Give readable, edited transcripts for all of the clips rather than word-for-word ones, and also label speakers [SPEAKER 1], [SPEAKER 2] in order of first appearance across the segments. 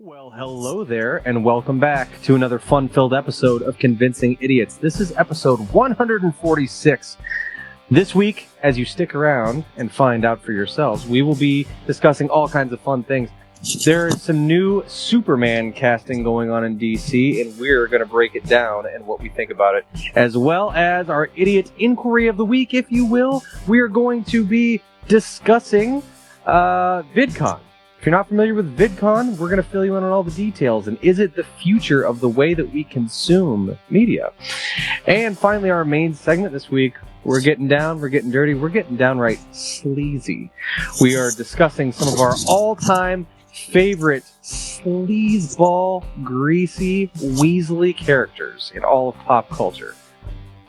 [SPEAKER 1] Well, hello there, and welcome back to another fun-filled episode of Convincing Idiots. This is episode 146. This week, as you stick around and find out for yourselves, we will be discussing all kinds of fun things. There is some new Superman casting going on in DC, and we're going to break it down and what we think about it, as well as our idiot inquiry of the week, if you will. We are going to be discussing Vid-Con. If you're not familiar with Vid-Con, we're going to fill you in on all the details. And is it the future of the way that we consume media? And finally, our main segment this week, we're getting down, we're getting dirty, we're getting downright sleazy. We are discussing some of our all-time favorite sleazeball, greasy, weasley characters in all of pop culture.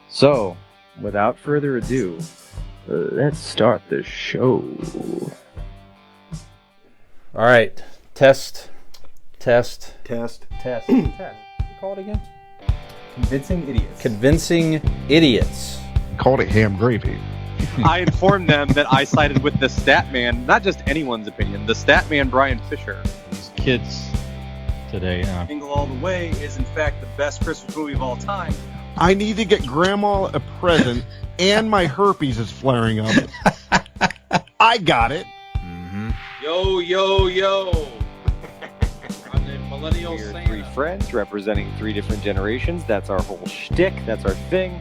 [SPEAKER 1] So, without further ado, let's start the show.
[SPEAKER 2] All right, test.
[SPEAKER 3] Call it again.
[SPEAKER 2] Convincing idiots.
[SPEAKER 4] Called it ham gravy.
[SPEAKER 5] I informed them that I sided with the Statman, not just anyone's opinion, the Statman Brian Fisher.
[SPEAKER 3] These kids today.
[SPEAKER 5] Jingle All the Way is in fact the best Christmas movie of all time.
[SPEAKER 4] I need to get Grandma a present, and my herpes is flaring up. I got it.
[SPEAKER 5] Yo. I'm the millennial
[SPEAKER 1] We're
[SPEAKER 5] Santa.
[SPEAKER 1] three friends representing three different generations. That's our whole shtick. That's our thing.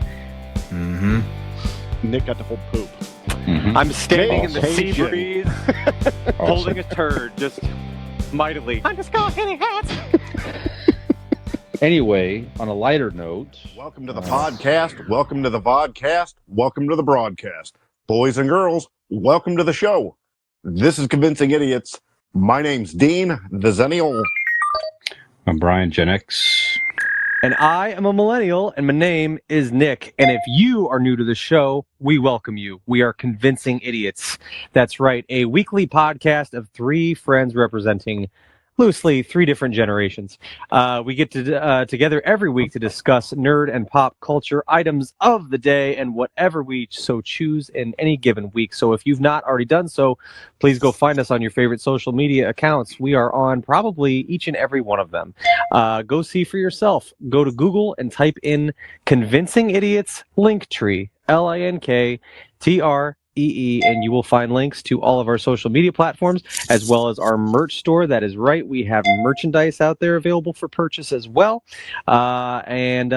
[SPEAKER 2] Mm-hmm.
[SPEAKER 4] Nick got to hold poop.
[SPEAKER 2] Mm-hmm.
[SPEAKER 5] I'm standing in the sea
[SPEAKER 4] Caucasian.
[SPEAKER 5] breeze, holding a turd, just mightily. I'm just going hitting hats.
[SPEAKER 3] Anyway, on a lighter note,
[SPEAKER 4] Welcome to the podcast. Welcome to the vodcast. Welcome to the broadcast. Boys and girls, welcome to the show. This is Convincing Idiots. My name's Dean, the Zennial.
[SPEAKER 3] I'm Brian, Gen X.
[SPEAKER 1] And I am a millennial, and my name is Nick. And if you are new to the show, we welcome you. We are Convincing Idiots. That's right, a weekly podcast of three friends representing loosely three different generations. We get to together every week to discuss nerd and pop culture items of the day and whatever we so choose in any given week. So if you've not already done so, please go find us on your favorite social media accounts. We are on probably each and every one of them. Go see for yourself. Go to Google and type in Convincing Idiots Linktree, LINKTREE, and you will find links to all of our social media platforms, as well as our merch store. That is right. We have merchandise out there available for purchase as well, and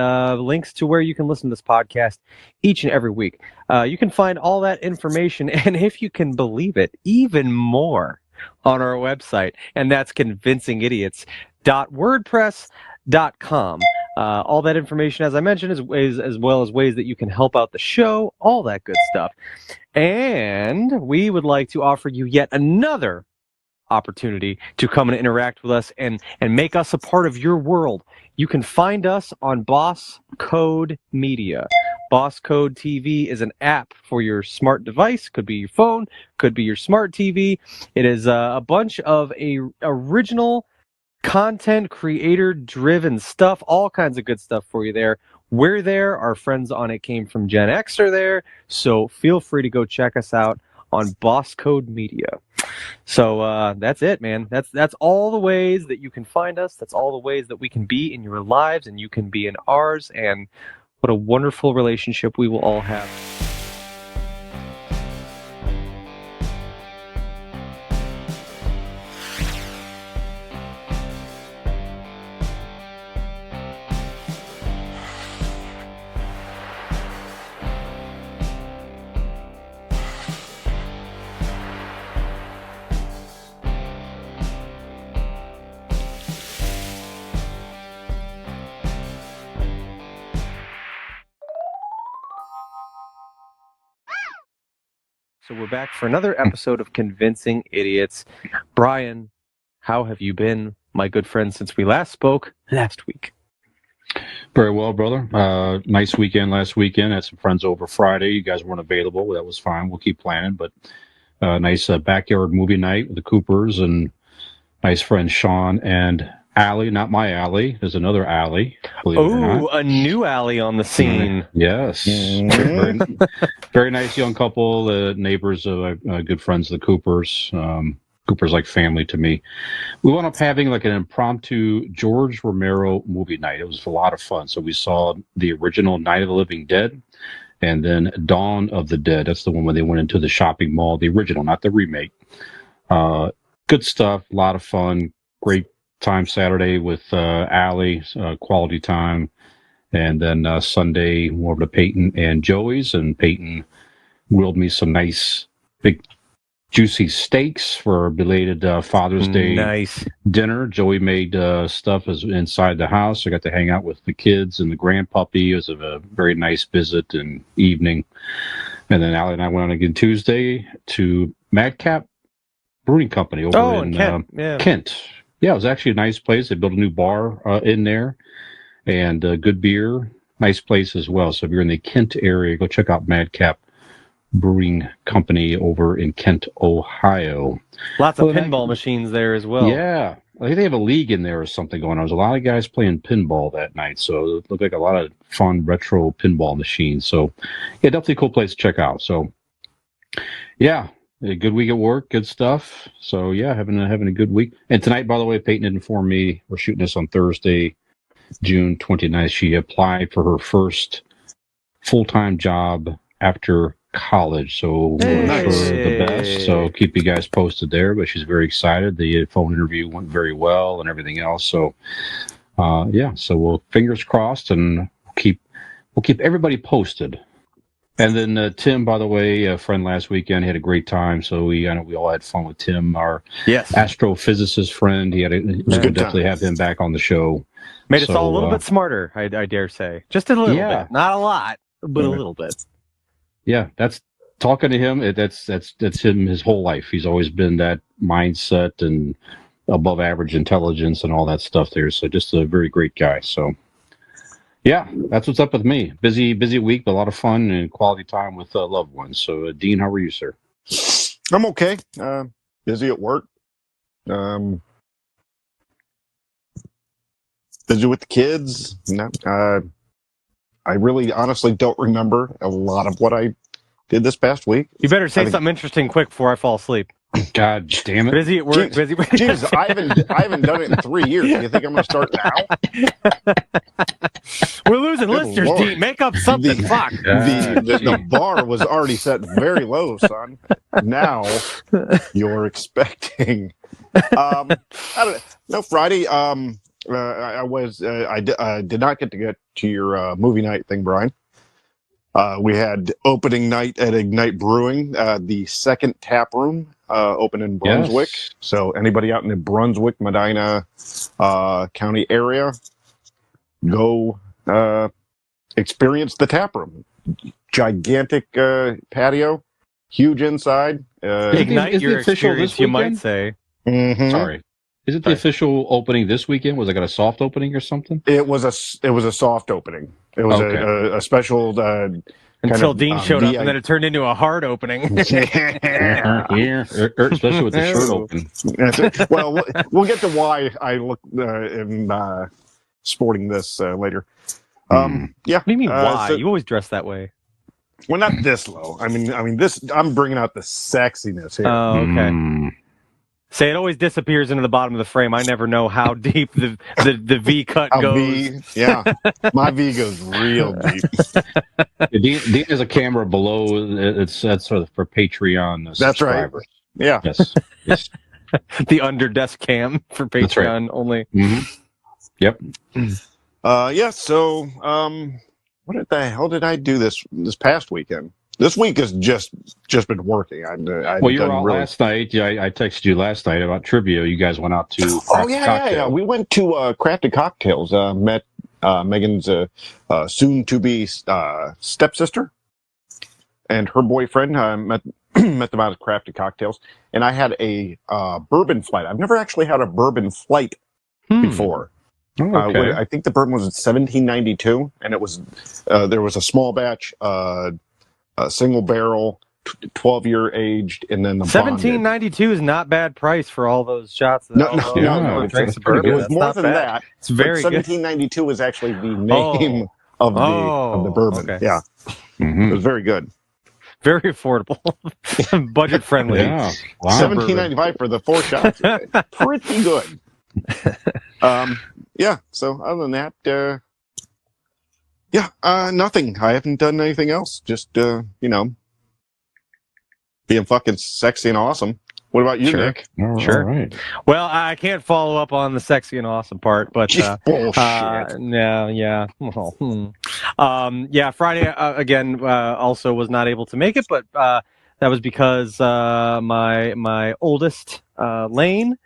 [SPEAKER 1] links to where you can listen to this podcast each and every week. You can find all that information, and if you can believe it, even more on our website, and that's convincingidiots.wordpress.com. All that information, as I mentioned, is ways, as well as ways that you can help out the show, all that good stuff. And we would like to offer you yet another opportunity to come and interact with us and make us a part of your world. You can find us on B.O.S. Code Media. B.O.S. Code TV is an app for your smart device. Could be your phone, could be your smart TV. It is a bunch of original content creator driven stuff, all kinds of good stuff for you there. We're there. Our friends on It Came From Gen X are there. So feel free to go check us out on B.O.S. Code Media. So that's it, man. That's all the ways that you can find us. That's all the ways that we can be in your lives and you can be in ours. And what a wonderful relationship we will all have. So we're back for another episode of Convincing Idiots. Brian, how have you been, my good friend, since we last spoke last week?
[SPEAKER 3] Very well, brother. Nice weekend last weekend. Had some friends over Friday. You guys weren't available. That was fine. We'll keep planning. But nice backyard movie night with the Coopers and nice friends Sean and Allie. Not my Allie. There's another Allie.
[SPEAKER 1] Oh, a new Allie on the scene.
[SPEAKER 3] Yes. Very nice young couple. The neighbors of good friends of the Coopers. Cooper's like family to me. We wound up having like an impromptu George Romero movie night. It was a lot of fun. So we saw the original Night of the Living Dead and then Dawn of the Dead. That's the one where they went into the shopping mall, the original, not the remake. Good stuff, a lot of fun, great time Saturday with Allie, quality time. And then Sunday, more over to Peyton and Joey's, and Peyton grilled me some nice, big, juicy steaks for a belated Father's Day dinner. Joey made stuff inside the house. I got to hang out with the kids and the grandpuppy. It was a very nice visit and evening. And then Allie and I went on again Tuesday to Madcap Brewing Company over in Kent. Kent. Yeah, it was actually a nice place. They built a new bar in there. And good beer, nice place as well. So if you're in the Kent area, go check out Madcap Brewing Company over in Kent, Ohio.
[SPEAKER 1] Lots of pinball machines there as well.
[SPEAKER 3] Yeah, I think they have a league in there or something going on. There's a lot of guys playing pinball that night, so it looked like a lot of fun retro pinball machines. So, yeah, definitely a cool place to check out. So, yeah, a good week at work, good stuff. So, yeah, having a good week. And tonight, by the way, Peyton informed me we're shooting this on Thursday, June 29th. She applied for her first full-time job after college, so we're wish her the best. So keep you guys posted there, but she's very excited. The phone interview went very well and everything else. So yeah, so we'll fingers crossed, and we'll keep everybody posted. And then Tim, by the way, a friend last weekend, had a great time. So I know we all had fun with Tim, our astrophysicist friend. It was good to definitely have him back on the show.
[SPEAKER 1] Made us all a little bit smarter, I dare say. Just a little bit. Not a lot, but a little bit.
[SPEAKER 3] Yeah, that's talking to him. That's him his whole life. He's always been that mindset and above average intelligence and all that stuff there. So just a very great guy. So yeah, that's what's up with me. Busy week, but a lot of fun and quality time with loved ones. So Dean, how are you, sir?
[SPEAKER 4] I'm okay. Busy at work. Busy with the kids. No, I really honestly don't remember a lot of what I did this past week.
[SPEAKER 1] You better say something interesting quick before I fall asleep.
[SPEAKER 3] God damn it.
[SPEAKER 1] Busy at work, busy.
[SPEAKER 4] Jeez, I haven't done it in 3 years. Do you think I'm going to start now?
[SPEAKER 1] We're losing listeners, Dean. Make up something. Fuck.
[SPEAKER 4] The bar was already set very low, son. Now you're expecting. I don't know. Friday. I did not get to your movie night thing, Brian. We had opening night at Ignite Brewing, the second tap room, open in Brunswick. Yes. So anybody out in the Brunswick, Medina County area, go experience the tap room. Gigantic patio, huge inside.
[SPEAKER 1] Ignite your experience, you might say.
[SPEAKER 4] Mm-hmm.
[SPEAKER 3] Sorry. Is it the official opening this weekend? Was it got a soft opening or something?
[SPEAKER 4] It was a soft opening. It was a special
[SPEAKER 1] until Dean showed up, and then it turned into a hard opening.
[SPEAKER 3] Yeah, especially with the shirt open.
[SPEAKER 4] Well, we'll get to why I look in sporting this later. Yeah.
[SPEAKER 1] What do you mean why? You always dress that way.
[SPEAKER 4] Well, not this low. I mean this. I'm bringing out the sexiness here.
[SPEAKER 1] Oh, okay. Say it always disappears into the bottom of the frame. I never know how deep the V cut goes.
[SPEAKER 4] Yeah, my V goes real deep.
[SPEAKER 3] Dean has a camera below. That's sort of for Patreon subscribers.
[SPEAKER 4] Right. Yeah.
[SPEAKER 3] Yes.
[SPEAKER 1] The under desk cam for Patreon only.
[SPEAKER 3] Mm-hmm. Yep.
[SPEAKER 4] Yeah. So, what the hell did I do this past weekend? This week has just been working.
[SPEAKER 3] Well, you were out last night. Yeah, I texted you last night about trivia. You guys went out to
[SPEAKER 4] yeah. We went to Crafted Cocktails. Met Megan's soon-to-be stepsister and her boyfriend. Met them out at Crafted Cocktails, and I had a bourbon flight. I've never actually had a bourbon flight before.
[SPEAKER 3] Oh, okay.
[SPEAKER 4] I think the bourbon was 1792, and it was there was a small batch. Single barrel, 12-year aged, and then the
[SPEAKER 1] 1792 is not bad price for all those shots.
[SPEAKER 4] No. It was more than that.
[SPEAKER 1] It's very good.
[SPEAKER 4] 1792 was actually the name of the bourbon. Okay. Yeah, it was very good.
[SPEAKER 1] very affordable, budget friendly.
[SPEAKER 3] Yeah. Wow.
[SPEAKER 4] $17.95 for the 4 shots. Pretty good. Yeah. So other than that, nothing. I haven't done anything else. Just being fucking sexy and awesome. What about you,
[SPEAKER 1] Sure.
[SPEAKER 4] Nick?
[SPEAKER 1] Sure.
[SPEAKER 3] All right.
[SPEAKER 1] Well, I can't follow up on the sexy and awesome part, but
[SPEAKER 4] Bullshit.
[SPEAKER 1] yeah. Well, Friday again. Also was not able to make it, but that was because my oldest Lane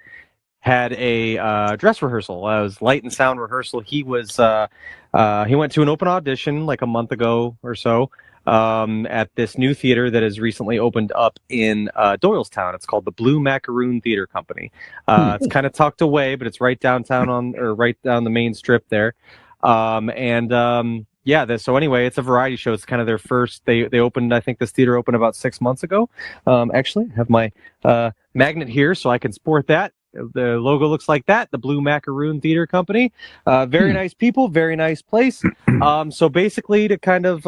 [SPEAKER 1] had a dress rehearsal. It was light and sound rehearsal. He went to an open audition like a month ago or so. At this new theater that has recently opened up in Doylestown. It's called the Blue Macaroon Theater Company. It's kind of tucked away, but it's right downtown right down the main strip there. So anyway, it's a variety show. It's kind of their first. They opened. I think this theater opened about 6 months ago. Actually, I have my magnet here so I can sport that. The logo looks like that. The Blue Macaroon Theater Company. Very nice people, very nice place. So basically, to kind of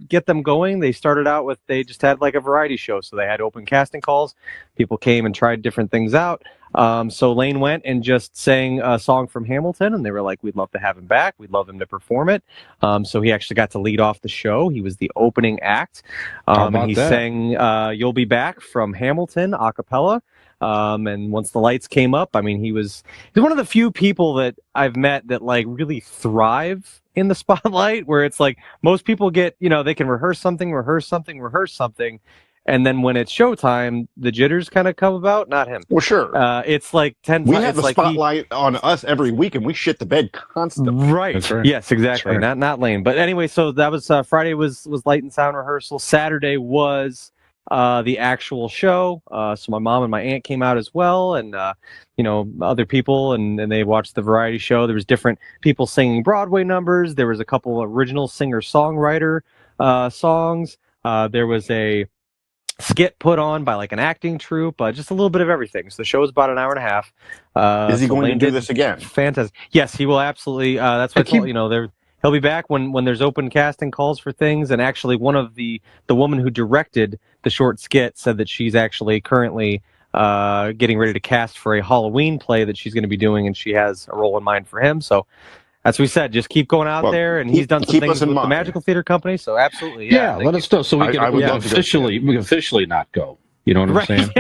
[SPEAKER 1] get them going, they started out with, they just had like a variety show. So they had open casting calls. People came and tried different things out. So Lane went and just sang a song from Hamilton, and they were like, we'd love to have him back. We'd love him to perform it. So he actually got to lead off the show. He was the opening act. And he sang You'll Be Back from Hamilton a cappella. And once the lights came up, I mean, he's one of the few people that I've met that like really thrive in the spotlight, where it's like most people get, they can rehearse something. And then when it's showtime, the jitters kind of come about. Not him.
[SPEAKER 4] Well, sure.
[SPEAKER 1] It's like 10
[SPEAKER 4] We have the spotlight on us every week, and we shit the bed constantly.
[SPEAKER 1] Right.
[SPEAKER 3] That's right.
[SPEAKER 1] Yes, exactly.
[SPEAKER 3] That's right.
[SPEAKER 1] Not Lane. But anyway, so that was Friday was light and sound rehearsal. Saturday was the actual show. So my mom and my aunt came out as well, and other people, and they watched the variety show. There was different people singing Broadway numbers. There was a couple original singer-songwriter songs. There was a skit put on by like an acting troupe, just a little bit of everything. So the show is about an hour and a half.
[SPEAKER 4] Is he going to do this again?
[SPEAKER 1] Fantastic. Yes, he will absolutely. That's what I told he'll be back when there's open casting calls for things. And actually, one of the woman who directed the short skit said that she's actually currently getting ready to cast for a Halloween play that she's going to be doing, and she has a role in mind for him. So as we said, just keep going out there, and he's done some things with the Magical Theater Company. So absolutely,
[SPEAKER 3] yeah. Let us know so we can officially not go. You know what I'm saying?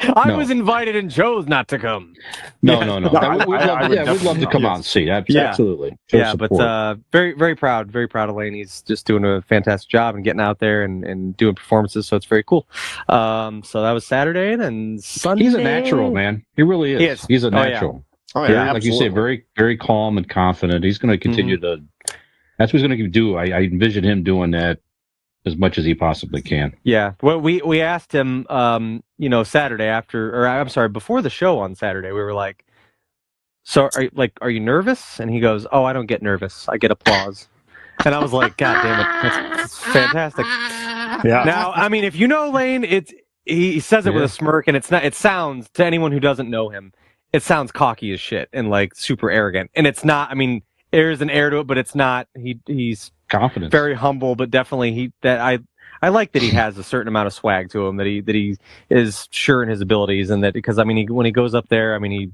[SPEAKER 1] I was invited and chose not to come.
[SPEAKER 3] No. We'd love to come out and see. Absolutely.
[SPEAKER 1] But very, very proud of Lane. He's just doing a fantastic job and getting out there and doing performances. So it's very cool. So that was Saturday, and then Sunday.
[SPEAKER 3] He's a natural, man. He really is.
[SPEAKER 1] He is.
[SPEAKER 3] He's a natural.
[SPEAKER 4] Oh, yeah,
[SPEAKER 3] like you say, very, very calm and confident. He's going to continue to. That's what he's going to do. I envision him doing that as much as he possibly can.
[SPEAKER 1] Yeah. Well, we asked him, Saturday before the show on Saturday, we were like, "So are you nervous?" And he goes, "Oh, I don't get nervous. I get applause." And I was like, "God damn it, that's fantastic."
[SPEAKER 4] Yeah.
[SPEAKER 1] Now, I mean, if you know Lane, he says it with a smirk, and it's not. It sounds, to anyone who doesn't know him, it sounds cocky as shit and like super arrogant, and it's not. I mean, there's an air to it, but it's not. He's
[SPEAKER 3] confident,
[SPEAKER 1] very humble, but definitely I like that he has a certain amount of swag to him, that he is sure in his abilities, and that because I mean when he goes up there, I mean he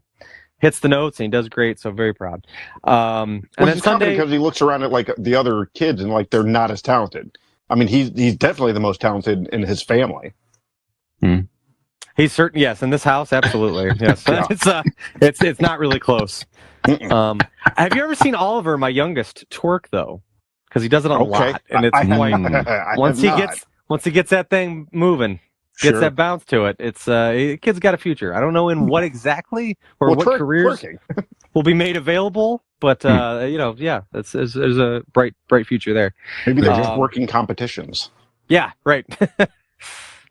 [SPEAKER 1] hits the notes and he does great. So very proud. And then
[SPEAKER 4] he's confident because he looks around at like the other kids and like they're not as talented. I mean he's definitely the most talented in his family.
[SPEAKER 1] He's certain, yes, in this house, absolutely, yes. It's not really close. Have you ever seen Oliver, my youngest, twerk though? Because he does it a lot, and it's quite. Once he gets that thing moving, gets that bounce to it, it's kid's got a future. I don't know in what exactly or what careers will be made available, but there's a bright future there.
[SPEAKER 4] Maybe they're just working competitions.
[SPEAKER 1] Yeah, right.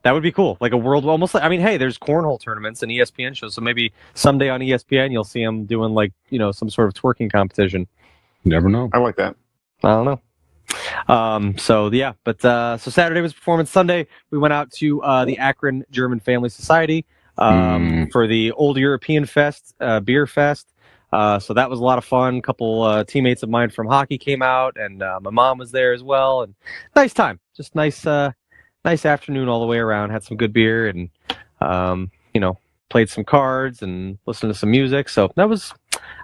[SPEAKER 1] That would be cool. Like a world, almost like, I mean, hey, there's cornhole tournaments and ESPN shows, so maybe someday on ESPN you'll see him doing like, some sort of twerking competition.
[SPEAKER 3] Never know.
[SPEAKER 4] I like that.
[SPEAKER 1] I don't know. So Saturday was performance. Sunday we went out to the Akron German Family Society for the Old European Fest, Beer Fest. So that was a lot of fun. A couple teammates of mine from hockey came out, and my mom was there as well. And nice time, just nice nice afternoon all the way around. Had some good beer and, played some cards and listened to some music. So that was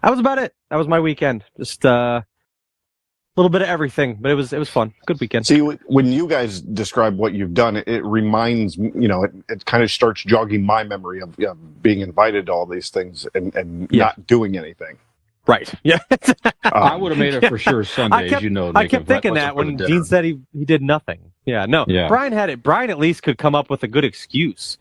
[SPEAKER 1] about it. That was my weekend. Just a little bit of everything, but it was fun. Good weekend.
[SPEAKER 4] See, when you guys describe what you've done, it reminds me, it kind of starts jogging my memory of being invited to all these things and not doing anything.
[SPEAKER 1] Right. Yeah.
[SPEAKER 3] I would have made it for sure Sundays,
[SPEAKER 1] I kept thinking that when Dean said he did nothing. Yeah, no. Yeah. Brian had it. Brian at least could come up with a good excuse.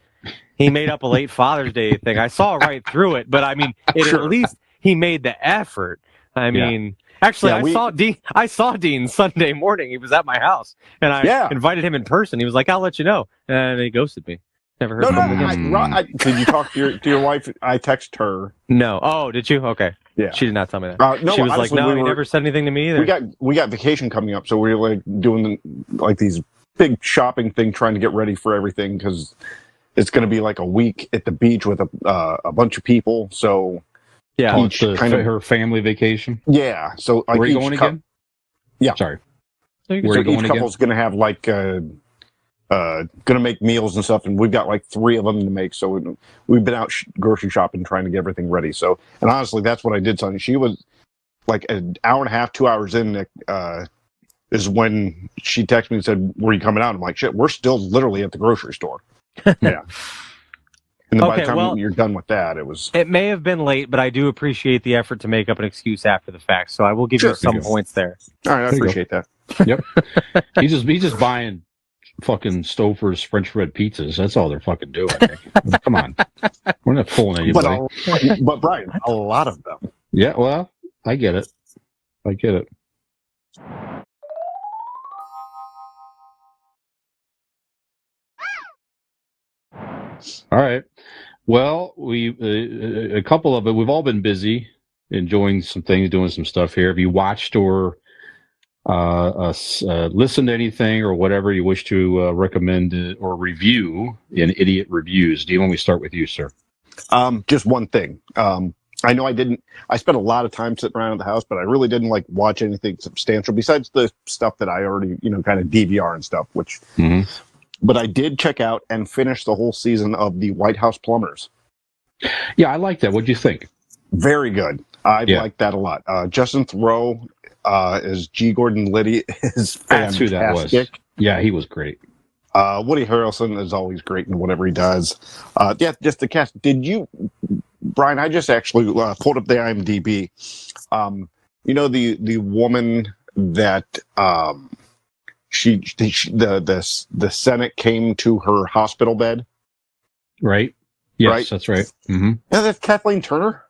[SPEAKER 1] He made up a late Father's Day thing. I saw right through it, but I mean, at least he made the effort. I mean, actually, I saw Dean Sunday morning. He was at my house, and I invited him in person. He was like, "I'll let you know," and he ghosted me. Never heard from him again.
[SPEAKER 4] Did you talk to your wife? I texted her.
[SPEAKER 1] No. Oh, did you? Okay. Yeah. She did not tell me that.
[SPEAKER 4] No,
[SPEAKER 1] she was like, "No, he never said anything to me either."
[SPEAKER 4] We got vacation coming up, so we were like doing these big shopping thing, trying to get ready for everything because it's going to be like a week at the beach with a bunch of people. So
[SPEAKER 3] each her family vacation.
[SPEAKER 4] Yeah. So like,
[SPEAKER 3] where are you going again?
[SPEAKER 4] Yeah.
[SPEAKER 3] Sorry.
[SPEAKER 4] Where so each couple's going to have like going to make meals and stuff, and we've got like 3 of them to make. So we've been out grocery shopping, trying to get everything ready. So, and honestly, that's what I did. Sunday. She was like an hour and a half, 2 hours in. Is when she texted me and said, "Were you coming out?" I'm like, "Shit, we're still literally at the grocery store." Yeah. And then by the time you're done with that, it
[SPEAKER 1] may have been late, but I do appreciate the effort to make up an excuse after the fact. So I will give you some points there.
[SPEAKER 4] All right, I appreciate that.
[SPEAKER 3] Yep. he's just buying fucking Stouffer's French bread pizzas. That's all they're fucking doing. Come on, we're not fooling anybody.
[SPEAKER 4] But Brian, a lot of them.
[SPEAKER 3] Yeah, well, I get it. All right. Well, a couple of it. We've all been busy, enjoying some things, doing some stuff here. Have you watched or listened to anything or whatever you wish to recommend or review in Idiot Reviews? Do you want me to start with you, sir?
[SPEAKER 4] Just one thing. I know I spent a lot of time sitting around at the house, but I really didn't like watch anything substantial besides the stuff that I already, kind of DVR and stuff, which. Mm-hmm. But I did check out and finish the whole season of the House Plumbers.
[SPEAKER 3] Yeah, I like that. What'd you think?
[SPEAKER 4] Very good. I like that a lot. Justin Theroux as G. Gordon Liddy is fantastic. That's who that was.
[SPEAKER 3] Yeah, he was great.
[SPEAKER 4] Woody Harrelson is always great in whatever he does. Just the cast. Did you, Brian? I just actually pulled up the IMDb. The woman that. The Senate came to her hospital bed.
[SPEAKER 3] Right. Yes, right? That's right. Mm-hmm.
[SPEAKER 4] Yeah, that's Kathleen Turner.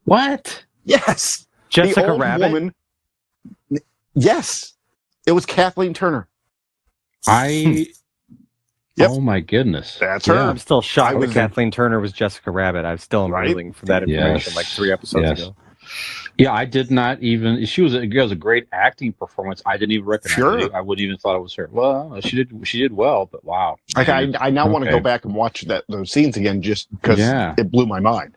[SPEAKER 1] What?
[SPEAKER 4] Yes.
[SPEAKER 1] Jessica Rabbit. Woman.
[SPEAKER 4] Yes, it was Kathleen Turner.
[SPEAKER 3] Yep. Oh my goodness.
[SPEAKER 4] That's her.
[SPEAKER 1] I'm still shocked that Kathleen Turner was Jessica Rabbit. I'm still reeling for that information like 3 episodes ago.
[SPEAKER 3] Yeah, I did not even. It was a great acting performance. I didn't even recognize it. I wouldn't even thought it was her. Well, she did well, but wow.
[SPEAKER 4] Like I now want to go back and watch those scenes again just because it blew my mind.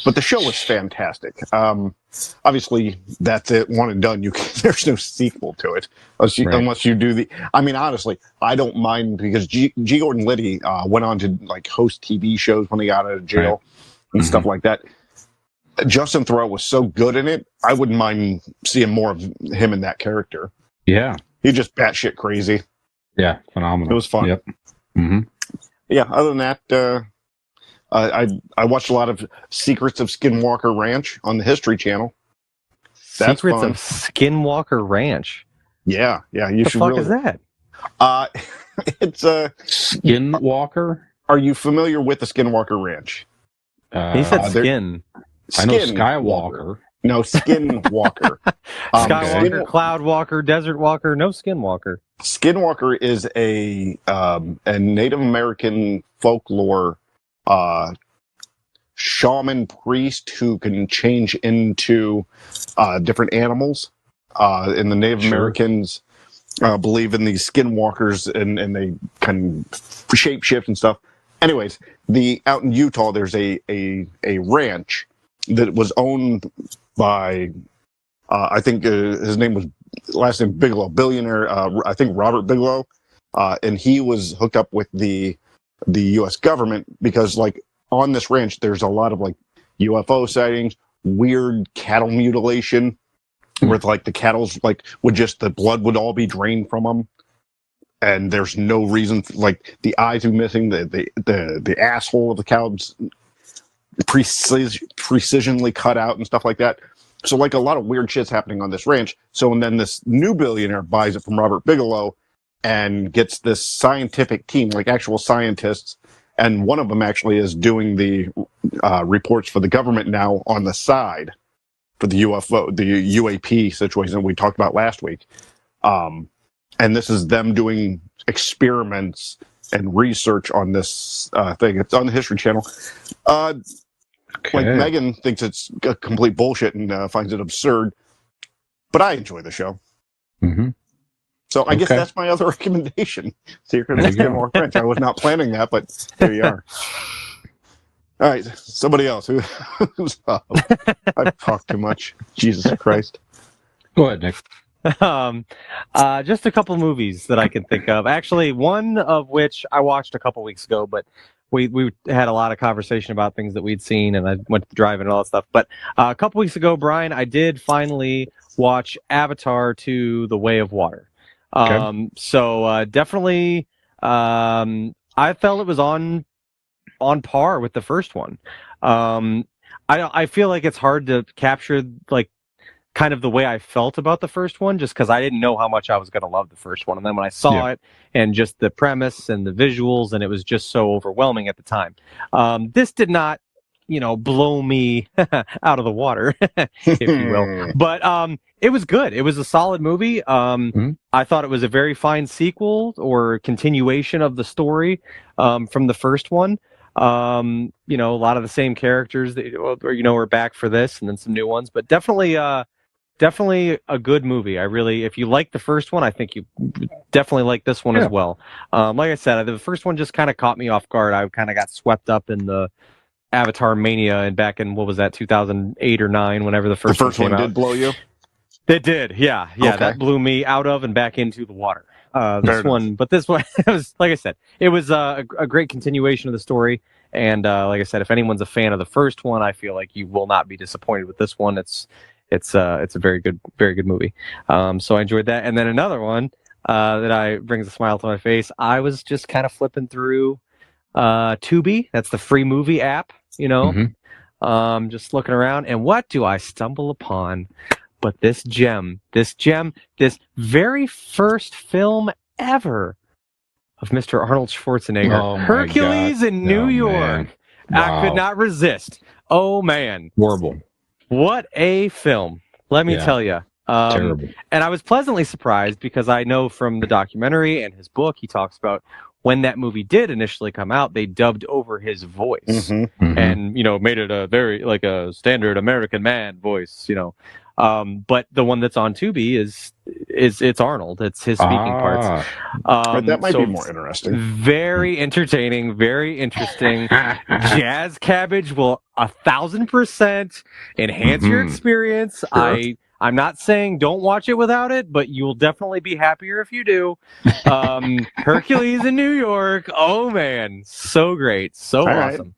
[SPEAKER 4] But the show was fantastic. Obviously, that's it, one and done. There's no sequel to it unless you do the. I mean, honestly, I don't mind because G. Gordon Liddy went on to like host TV shows when he got out of jail and stuff like that. Justin Theroux was so good in it, I wouldn't mind seeing more of him in that character.
[SPEAKER 3] Yeah.
[SPEAKER 4] He's just batshit crazy.
[SPEAKER 3] Yeah, phenomenal.
[SPEAKER 4] It was fun.
[SPEAKER 3] Yep. Mm-hmm.
[SPEAKER 4] Yeah, other than that, I watched a lot of Secrets of Skinwalker Ranch on the History Channel.
[SPEAKER 1] That's Secrets of Skinwalker Ranch?
[SPEAKER 4] Yeah. You should
[SPEAKER 1] really... What the fuck is
[SPEAKER 4] that? It's a...
[SPEAKER 3] Skinwalker?
[SPEAKER 4] Are you familiar with the Skinwalker Ranch?
[SPEAKER 1] He said skin.
[SPEAKER 3] I know Skywalker.
[SPEAKER 4] No, Skinwalker.
[SPEAKER 1] Skywalker, Cloudwalker, Desert Walker, no Skinwalker.
[SPEAKER 4] Skinwalker is a Native American folklore shaman priest who can change into different animals. And the Native Americans believe in these skinwalkers and they can shape shift and stuff. Anyways, out in Utah, there's a ranch that was owned by, I think his last name Bigelow, billionaire, I think Robert Bigelow. and he was hooked up with the U.S. government because, like, on this ranch, there's a lot of like UFO sightings, weird cattle mutilation, where like the cattle's like the blood would all be drained from them, and there's no reason, like the eyes are missing, the asshole of the cow's precisionally cut out and stuff like that. So like a lot of weird shit's happening on this ranch. So and then this new billionaire buys it from Robert Bigelow and gets this scientific team, like actual scientists, and one of them actually is doing the reports for the government now on the side for the UFO, the UAP situation that we talked about last week. And this is them doing experiments and research on this thing. It's on the History Channel. Like Megan thinks it's complete bullshit and finds it absurd, but I enjoy the show.
[SPEAKER 3] Mm-hmm.
[SPEAKER 4] So I guess that's my other recommendation. Secret of Skinwalker Ranch. I was not planning that, but here you are. All right, somebody else. Who's up? I've talked too much. Jesus Christ.
[SPEAKER 3] Go ahead, Nick.
[SPEAKER 1] Just a couple movies that I can think of. Actually, one of which I watched a couple weeks ago, but we had a lot of conversation about things that we'd seen, and I went to driving and all that stuff. But a couple weeks ago, Brian, I did finally watch Avatar 2: The Way of Water. So definitely, I felt it was on par with the first one. I feel like it's hard to capture like kind of the way I felt about the first one, just because I didn't know how much I was going to love the first one. And then when I saw it and just the premise and the visuals, and it was just so overwhelming at the time. This did not, blow me out of the water, if you will. But it was good. It was a solid movie. I thought it was a very fine sequel or continuation of the story from the first one. A lot of the same characters that are back for this, and then some new ones. But definitely a good movie. If you like the first one, I think you definitely like this one as well. Like I said, the first one just kind of caught me off guard. I kind of got swept up in the Avatar mania, and back in, what was that, 2008 or 9, whenever the first one
[SPEAKER 4] did blow you?
[SPEAKER 1] It did, yeah. Okay. That blew me out of and back into the water. This one, it was, like I said, it was a great continuation of the story. And like I said, if anyone's a fan of the first one, I feel like you will not be disappointed with this one. It's a very good movie. So I enjoyed that. And then another one that brings a smile to my face. I was just kind of flipping through Tubi. That's the free movie app, just looking around, and what do I stumble upon but this very first film ever of Mr. Arnold Schwarzenegger, Hercules in New York. Wow. I could not resist. Oh man,
[SPEAKER 3] horrible.
[SPEAKER 1] What a film, let me tell you.
[SPEAKER 3] Terrible.
[SPEAKER 1] And I was pleasantly surprised, because I know from the documentary and his book, he talks about when that movie did initially come out, they dubbed over his voice and, made it a very, like a standard American man voice, but the one that's on Tubi it's Arnold. It's his speaking parts.
[SPEAKER 4] That might be more interesting.
[SPEAKER 1] Very entertaining, very interesting. Jazz Cabbage will 1,000% enhance your experience. Sure. I'm not saying don't watch it without it, but you will definitely be happier if you do. Hercules in New York. Oh man, so great, so awesome.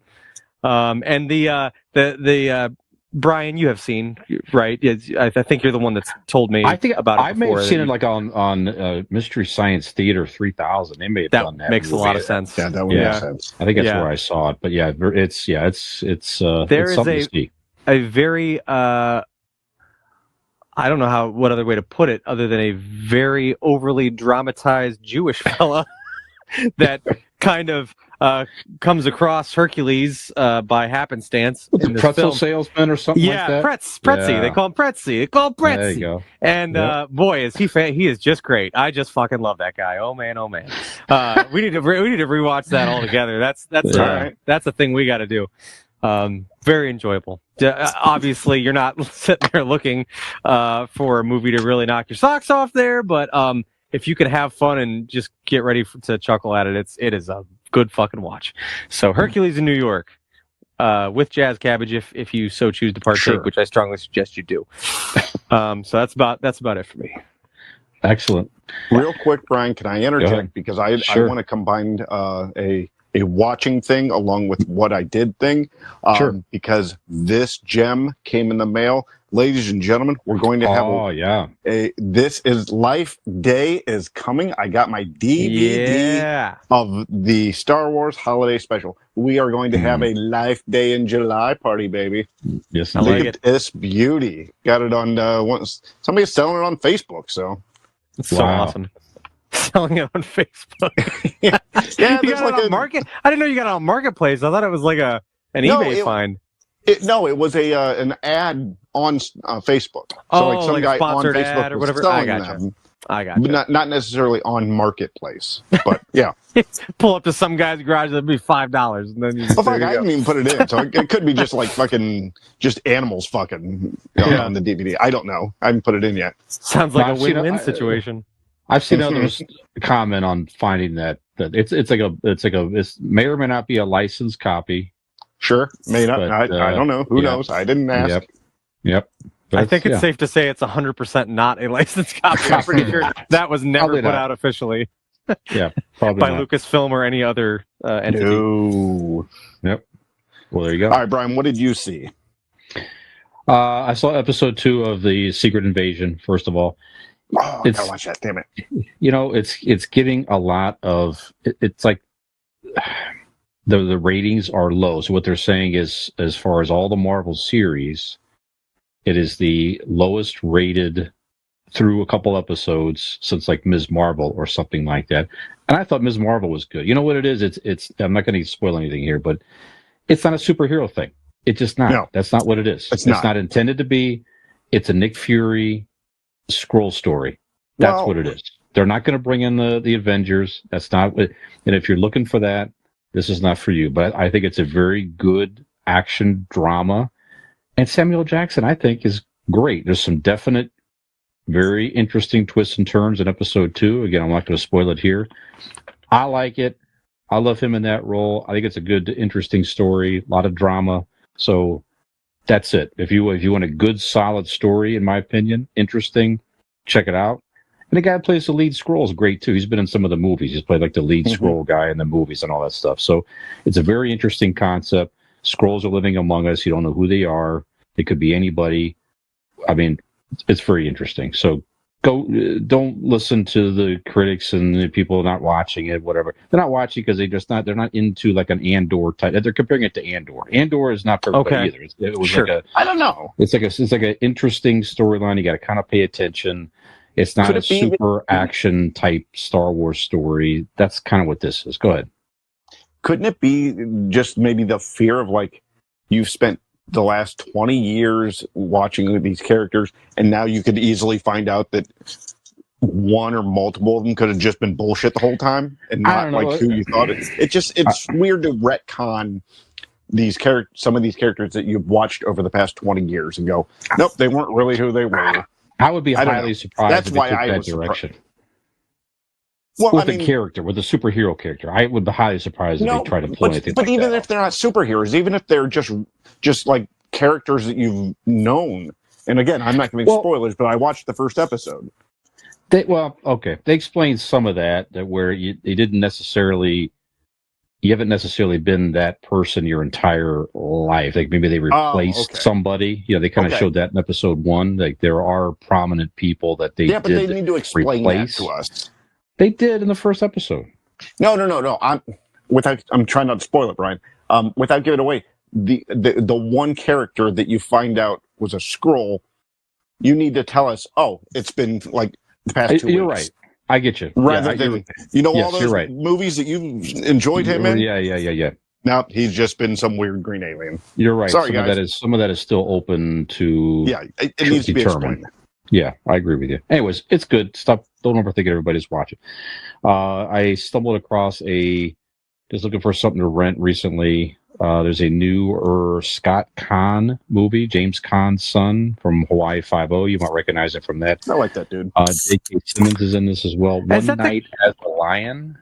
[SPEAKER 1] Right. And the Brian, you have seen, right? I think you're the one that's told me about it before.
[SPEAKER 3] I may have seen it like on Mystery Science Theater 3000. They may have done that. That
[SPEAKER 1] makes a lot of sense.
[SPEAKER 4] Yeah, that would make sense.
[SPEAKER 3] I think that's where I saw it. But yeah, it's something to see.
[SPEAKER 1] A very I don't know what other way to put it other than a very overly dramatized Jewish fella that kind of comes across Hercules by happenstance.
[SPEAKER 3] The pretzel salesman or something like that?
[SPEAKER 1] Pretzi. Yeah. They call him Pretzi. They call him Pretzi. There you go. And boy, is he is just great. I just fucking love that guy. Oh man, oh man. We need to rewatch that all together. That's a thing we got to do. Very enjoyable. Obviously, you're not sitting there looking for a movie to really knock your socks off there, but if you can have fun and just get ready to chuckle at it, it is a good fucking watch. So Hercules in New York with Jazz Cabbage, if you so choose to partake, which I strongly suggest you do. So that's about it for me.
[SPEAKER 3] Excellent.
[SPEAKER 4] Real quick, Brian, can I
[SPEAKER 3] Go
[SPEAKER 4] interject?
[SPEAKER 3] ahead.
[SPEAKER 4] Because I
[SPEAKER 3] Sure.
[SPEAKER 4] want to combine a watching thing along with what I did thing.
[SPEAKER 3] Sure.
[SPEAKER 4] Because this gem came in the mail. Ladies and gentlemen, we're going to have
[SPEAKER 3] yeah.
[SPEAKER 4] This is Life Day is coming. I got my DVD
[SPEAKER 1] Yeah.
[SPEAKER 4] of the Star Wars Holiday Special. We are going to have a Life Day in July party, baby.
[SPEAKER 3] Yes,
[SPEAKER 1] I
[SPEAKER 3] indeed.
[SPEAKER 1] like
[SPEAKER 4] Look at this beauty. Got it on somebody's selling it on Facebook. So
[SPEAKER 1] It's so
[SPEAKER 3] Wow.
[SPEAKER 1] awesome. Selling it on Facebook.
[SPEAKER 4] yeah,
[SPEAKER 1] You
[SPEAKER 4] there's
[SPEAKER 1] got it on Market? I didn't know you got it on Marketplace. I thought it was like an
[SPEAKER 4] No,
[SPEAKER 1] eBay find.
[SPEAKER 4] It was an ad on Facebook. So like some
[SPEAKER 1] like a
[SPEAKER 4] guy on
[SPEAKER 1] sponsored
[SPEAKER 4] Facebook
[SPEAKER 1] ad or
[SPEAKER 4] was
[SPEAKER 1] whatever.
[SPEAKER 4] selling
[SPEAKER 1] I gotcha.
[SPEAKER 4] them,
[SPEAKER 1] I got
[SPEAKER 4] but not necessarily on Marketplace. But yeah,
[SPEAKER 1] Pull up to some guy's garage, that'd be $5, and then you
[SPEAKER 4] well, fuck,
[SPEAKER 1] there
[SPEAKER 4] I
[SPEAKER 1] you go.
[SPEAKER 4] didn't even put it in, so it could be just like fucking just animals fucking on the DVD. I don't know. I haven't put it in yet.
[SPEAKER 1] Sounds like
[SPEAKER 3] No,
[SPEAKER 1] a
[SPEAKER 3] I've seen
[SPEAKER 1] win-win
[SPEAKER 3] it.
[SPEAKER 1] situation.
[SPEAKER 3] I've seen others comment on finding that it may or may not be a licensed copy.
[SPEAKER 4] Sure, may not.
[SPEAKER 3] But,
[SPEAKER 4] I don't know. Who knows? I didn't ask.
[SPEAKER 3] Yep.
[SPEAKER 1] I think it's safe to say it's 100% not a licensed copy. I'm pretty sure that was never
[SPEAKER 3] Probably
[SPEAKER 1] put
[SPEAKER 3] not.
[SPEAKER 1] out officially
[SPEAKER 3] probably
[SPEAKER 1] by
[SPEAKER 3] not.
[SPEAKER 1] Lucasfilm or any other entity.
[SPEAKER 4] No.
[SPEAKER 3] Yep. Well, there you go.
[SPEAKER 4] All right, Brian. What did you see?
[SPEAKER 3] I saw episode 2 of the Secret Invasion. First of all,
[SPEAKER 4] Oh, I gotta watch that. Damn it.
[SPEAKER 3] it's getting a lot of. It's like the ratings are low. So what they're saying is, as far as all the Marvel series, it is the lowest rated through a couple episodes since like Ms. Marvel or something like that. And I thought Ms. Marvel was good. You know what it is? It's I'm not going to spoil anything here, but it's not a superhero thing. It's just not.
[SPEAKER 4] No.
[SPEAKER 3] That's not what it is.
[SPEAKER 4] It's not.
[SPEAKER 3] intended to be. It's a Nick Fury scroll story. That's what it is. They're not going to bring in the Avengers. That's not what. And if you're looking for that, this is not for you. But I think it's a very good action drama. And Samuel Jackson, I think, is great. There's some definite, very interesting twists and turns in episode 2. Again, I'm not going to spoil it here. I like it. I love him in that role. I think it's a good, interesting story. A lot of drama. So that's it. If you want a good, solid story, in my opinion, interesting, check it out. And the guy who plays the lead Skrull is great too. He's been in some of the movies. He's played like the lead Skrull guy in the movies and all that stuff. So it's a very interesting concept. Skrulls are living among us. You don't know who they are. It could be anybody. I mean, it's very interesting. So don't listen to the critics and the people not watching it, whatever. They're not watching because they're not into like an Andor type. They're comparing it to Andor. Andor is not for everybody either. It was like
[SPEAKER 4] I don't know.
[SPEAKER 3] It's like an interesting storyline. You got to kind of pay attention. It's not a super action type Star Wars story. That's kind of what this is. Go ahead.
[SPEAKER 4] Couldn't it be just maybe the fear of like you've spent the last 20 years watching these characters and now you could easily find out that one or multiple of them could have just been bullshit the whole time and not like who you thought it. It's weird to retcon these some of these characters that you've watched over the past 20 years and go, nope, they weren't really who they were.
[SPEAKER 3] I would be highly surprised
[SPEAKER 4] That's
[SPEAKER 3] if they
[SPEAKER 4] why
[SPEAKER 3] took
[SPEAKER 4] I
[SPEAKER 3] that
[SPEAKER 4] was
[SPEAKER 3] direction.
[SPEAKER 4] Well,
[SPEAKER 3] with the character, with the superhero character, I would be highly surprised if they try to pull anything.
[SPEAKER 4] But even if they're not superheroes, even if they're just like characters that you've known, and again, I'm not giving spoilers, but I watched the first episode.
[SPEAKER 3] They explained some of that where you haven't necessarily been that person your entire life. Like maybe they replaced somebody. They kind of showed that in episode 1. Like there are prominent people that they
[SPEAKER 4] but they need to explain that to us.
[SPEAKER 3] They did in the first episode.
[SPEAKER 4] No. I'm trying not to spoil it, Brian. Without giving it away, the one character that you find out was a Skrull, you need to tell us. Oh, it's been like the past 2 weeks.
[SPEAKER 3] You're right. I get you.
[SPEAKER 4] Rather than all those movies that you enjoyed him in.
[SPEAKER 3] Yeah.
[SPEAKER 4] No, he's just been some weird green alien.
[SPEAKER 3] You're right.
[SPEAKER 4] Sorry, guys.
[SPEAKER 3] Some of that is still open to.
[SPEAKER 4] Yeah, it needs to be explained.
[SPEAKER 3] Yeah, I agree with you. Anyways, it's good. Don't overthink it. Everybody's watching. I stumbled across just looking for something to rent recently. There's a new Scott Conn movie, James Caan's son from Hawaii Five-0. You might recognize it from that.
[SPEAKER 4] I like that dude.
[SPEAKER 3] J.K. Simmons is in this as well. One Night as a Lion.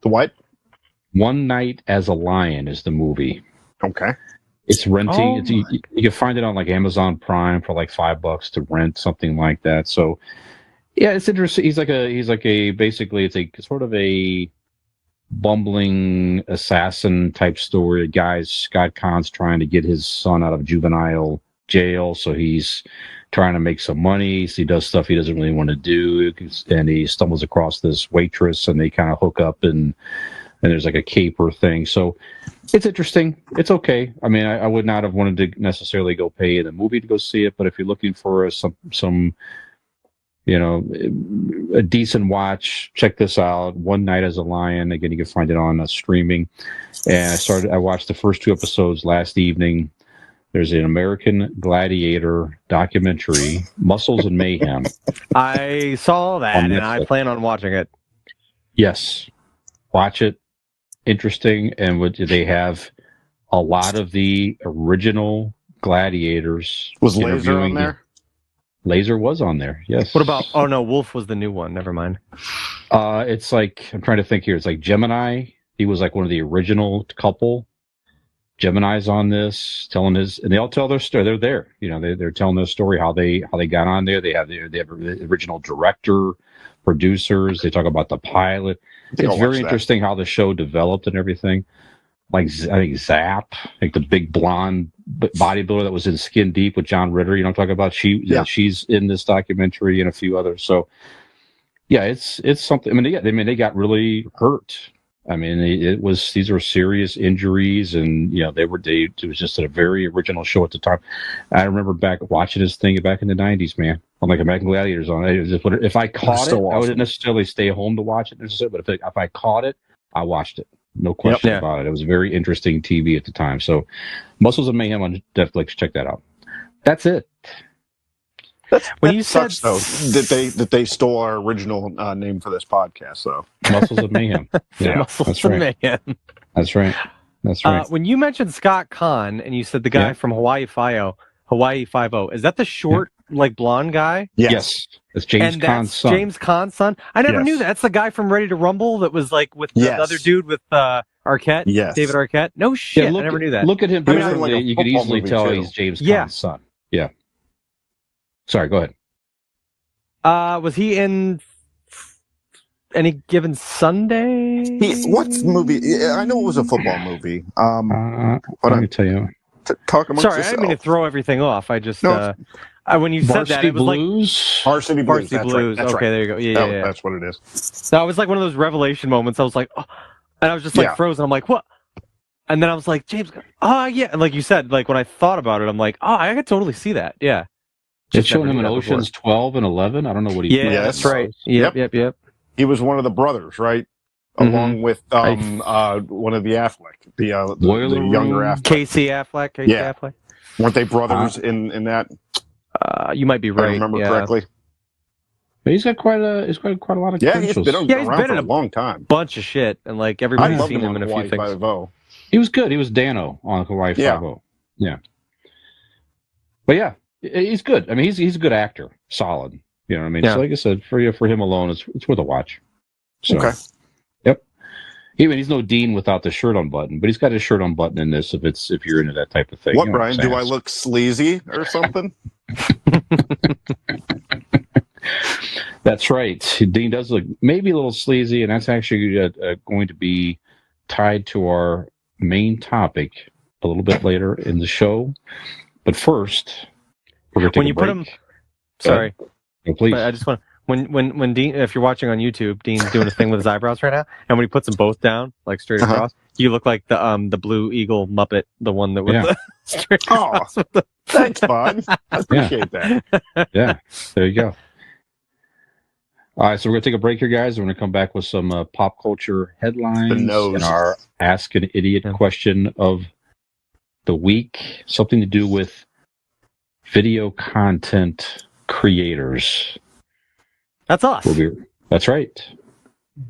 [SPEAKER 4] The what?
[SPEAKER 3] One Night as a Lion is the movie.
[SPEAKER 4] Okay.
[SPEAKER 3] It's renting. You can find it on like Amazon Prime for like $5 to rent, something like that. So Yeah, it's interesting. He's like a basically it's a sort of a bumbling assassin type story. A guy, Scott Con's trying to get his son out of juvenile jail, so he's trying to make some money. So he does stuff he doesn't really want to do, and he stumbles across this waitress, and they kind of hook up, and there's like a caper thing. So it's interesting. It's okay. I mean, I would not have wanted to necessarily go pay the movie to go see it, but if you're looking for some a decent watch, check this out. One Night as a Lion. Again, you can find it on streaming. And I watched the first 2 episodes last evening. There's an American Gladiator documentary, Muscles and Mayhem.
[SPEAKER 1] I saw that, and I plan on watching it.
[SPEAKER 3] Yes. Watch it. Interesting. And they have a lot of the original gladiators.
[SPEAKER 4] Was Laser on there?
[SPEAKER 3] Laser was on there, yes.
[SPEAKER 1] What about, oh no, Wolf was the new one. Never mind.
[SPEAKER 3] It's like, I'm trying to think here. It's like Gemini. He was like one of the original couple. Gemini's on this, and they all tell their story. They're there, they're telling their story, how they got on there. They have the original director, producers. They talk about the pilot. It's very interesting how the show developed and everything. Like I think Zap, like the big blonde bodybuilder that was in Skin Deep with John Ritter. I'm talking about. She's in this documentary and a few others. So yeah, it's something. I mean, they got really hurt. I mean, these were serious injuries, and it was just a very original show at the time. I remember back watching this thing back in the '90s, man. On like American Gladiators on it. If I caught it, awesome. I wouldn't necessarily stay home to watch it, but if I caught it, I watched it. No question about it. It was very interesting TV at the time. So, Muscles of Mayhem on Netflix. Check that out. That's it.
[SPEAKER 1] When you said
[SPEAKER 4] though that they stole our original name for this podcast, though.
[SPEAKER 3] Muscles of Mayhem. Yeah,
[SPEAKER 1] Muscles of Mayhem.
[SPEAKER 3] That's right. That's right.
[SPEAKER 1] When you mentioned Scott Conn and you said the guy from Hawaii Five-0, is that the short, like blonde guy?
[SPEAKER 3] Yes. It's James Caan's son.
[SPEAKER 1] James Caan's son. I never knew that. That's the guy from Ready to Rumble that was like with the other dude with Arquette. Yes. David Arquette. No shit. I never knew that.
[SPEAKER 3] Look at him. You could easily tell he's James Caan's son. Yeah. Sorry, go ahead.
[SPEAKER 1] Was he in Any Given Sunday?
[SPEAKER 4] What movie? I know it was a football movie.
[SPEAKER 3] Let me tell you.
[SPEAKER 4] Talk amongst
[SPEAKER 1] Sorry, I didn't mean to throw everything off. I just when you said that, it was
[SPEAKER 3] Blues?
[SPEAKER 1] like
[SPEAKER 4] Varsity Blues. That's
[SPEAKER 1] okay, there you go. Yeah,
[SPEAKER 4] that's what it is.
[SPEAKER 1] So it was like one of those revelation moments. I was like, oh, and I was just like frozen. I'm like, what? And then I was like, James, yeah. And like you said, like when I thought about it, I'm like, oh, I could totally see that. Yeah.
[SPEAKER 3] It's showing him in Oceans 12 and 11. I don't know what he.
[SPEAKER 1] Yeah, that's right. Yep.
[SPEAKER 4] He was one of the brothers, right? Along with one of the Affleck, the younger Affleck,
[SPEAKER 1] Casey Affleck. Affleck.
[SPEAKER 4] Weren't they brothers in that?
[SPEAKER 1] You might be right.
[SPEAKER 4] I remember correctly.
[SPEAKER 3] But he's got quite a lot of
[SPEAKER 4] he's been around for a long time.
[SPEAKER 1] Bunch of shit, and like everybody's seen him in a few things.
[SPEAKER 4] 5-0.
[SPEAKER 3] He was good. He was Dano on Hawaii Five-0. Yeah. But yeah, he's good. I mean, he's a good actor. Solid. You know what I mean? Yeah. So like I said, for him alone, it's worth a watch. So, okay. Yep. Even he's no Dean without the shirt unbuttoned, but he's got his shirt unbuttoned in this if you're into that type of thing.
[SPEAKER 4] What, Brian? Do I look sleazy or something?
[SPEAKER 3] That's right. Dean does look maybe a little sleazy, and that's actually going to be tied to our main topic a little bit later in the show. But first, we're going to take a break. Put him,
[SPEAKER 1] sorry.
[SPEAKER 3] Please.
[SPEAKER 1] But I just want when Dean, if you're watching on YouTube, Dean's doing a thing with his eyebrows right now, and when he puts them both down, like straight across, you look like the Blue Eagle Muppet, the one that was the straight across.
[SPEAKER 4] Thanks, bud. I appreciate that.
[SPEAKER 3] Yeah, there you go. All right, so we're going to take a break here, guys. We're going to come back with some pop culture headlines and our Ask an Idiot question of the week. Something to do with video content creators.
[SPEAKER 1] That's us.
[SPEAKER 3] That's right.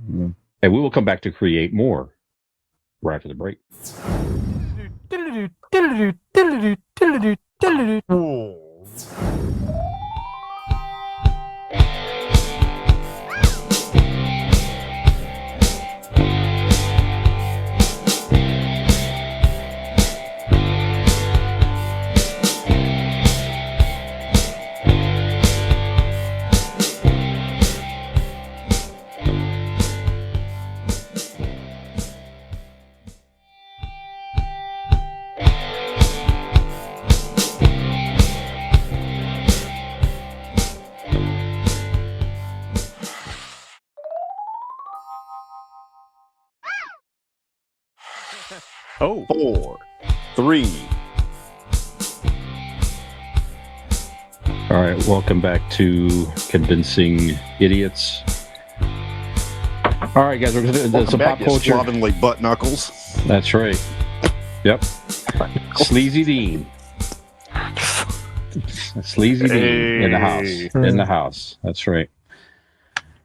[SPEAKER 3] And we will come back to create more right after the break.
[SPEAKER 1] Oh.
[SPEAKER 4] 4, 3.
[SPEAKER 3] All right, welcome back to Convincing Idiots. All right, guys, we're going to do some pop culture.
[SPEAKER 4] Slovenly butt knuckles.
[SPEAKER 3] That's right. Yep. Sleazy Dean. Sleazy Dean in the house. In the house. That's right.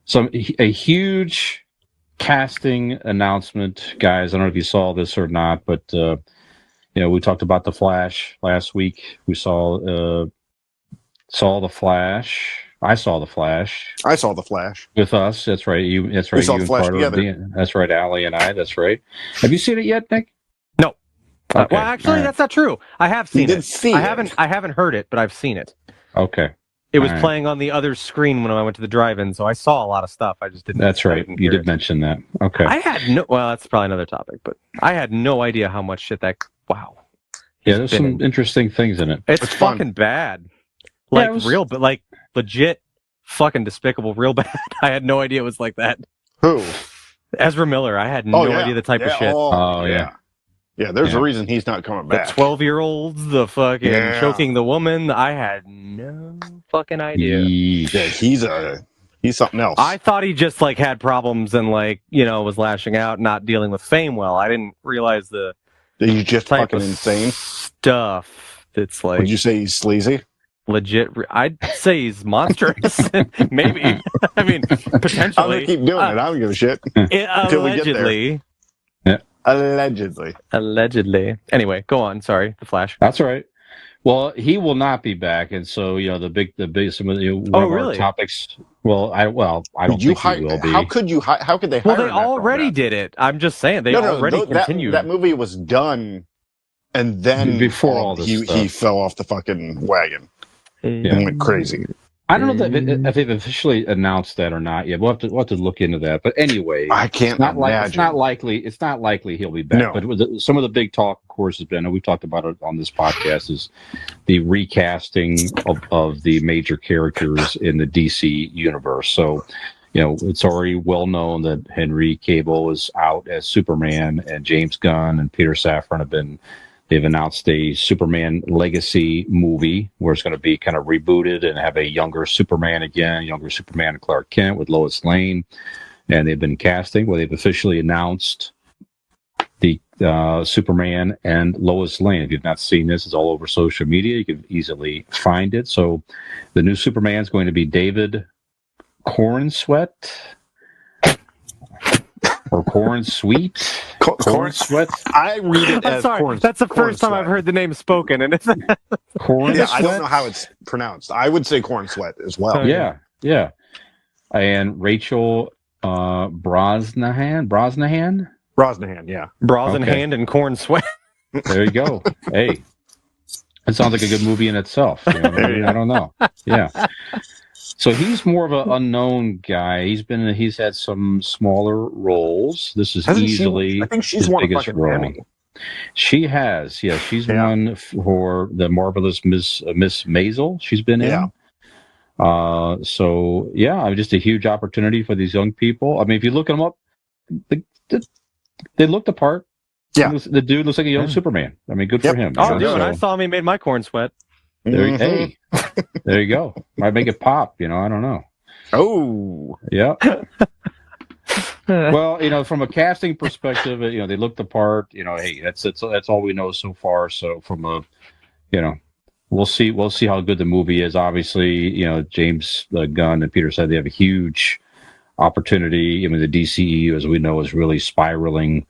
[SPEAKER 3] So a huge casting announcement, guys. I don't know if you saw this or not, but we talked about The Flash last week. We saw The Flash. I saw The Flash.
[SPEAKER 4] I saw The Flash.
[SPEAKER 3] With us. That's right. That's right.
[SPEAKER 4] We saw The Flash together.
[SPEAKER 3] That's right. Allie and I. That's right. Have you seen it yet, Nick?
[SPEAKER 1] No.
[SPEAKER 3] Okay.
[SPEAKER 1] Well, actually, that's not true. I have seen it.
[SPEAKER 4] I
[SPEAKER 1] haven't heard it, but I've seen it.
[SPEAKER 3] Okay.
[SPEAKER 1] It was playing on the other screen when I went to the drive-in, so I saw a lot of stuff. I just didn't.
[SPEAKER 3] That's right. You did mention that. Okay.
[SPEAKER 1] I had no. Well, that's probably another topic, but I had no idea how much shit that. Wow.
[SPEAKER 3] Yeah, there's some interesting things in it.
[SPEAKER 1] It's fucking bad. Like real, but like legit, fucking despicable, real bad. I had no idea it was like that.
[SPEAKER 4] Who?
[SPEAKER 1] Ezra Miller. I had no idea the type of shit.
[SPEAKER 4] Oh yeah. Yeah, there's a reason he's not coming back.
[SPEAKER 1] The 12-year-olds, the fucking choking the woman. I had no fucking idea.
[SPEAKER 4] Yeah, he's something else.
[SPEAKER 1] I thought he just like had problems and was lashing out, not dealing with fame well. I didn't realize
[SPEAKER 4] he's just fucking insane
[SPEAKER 1] stuff. That's like.
[SPEAKER 4] Would you say he's sleazy?
[SPEAKER 1] Legit. I'd say he's monstrous. Maybe. I mean, potentially.
[SPEAKER 4] I'm gonna keep doing it. I don't give a shit until we get there. Allegedly.
[SPEAKER 1] Anyway, go on. Sorry, The Flash.
[SPEAKER 3] That's all right. Well, he will not be back, and so the big some of the our topics. Well, I don't think he will be.
[SPEAKER 4] How could you? How could they?
[SPEAKER 1] Well, they already did it. I'm just saying they already continued.
[SPEAKER 4] That movie was done, and then
[SPEAKER 3] before all this
[SPEAKER 4] he fell off the fucking wagon and went crazy.
[SPEAKER 3] I don't know if they've officially announced that or not yet. We'll have to look into that. But anyway,
[SPEAKER 4] I can't imagine.
[SPEAKER 3] It's not likely he'll be back. No. But some of the big talk, of course, has been, and we've talked about it on this podcast, is the recasting of the major characters in the DC universe. So, it's already well known that Henry Cavill is out as Superman, and James Gunn and Peter Safran They've announced a Superman Legacy movie where it's going to be kind of rebooted and have a younger Superman again, younger Superman Clark Kent with Lois Lane. And they've been casting. Well, they've officially announced the Superman and Lois Lane. If you've not seen this, it's all over social media. You can easily find it. So the new Superman is going to be David Cornsweet. Or Corn Sweet?
[SPEAKER 4] Corn Sweat? I read it as Corn.
[SPEAKER 1] That's the first time I've heard the name spoken. And it's
[SPEAKER 3] Corn
[SPEAKER 4] Sweat? I don't know how it's pronounced. I would say Corn Sweat as well.
[SPEAKER 3] Yeah. And Rachel Brosnahan, yeah.
[SPEAKER 1] Brosnahan and Corn Sweat.
[SPEAKER 3] There you go. Hey, it sounds like a good movie in itself. I don't know. Yeah. So he's more of an unknown guy. He's had some smaller roles. This is easily
[SPEAKER 4] I think she's won a fucking Emmy.
[SPEAKER 3] She has, yeah. She's won for the marvelous Miss Maisel. She's been in. So just a huge opportunity for these young people. I mean, if you look them up, they look the part.
[SPEAKER 4] Yeah,
[SPEAKER 3] the dude looks like a young Superman. I mean, good for him.
[SPEAKER 1] Oh, dude, when I saw him, he made my corn sweat.
[SPEAKER 3] Hey, there you go. Might make it pop. I don't know.
[SPEAKER 4] Oh,
[SPEAKER 3] yeah. Well, from a casting perspective, they look the part. Hey, that's all we know so far. So from a, we'll see how good the movie is. Obviously, James Gunn and Peter said they have a huge opportunity. I mean, the DCEU, as we know, is really spiraling.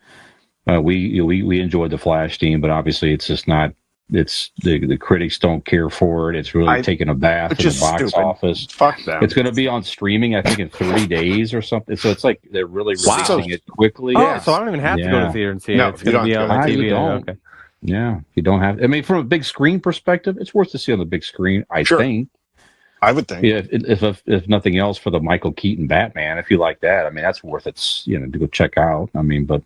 [SPEAKER 3] We enjoyed the Flash team, but obviously, it's just not. It's the critics don't care for it. It's really taking a bath in the box office.
[SPEAKER 4] Fuck them.
[SPEAKER 3] It's going to be on streaming, I think, in 30 days or something. So it's like they're really releasing it quickly.
[SPEAKER 1] Oh, so I don't even have to go to the theater and see it. It's going to be on my TV. Okay.
[SPEAKER 3] Yeah, you don't have. I mean, from a big screen perspective, it's worth to see on the big screen. I think.
[SPEAKER 4] I would think.
[SPEAKER 3] Yeah, if nothing else, for the Michael Keaton Batman, if you like that, I mean, that's worth it. To go check out. I mean, but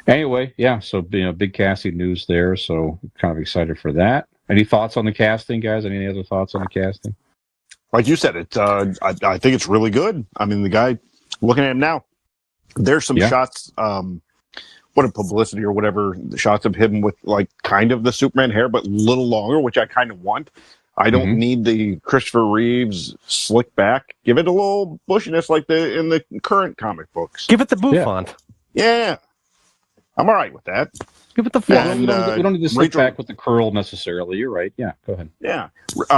[SPEAKER 3] anyway, yeah. So big casting news there. So kind of excited for that. Any thoughts on the casting, guys? Any other thoughts on the casting?
[SPEAKER 4] Like you said, I think it's really good. I mean, the guy, looking at him now, there's some shots what a publicity or whatever, the shots of him with like kind of the Superman hair, but a little longer, which I kind of want. I don't need the Christopher Reeves slick back. Give it a little bushiness like in the current comic books.
[SPEAKER 1] Give it the bouffant.
[SPEAKER 4] Yeah. I'm all right with that.
[SPEAKER 1] Give it the
[SPEAKER 3] Yeah,
[SPEAKER 1] font.
[SPEAKER 3] we don't need to slick back with the curl necessarily. You're right. Yeah, go ahead.
[SPEAKER 4] Yeah.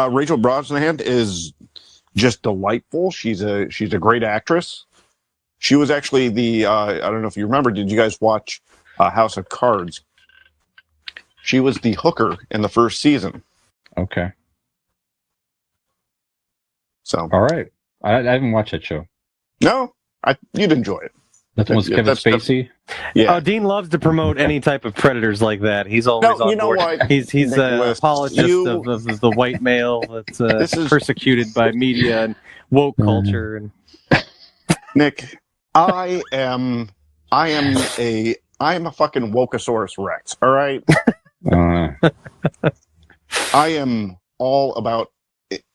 [SPEAKER 4] Rachel Brosnahan is just delightful. She's a great actress. She was actually the I don't know if you remember, did you guys watch House of Cards? She was the hooker in the first season.
[SPEAKER 3] Okay.
[SPEAKER 4] So
[SPEAKER 3] all right. I haven't watched that show.
[SPEAKER 4] No, you'd enjoy it.
[SPEAKER 3] That was Kevin Spacey.
[SPEAKER 4] Yeah.
[SPEAKER 1] Dean loves to promote any type of predators like that. He's always on board.
[SPEAKER 4] What?
[SPEAKER 1] He's a apologist of the white male that's persecuted by media and woke culture. And
[SPEAKER 4] Nick, I am a fucking Wokosaurus Rex. All right. I am all about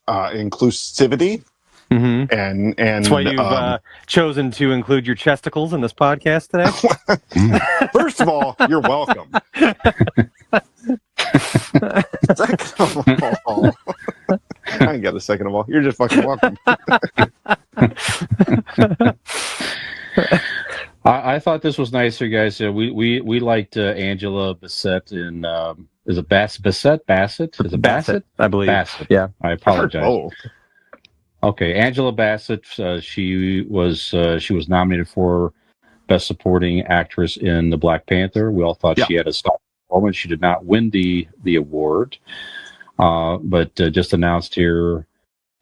[SPEAKER 4] inclusivity.
[SPEAKER 1] Mm-hmm.
[SPEAKER 4] And
[SPEAKER 1] that's why you've chosen to include your chesticles in this podcast today.
[SPEAKER 4] First of all, you're welcome. Second of all, I ain't got a second of all. You're just fucking welcome.
[SPEAKER 3] I thought this was nice, you guys. We liked Angela Bassett in is it Bassett? Is it Bassett?
[SPEAKER 1] I believe.
[SPEAKER 3] Bassett.
[SPEAKER 1] Yeah.
[SPEAKER 3] I apologize. Okay, Angela Bassett. She was nominated for Best Supporting Actress in The Black Panther. We all thought she had a star performance. She did not win the award, but just announced here.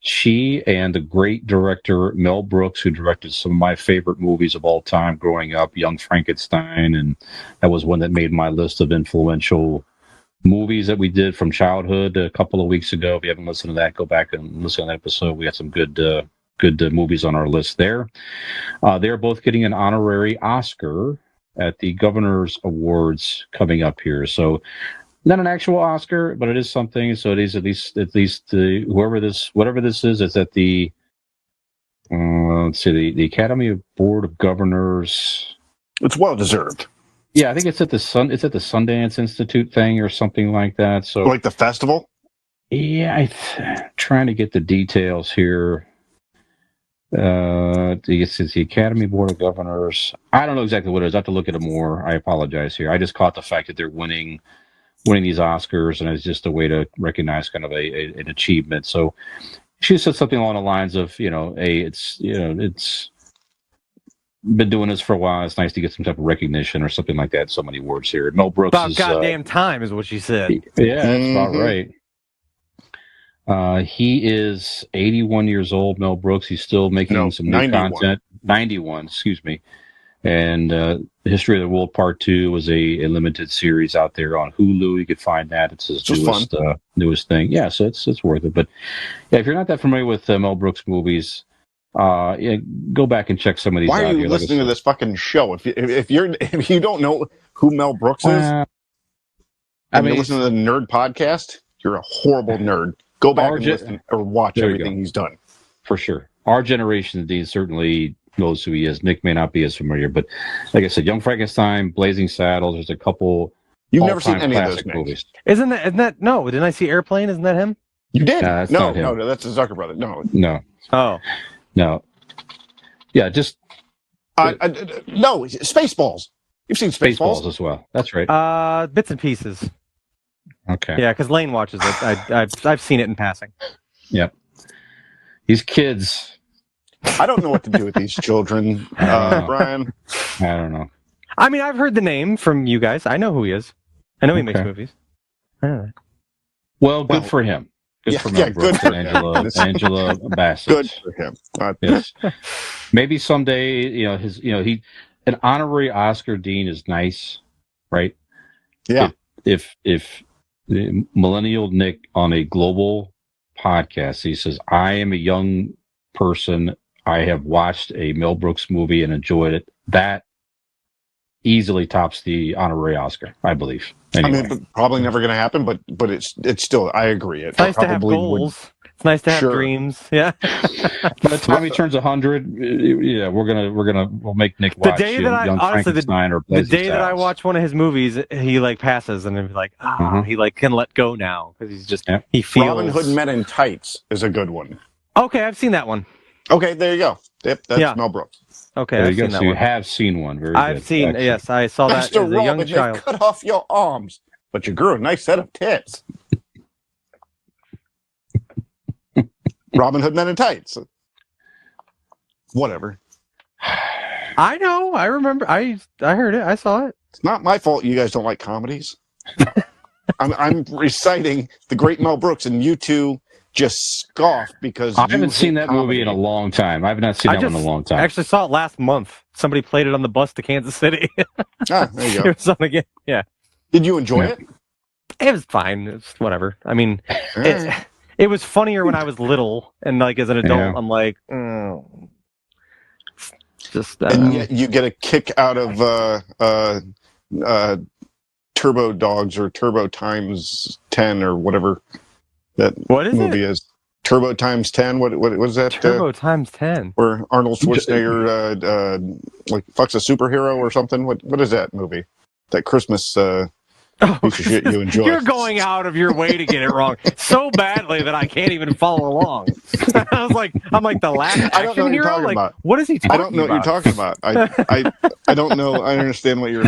[SPEAKER 3] She and the great director Mel Brooks, who directed some of my favorite movies of all time growing up, Young Frankenstein, and that was one that made my list of influential movies that we did from childhood a couple of weeks ago. If you haven't listened to that, go back and listen to that episode. We had some good movies on our list there. They're both getting an honorary Oscar at the Governor's Awards coming up here. So not an actual Oscar, but it is something. So it is at least whatever this is, it's at the let's see, the Academy Board of Governors.
[SPEAKER 4] It's well deserved.
[SPEAKER 3] Yeah, I think it's at the Sundance Institute thing or something like that. So
[SPEAKER 4] like the festival.
[SPEAKER 3] Yeah, trying to get the details here. It's the Academy Board of Governors. I don't know exactly what it is. I have to look at it more. I apologize here. I just caught the fact that they're winning these Oscars, and it's just a way to recognize kind of an achievement. So she said something along the lines of, it's been doing this for a while. It's nice to get some type of recognition or something like that. So many words here. Mel Brooks
[SPEAKER 1] about goddamn time is what she said.
[SPEAKER 3] Yeah, that's about right. He is 81 years old, Mel Brooks. He's still making some new
[SPEAKER 4] 91.
[SPEAKER 3] content. 91, excuse me. And The History of the World Part 2 was a limited series out there on Hulu. You could find that. It's his newest thing. Yeah, so it's worth it. But yeah, if you're not that familiar with Mel Brooks movies, go back and check some of these.
[SPEAKER 4] Why are you listening to this fucking show? If you don't know who Mel Brooks is, you listen to the Nerd Podcast, you're a horrible nerd. Go back and listen or watch everything he's done.
[SPEAKER 3] For sure. Our generation, Dean, certainly knows who he is. Nick may not be as familiar, but like I said, Young Frankenstein, Blazing Saddles, there's a couple.
[SPEAKER 4] You've never seen any of those
[SPEAKER 3] movies.
[SPEAKER 1] Isn't that no? Didn't I see Airplane? Isn't that him?
[SPEAKER 3] You did?
[SPEAKER 4] No, that's the Zucker brother. No.
[SPEAKER 1] Oh.
[SPEAKER 3] No. Yeah, just
[SPEAKER 4] no, Spaceballs. You've seen Spaceballs
[SPEAKER 3] as well. That's right.
[SPEAKER 1] Bits and pieces.
[SPEAKER 3] Okay.
[SPEAKER 1] Yeah, because Lane watches it. I've seen it in passing.
[SPEAKER 3] Yep. These kids.
[SPEAKER 4] I don't know what to do with these children, Brian.
[SPEAKER 3] I don't know.
[SPEAKER 1] I mean, I've heard the name from you guys. I know who he is. I know he makes movies.
[SPEAKER 3] Well, good for him. Good for Mel Brooks and Angela Bassett.
[SPEAKER 4] Good for him.
[SPEAKER 3] Yes. Maybe someday, an honorary Oscar, Dean, is nice, right?
[SPEAKER 4] Yeah.
[SPEAKER 3] If the millennial Nick on a global podcast, he says, I am a young person. I have watched a Mel Brooks movie and enjoyed it. That easily tops the honorary Oscar, I believe. Anyway.
[SPEAKER 4] I mean, probably never going to happen, but it's still. I agree.
[SPEAKER 1] It's nice to have goals. It's nice to have
[SPEAKER 4] Sure.
[SPEAKER 1] dreams. Yeah.
[SPEAKER 3] By the time he turns 100, yeah, we'll make Nick
[SPEAKER 1] The
[SPEAKER 3] watch
[SPEAKER 1] day that I
[SPEAKER 3] Young
[SPEAKER 1] honestly
[SPEAKER 3] Frankenstein or
[SPEAKER 1] the
[SPEAKER 3] Blazing
[SPEAKER 1] day that I
[SPEAKER 3] Saddles.
[SPEAKER 1] watch one of his movies, he like passes and he's like, he like can let go now because he's just
[SPEAKER 3] Yep.
[SPEAKER 1] he feels.
[SPEAKER 4] Robin Hood Men in Tights is a good one.
[SPEAKER 1] Okay, I've seen that one.
[SPEAKER 4] Okay, there you go. Yep, that's Mel Brooks.
[SPEAKER 1] Okay,
[SPEAKER 3] There
[SPEAKER 1] I've
[SPEAKER 3] you go.
[SPEAKER 1] seen that
[SPEAKER 3] So you
[SPEAKER 1] one.
[SPEAKER 3] have seen one. Very
[SPEAKER 1] I've
[SPEAKER 3] good.
[SPEAKER 1] seen.
[SPEAKER 3] Excellent.
[SPEAKER 1] Yes, I saw that
[SPEAKER 4] Master
[SPEAKER 1] as a young
[SPEAKER 4] Robin,
[SPEAKER 1] child.
[SPEAKER 4] they cut off your arms, but you grew a nice set of tits. Robin Hood Men in Tights. Whatever.
[SPEAKER 1] I know. I remember. I heard it. I saw it.
[SPEAKER 4] It's not my fault you guys don't like comedies. I'm reciting the great Mel Brooks, and you two just scoff because
[SPEAKER 3] I
[SPEAKER 4] you
[SPEAKER 3] haven't seen
[SPEAKER 4] hate
[SPEAKER 3] that
[SPEAKER 4] comedy.
[SPEAKER 3] movie in a long time. I've not seen that one in a long time.
[SPEAKER 1] I actually saw it last month. Somebody played it on the bus to Kansas City.
[SPEAKER 4] There you go.
[SPEAKER 1] It was on again. Yeah.
[SPEAKER 4] Did you enjoy it?
[SPEAKER 1] It was fine. It's whatever. I mean, it was funnier when I was little, and like as an adult,
[SPEAKER 3] Yeah.
[SPEAKER 1] I'm like, just.
[SPEAKER 4] And yet you get a kick out of Turbo Dogs or Turbo Times 10 or whatever that
[SPEAKER 1] What is
[SPEAKER 4] movie
[SPEAKER 1] it?
[SPEAKER 4] is. Turbo Times 10. What was that?
[SPEAKER 1] Turbo times 10.
[SPEAKER 4] Where Arnold Schwarzenegger like fucks a superhero or something. What is that movie? That Christmas piece of shit you enjoy.
[SPEAKER 1] You're going out of your way to get it wrong so badly that I can't even follow along. I'm like the last
[SPEAKER 4] I don't know
[SPEAKER 1] action
[SPEAKER 4] what you're
[SPEAKER 1] hero.
[SPEAKER 4] talking
[SPEAKER 1] Like,
[SPEAKER 4] about.
[SPEAKER 1] what is he talking
[SPEAKER 4] I don't know
[SPEAKER 1] about?
[SPEAKER 4] what you're talking about. I don't know. I understand what you're.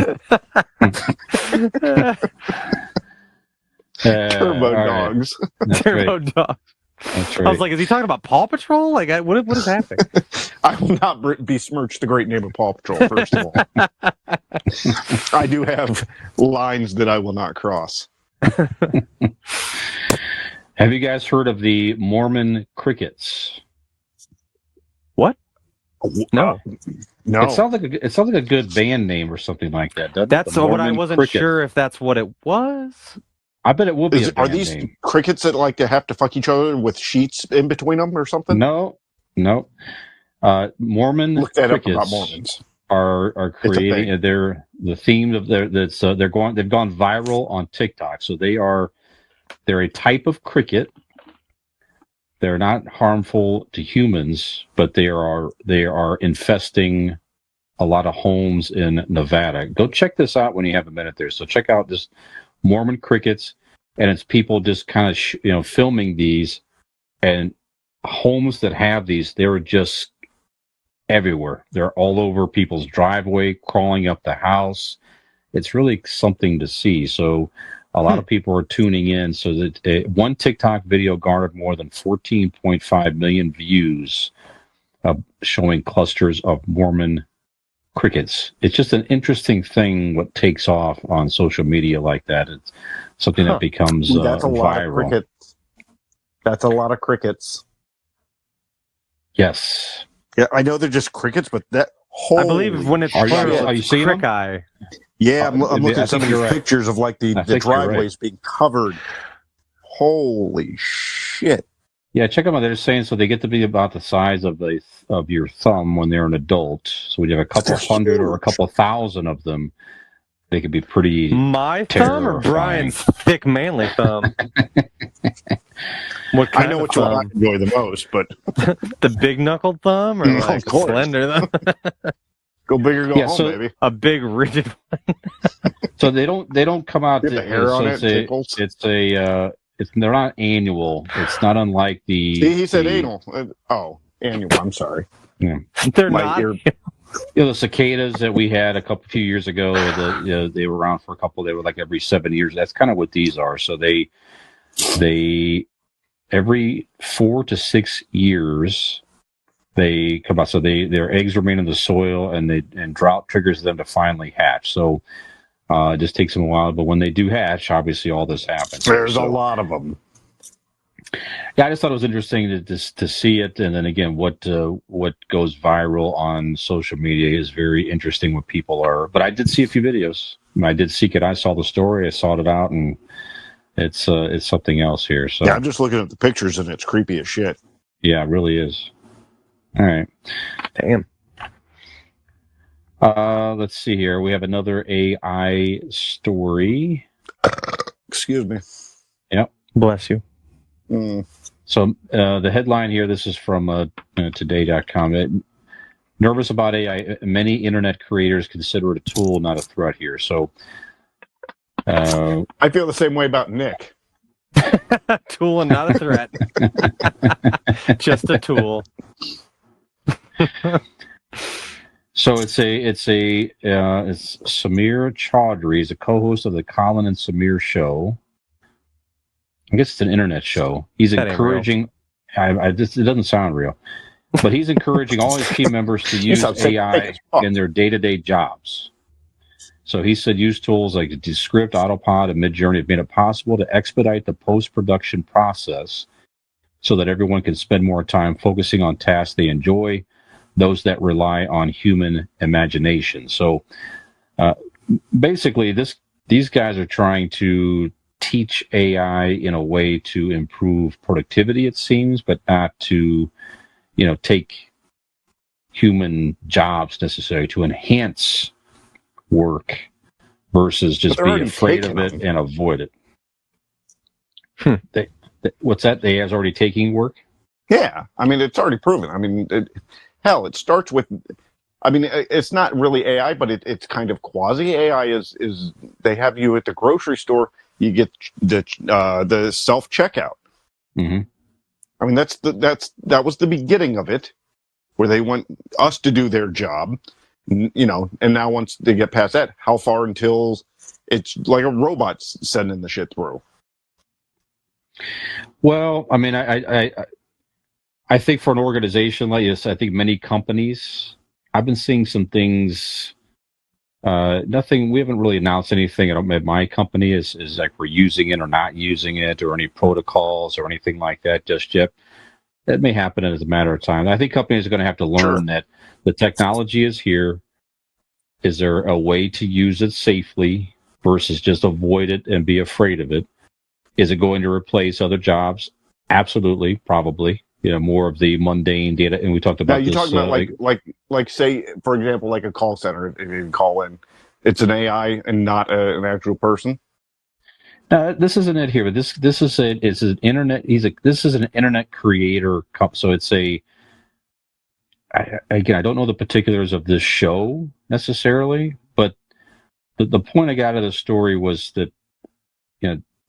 [SPEAKER 4] Turbo Dogs.
[SPEAKER 3] That's
[SPEAKER 1] Turbo
[SPEAKER 3] right.
[SPEAKER 1] Dog.
[SPEAKER 3] That's right.
[SPEAKER 1] I was like, is he talking about Paw Patrol? Like, what is happening?
[SPEAKER 4] I will not besmirch the great name of Paw Patrol, first of all. I do have lines that I will not cross.
[SPEAKER 3] Have you guys heard of the Mormon crickets?
[SPEAKER 1] What? No.
[SPEAKER 4] No.
[SPEAKER 3] It sounds like a good band name or something like that. Doesn't it?
[SPEAKER 1] That's
[SPEAKER 3] The
[SPEAKER 1] what I
[SPEAKER 3] Mormon
[SPEAKER 1] wasn't
[SPEAKER 3] Crickets.
[SPEAKER 1] sure if that's what it was.
[SPEAKER 3] I bet it will be a
[SPEAKER 4] Are
[SPEAKER 3] band
[SPEAKER 4] these
[SPEAKER 3] name.
[SPEAKER 4] crickets that like to have to fuck each other with sheets in between them or something?
[SPEAKER 3] No. Mormon
[SPEAKER 4] Look that up
[SPEAKER 3] crickets
[SPEAKER 4] about Mormons.
[SPEAKER 3] are creating. They're the theme of they've gone viral on TikTok. So they're a type of cricket. They're not harmful to humans, but they are infesting a lot of homes in Nevada. Go check this out when you have a minute there. So check out this Mormon crickets, and it's people just kind of filming these, and homes that have these, they're just everywhere. They're all over people's driveway, crawling up the house. It's really something to see. So a lot of people are tuning in. So that one TikTok video garnered more than 14.5 million views, showing clusters of Mormon crickets. It's just an interesting thing what takes off on social media like that. It's something that becomes
[SPEAKER 4] That's a lot
[SPEAKER 3] viral.
[SPEAKER 4] of crickets. That's a lot of crickets.
[SPEAKER 3] Yes.
[SPEAKER 4] Yeah, I know they're just crickets, but that whole.
[SPEAKER 1] I believe when it's
[SPEAKER 3] Are you-
[SPEAKER 1] plural,
[SPEAKER 3] are you
[SPEAKER 1] it's
[SPEAKER 3] seeing them?
[SPEAKER 1] crick-eye.
[SPEAKER 4] Yeah, I'm
[SPEAKER 3] I
[SPEAKER 4] looking at some
[SPEAKER 3] think
[SPEAKER 4] of
[SPEAKER 3] you're
[SPEAKER 4] these
[SPEAKER 3] right.
[SPEAKER 4] pictures of like the
[SPEAKER 3] I think you're right.
[SPEAKER 4] driveways being covered. Holy shit!
[SPEAKER 3] Yeah, check them out. They're saying so they get to be about the size of your thumb when they're an adult. So when you have a couple hundred or a couple thousand of them, they could be pretty.
[SPEAKER 1] My thumb or
[SPEAKER 3] terrifying.
[SPEAKER 1] Brian's thick, manly thumb? What
[SPEAKER 4] I
[SPEAKER 1] kind
[SPEAKER 4] know
[SPEAKER 1] of
[SPEAKER 4] which one I
[SPEAKER 1] thumb?
[SPEAKER 4] enjoy the most, but
[SPEAKER 1] The big knuckled thumb or
[SPEAKER 4] Of
[SPEAKER 1] like a
[SPEAKER 4] course.
[SPEAKER 1] slender thumb?
[SPEAKER 4] go big or go
[SPEAKER 3] Yeah,
[SPEAKER 4] home,
[SPEAKER 3] so-
[SPEAKER 4] baby.
[SPEAKER 1] A big rigid.
[SPEAKER 3] So they don't come out.
[SPEAKER 4] Get the hair on it, tickles.
[SPEAKER 3] They're not annual. It's not unlike the.
[SPEAKER 4] See, he said
[SPEAKER 3] the,
[SPEAKER 4] anal. Annual. I'm sorry.
[SPEAKER 1] They're
[SPEAKER 4] My
[SPEAKER 1] not.
[SPEAKER 4] ear.
[SPEAKER 3] The cicadas that we had few years ago, they were around for a couple. They were like every 7 years. That's kind of what these are. So they every 4 to 6 years they come out. So their eggs remain in the soil, and drought triggers them to finally hatch. So it just takes them a while, but when they do hatch, obviously all this happens.
[SPEAKER 4] There's
[SPEAKER 3] So-
[SPEAKER 4] a lot of them.
[SPEAKER 3] Yeah, I just thought it was interesting to see it, and then again, what goes viral on social media is very interesting. What people are, but I did see a few videos. I did seek it. I saw the story. I sought it out, and it's something else here. So
[SPEAKER 4] Yeah, I'm just looking at the pictures and it's creepy as shit.
[SPEAKER 3] yeah, it really is. All right.
[SPEAKER 1] Damn.
[SPEAKER 3] Let's see here. We have another AI story.
[SPEAKER 4] Excuse me.
[SPEAKER 1] Bless you.
[SPEAKER 3] So the headline here, this is from today.com. Nervous about AI. Many internet creators consider it a tool, not a threat here. So
[SPEAKER 4] I feel the same way about Nick.
[SPEAKER 1] Tool and not a threat. Just a tool.
[SPEAKER 3] So it's Samir Chaudhry. He's a co-host of the Colin and Samir show. I guess it's an internet show. He's encouraging. It doesn't sound real, but he's encouraging all his team members to use AI in their day-to-day jobs. So he said use tools like Descript, Autopod, and Midjourney have made it possible to expedite the post-production process so that everyone can spend more time focusing on tasks they enjoy, those that rely on human imagination. So basically, these guys are trying to teach AI in a way to improve productivity, it seems, but not to, take human jobs necessarily to enhance work versus just be afraid of it and avoid it. What's that? They has already taking work?
[SPEAKER 4] Yeah. I mean, it's already proven. I mean, it starts with, it's not really AI, but it's kind of quasi AI is they have you at the grocery store, you get the self checkout.
[SPEAKER 3] Mm-hmm.
[SPEAKER 4] I mean, that was the beginning of it, where they want us to do their job, and now once they get past that, how far until it's like a robot sending the shit through?
[SPEAKER 3] Well, I mean, I think for an organization like this, I think many companies, I've been seeing some things. Nothing. We haven't really announced anything at my company is like we're using it or not using it or any protocols or anything like that just yet. That may happen as a matter of time. I think companies are going to have to learn that the technology is here. Is there a way to use it safely versus just avoid it and be afraid of it? Is it going to replace other jobs? Absolutely, probably. More of the mundane data, and we talked about. Now
[SPEAKER 4] you talking about like say, for example, like a call center. If you call in, it's an AI and not an actual person.
[SPEAKER 3] This isn't it here, but this is it's an internet. This is an internet creator, so it's a. Again, I don't know the particulars of this show necessarily, but the point I got out of the story was that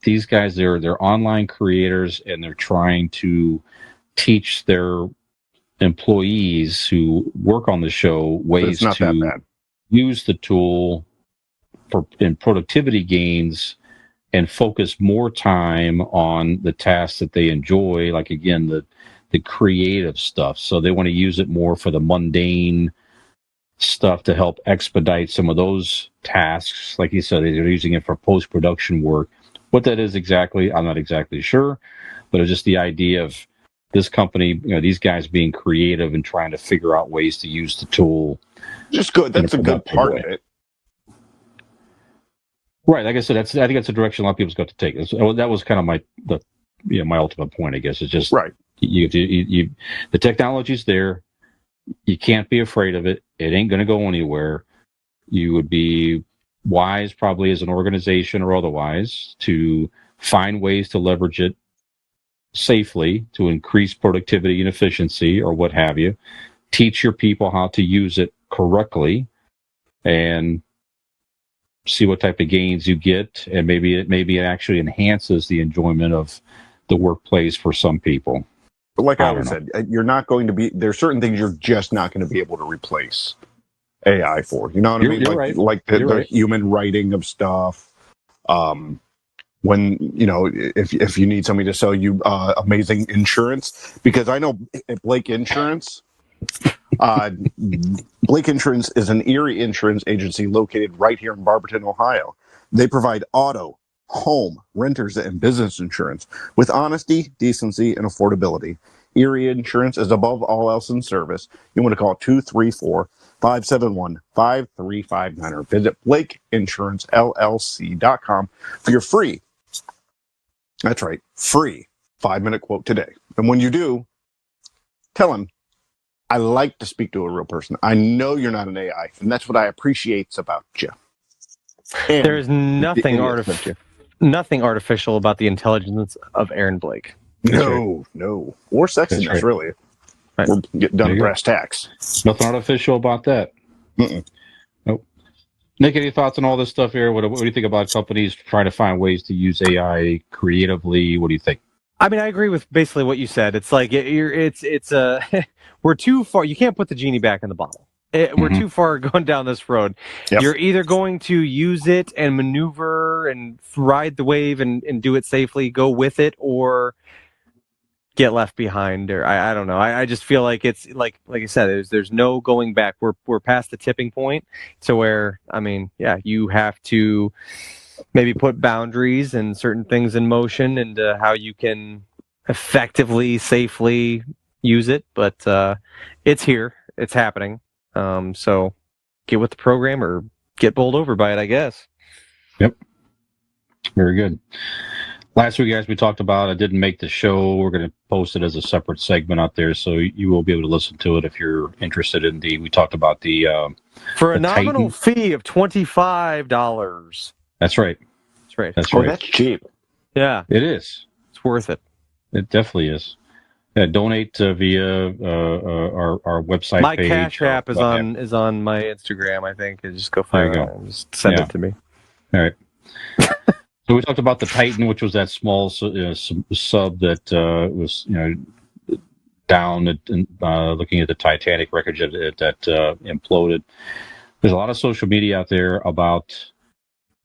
[SPEAKER 3] these guys they're online creators and they're trying to teach their employees who work on the show ways to use the tool in productivity gains and focus more time on the tasks that they enjoy, like again the creative stuff. So they want to use it more for the mundane stuff to help expedite some of those tasks. Like you said, they're using it for post-production work. What that is exactly, I'm not exactly sure, but it's just the idea of this company, these guys being creative and trying to figure out ways to use the tool.
[SPEAKER 4] Just good. That's a good part of it.
[SPEAKER 3] Right. Like I said, I think that's a direction a lot of people's got to take. That was kind of my ultimate point, I guess. It's just
[SPEAKER 4] right.
[SPEAKER 3] The technology's there. You can't be afraid of it. It ain't going to go anywhere. You would be wise, probably as an organization or otherwise, to find ways to leverage it safely to increase productivity and efficiency or what have you. Teach your people how to use it correctly and see what type of gains you get. And maybe it actually enhances the enjoyment of the workplace for some people.
[SPEAKER 4] But like I said, you're not going to be, there's certain things you're just not going to be able to replace AI for. You know what I mean? Like the human writing of stuff. When, if you need somebody to sell you amazing insurance, because I know Blake Insurance, Blake Insurance is an Erie insurance agency located right here in Barberton, Ohio. They provide auto, home, renters, and business insurance with honesty, decency, and affordability. Erie Insurance is above all else in service. You want to call 234-571-5359 or visit BlakeInsuranceLLC.com for your free. That's right, free 5-minute quote today. And when you do, tell him, I like to speak to a real person. I know you're not an AI, and that's what I appreciate about you.
[SPEAKER 1] There is nothing artificial about the intelligence of Aaron Blake.
[SPEAKER 4] No. Or sexiness,
[SPEAKER 3] right.
[SPEAKER 4] really.
[SPEAKER 1] Right.
[SPEAKER 4] We're getting done
[SPEAKER 3] There you
[SPEAKER 4] brass tacks.
[SPEAKER 3] Nothing artificial about that.
[SPEAKER 4] Mm-mm.
[SPEAKER 3] Nope. Nick, any thoughts on all this stuff here? What do you think about companies trying to find ways to use AI creatively? What do you think?
[SPEAKER 1] I mean, I agree with basically what you said. It's like we're too far. You can't put the genie back in the bottle. We're too far going down this road.
[SPEAKER 4] Yep.
[SPEAKER 1] You're either going to use it and maneuver and ride the wave and do it safely, go with it, or get left behind. Or I don't know. I just feel like it's like you said. There's no going back. We're past the tipping point to where, I mean, yeah, you have to maybe put boundaries and certain things in motion and how you can effectively, safely use it. But it's here. It's happening. So get with the program or get bowled over by it, I guess.
[SPEAKER 3] Yep. Very good. Last week, guys, we talked about, I didn't make the show. We're going to post it as a separate segment out there, so you will be able to listen to it if you're interested in we talked about the
[SPEAKER 1] for a
[SPEAKER 3] the
[SPEAKER 1] nominal
[SPEAKER 3] Titan.
[SPEAKER 1] fee of $25.
[SPEAKER 3] That's right.
[SPEAKER 1] That's right.
[SPEAKER 3] That's
[SPEAKER 4] Oh,
[SPEAKER 3] right.
[SPEAKER 4] that's cheap.
[SPEAKER 1] Yeah,
[SPEAKER 3] It is.
[SPEAKER 1] it's worth it.
[SPEAKER 3] It definitely is. Yeah, donate via our website
[SPEAKER 1] My
[SPEAKER 3] page.
[SPEAKER 1] Cash App is on my Instagram, I think. Just go find
[SPEAKER 3] There you
[SPEAKER 1] it and just send
[SPEAKER 3] Yeah.
[SPEAKER 1] it to me.
[SPEAKER 3] All right. So we talked about the Titan, which was that small sub that was down looking at the Titanic wreckage that imploded. There's a lot of social media out there about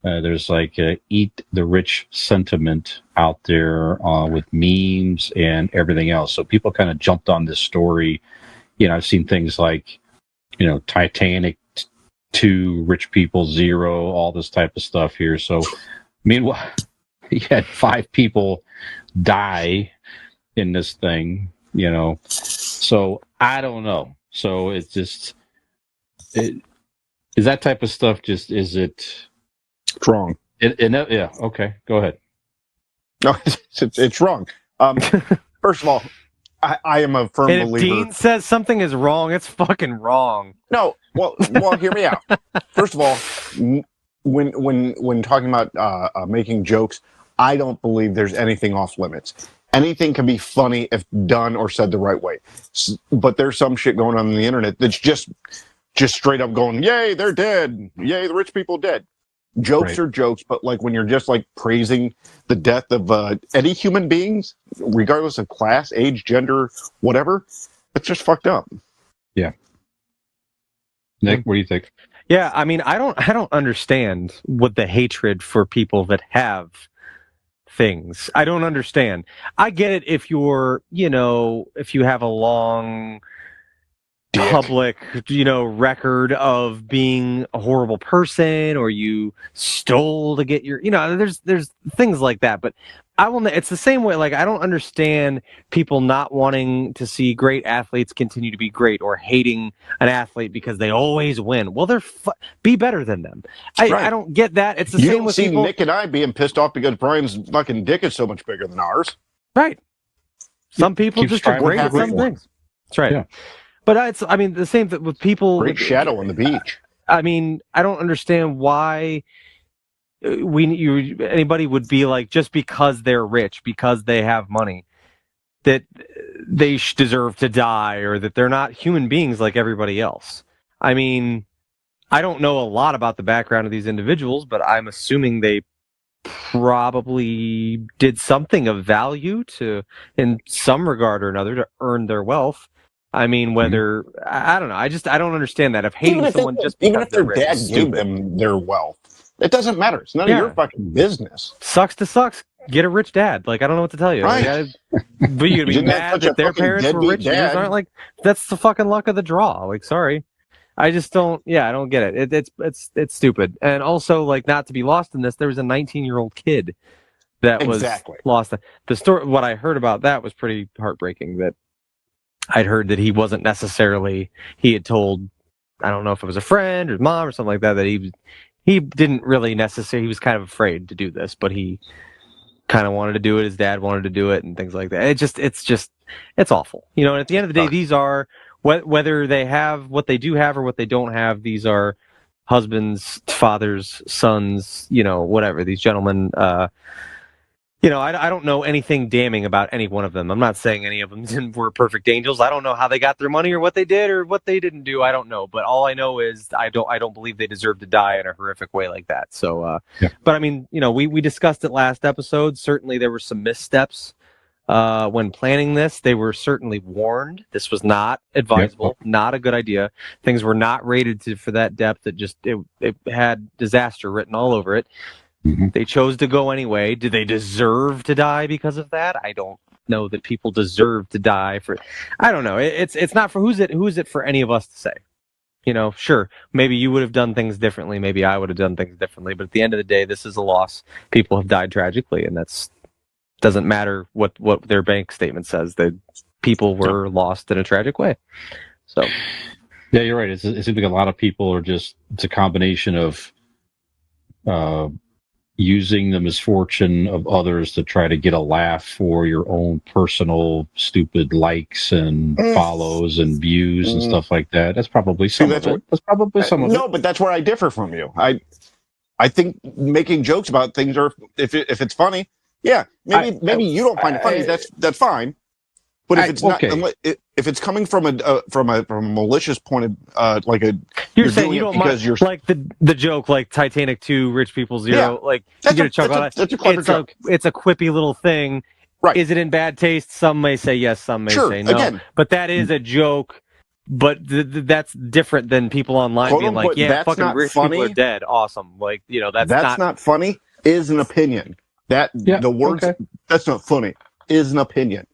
[SPEAKER 3] there's like eat the rich sentiment out there with memes and everything else. So people kind of jumped on this story. I've seen things like Titanic 2, rich people 0, all this type of stuff here. So meanwhile, you had 5 people die in this thing, So I don't know. So it's just, is that type of stuff is it
[SPEAKER 4] wrong?
[SPEAKER 3] Yeah. Okay. Go ahead.
[SPEAKER 4] No, it's wrong. First of all, I am a firm
[SPEAKER 1] And if
[SPEAKER 4] believer.
[SPEAKER 1] Dean says something is wrong, it's fucking wrong.
[SPEAKER 4] No, well, hear me out. First of all, when talking about making jokes, I don't believe there's anything off limits. Anything can be funny if done or said the right way. But there's some shit going on the internet that's just straight up going, "Yay, they're dead! Yay, the rich people dead." Jokes
[SPEAKER 3] Right.
[SPEAKER 4] are jokes, but like when you're just like praising the death of any human beings, regardless of class, age, gender, whatever, it's just fucked up.
[SPEAKER 3] Yeah. Nick, what do you think?
[SPEAKER 1] Yeah, I mean, I don't understand what the hatred for people that have things. I don't understand. I get it if you're, if you have a long
[SPEAKER 4] Dick.
[SPEAKER 1] public, record of being a horrible person, or you stole to get your, there's things like that. But it's the same way. Like, I don't understand people not wanting to see great athletes continue to be great, or hating an athlete because they always win. Well, be better than them.
[SPEAKER 4] Right.
[SPEAKER 1] I don't get that. It's the
[SPEAKER 4] You
[SPEAKER 1] same
[SPEAKER 4] don't
[SPEAKER 1] with
[SPEAKER 4] see
[SPEAKER 1] people.
[SPEAKER 4] Nick and I being pissed off because Brian's fucking dick is so much bigger than ours.
[SPEAKER 1] Right. Some people
[SPEAKER 3] Keep
[SPEAKER 1] just are
[SPEAKER 3] striving
[SPEAKER 1] great
[SPEAKER 4] for
[SPEAKER 1] at some
[SPEAKER 4] great
[SPEAKER 1] things. That's right.
[SPEAKER 3] Yeah.
[SPEAKER 1] But the same thing with people.
[SPEAKER 4] Great shadow on the beach.
[SPEAKER 1] I mean, I don't understand why anybody would be like, just because they're rich, because they have money, that they deserve to die, or that they're not human beings like everybody else. I mean, I don't know a lot about the background of these individuals, but I'm assuming they probably did something of value in some regard or another, to earn their wealth. I mean, whether I don't know. I don't understand that. If hating someone just
[SPEAKER 4] even
[SPEAKER 1] because
[SPEAKER 4] if their
[SPEAKER 1] they're rich
[SPEAKER 4] dad
[SPEAKER 1] is
[SPEAKER 4] gave
[SPEAKER 1] stupid.
[SPEAKER 4] them their wealth, it doesn't matter. It's none of your fucking business.
[SPEAKER 1] Sucks to sucks. Get a rich dad. Like, I don't know what to tell you.
[SPEAKER 4] Right.
[SPEAKER 1] But you'd be
[SPEAKER 4] Didn't have
[SPEAKER 1] mad
[SPEAKER 4] such
[SPEAKER 1] that
[SPEAKER 4] a
[SPEAKER 1] their
[SPEAKER 4] fucking
[SPEAKER 1] parents were
[SPEAKER 4] deadbeat
[SPEAKER 1] rich and yours
[SPEAKER 4] dad.
[SPEAKER 1] aren't. Like, that's the fucking luck of the draw. Like, sorry. I just don't. Yeah, I don't get it. It's stupid. And also, like, not to be lost in this, there was a 19-year-old kid that was lost. The story. What I heard about that was pretty heartbreaking. That I'd heard that he wasn't necessarily. He had told, I don't know if it was a friend or his mom or something like that, that he didn't really necessarily. He was kind of afraid to do this, but he kind of wanted to do it. His dad wanted to do it, and things like that. It's awful. And at the end of the day, these are, whether they have what they do have or what they don't have, these are husbands, fathers, sons, whatever. These gentlemen I don't know anything damning about any one of them. I'm not saying any of them were perfect angels. I don't know how they got their money or what they did or what they didn't do. I don't know. But all I know is I don't believe they deserve to die in a horrific way like that. So, But I mean, we discussed it last episode. Certainly there were some missteps when planning this. They were certainly warned. This was not advisable, not a good idea. Things were not rated for that depth. It had disaster written all over it. They chose to go anyway. Do they deserve to die because of that? I don't know that people deserve to die for. I don't know. It's not for who's it for any of us to say. Sure, maybe you would have done things differently. Maybe I would have done things differently. But at the end of the day, this is a loss. People have died tragically, and that's doesn't matter what their bank statement says. That people were lost in a tragic way. So,
[SPEAKER 3] yeah, you're right. It seems like a lot of people are it's a combination of using the misfortune of others to try to get a laugh for your own personal stupid likes and follows and views and stuff like that. That's probably some of it. That's probably some of it.
[SPEAKER 4] No, but that's where I differ from you. I think making jokes about things are if it's funny, maybe you don't find it funny. That's fine. But if it's not, if it's coming from a malicious point of
[SPEAKER 1] you're saying you don't mind, you're like the joke, like Titanic 2, Rich People Zero, like you get a chuckle out of it.
[SPEAKER 4] That's a clever joke.
[SPEAKER 1] It's a quippy little thing.
[SPEAKER 4] Right?
[SPEAKER 1] Is it in bad taste? Some may say yes, some may say no. Again, but that is a joke. But that's different than people online being like, "Yeah, fucking rich people are dead, awesome." Like that's
[SPEAKER 4] not funny. Is an opinion. The words that's not funny is an opinion.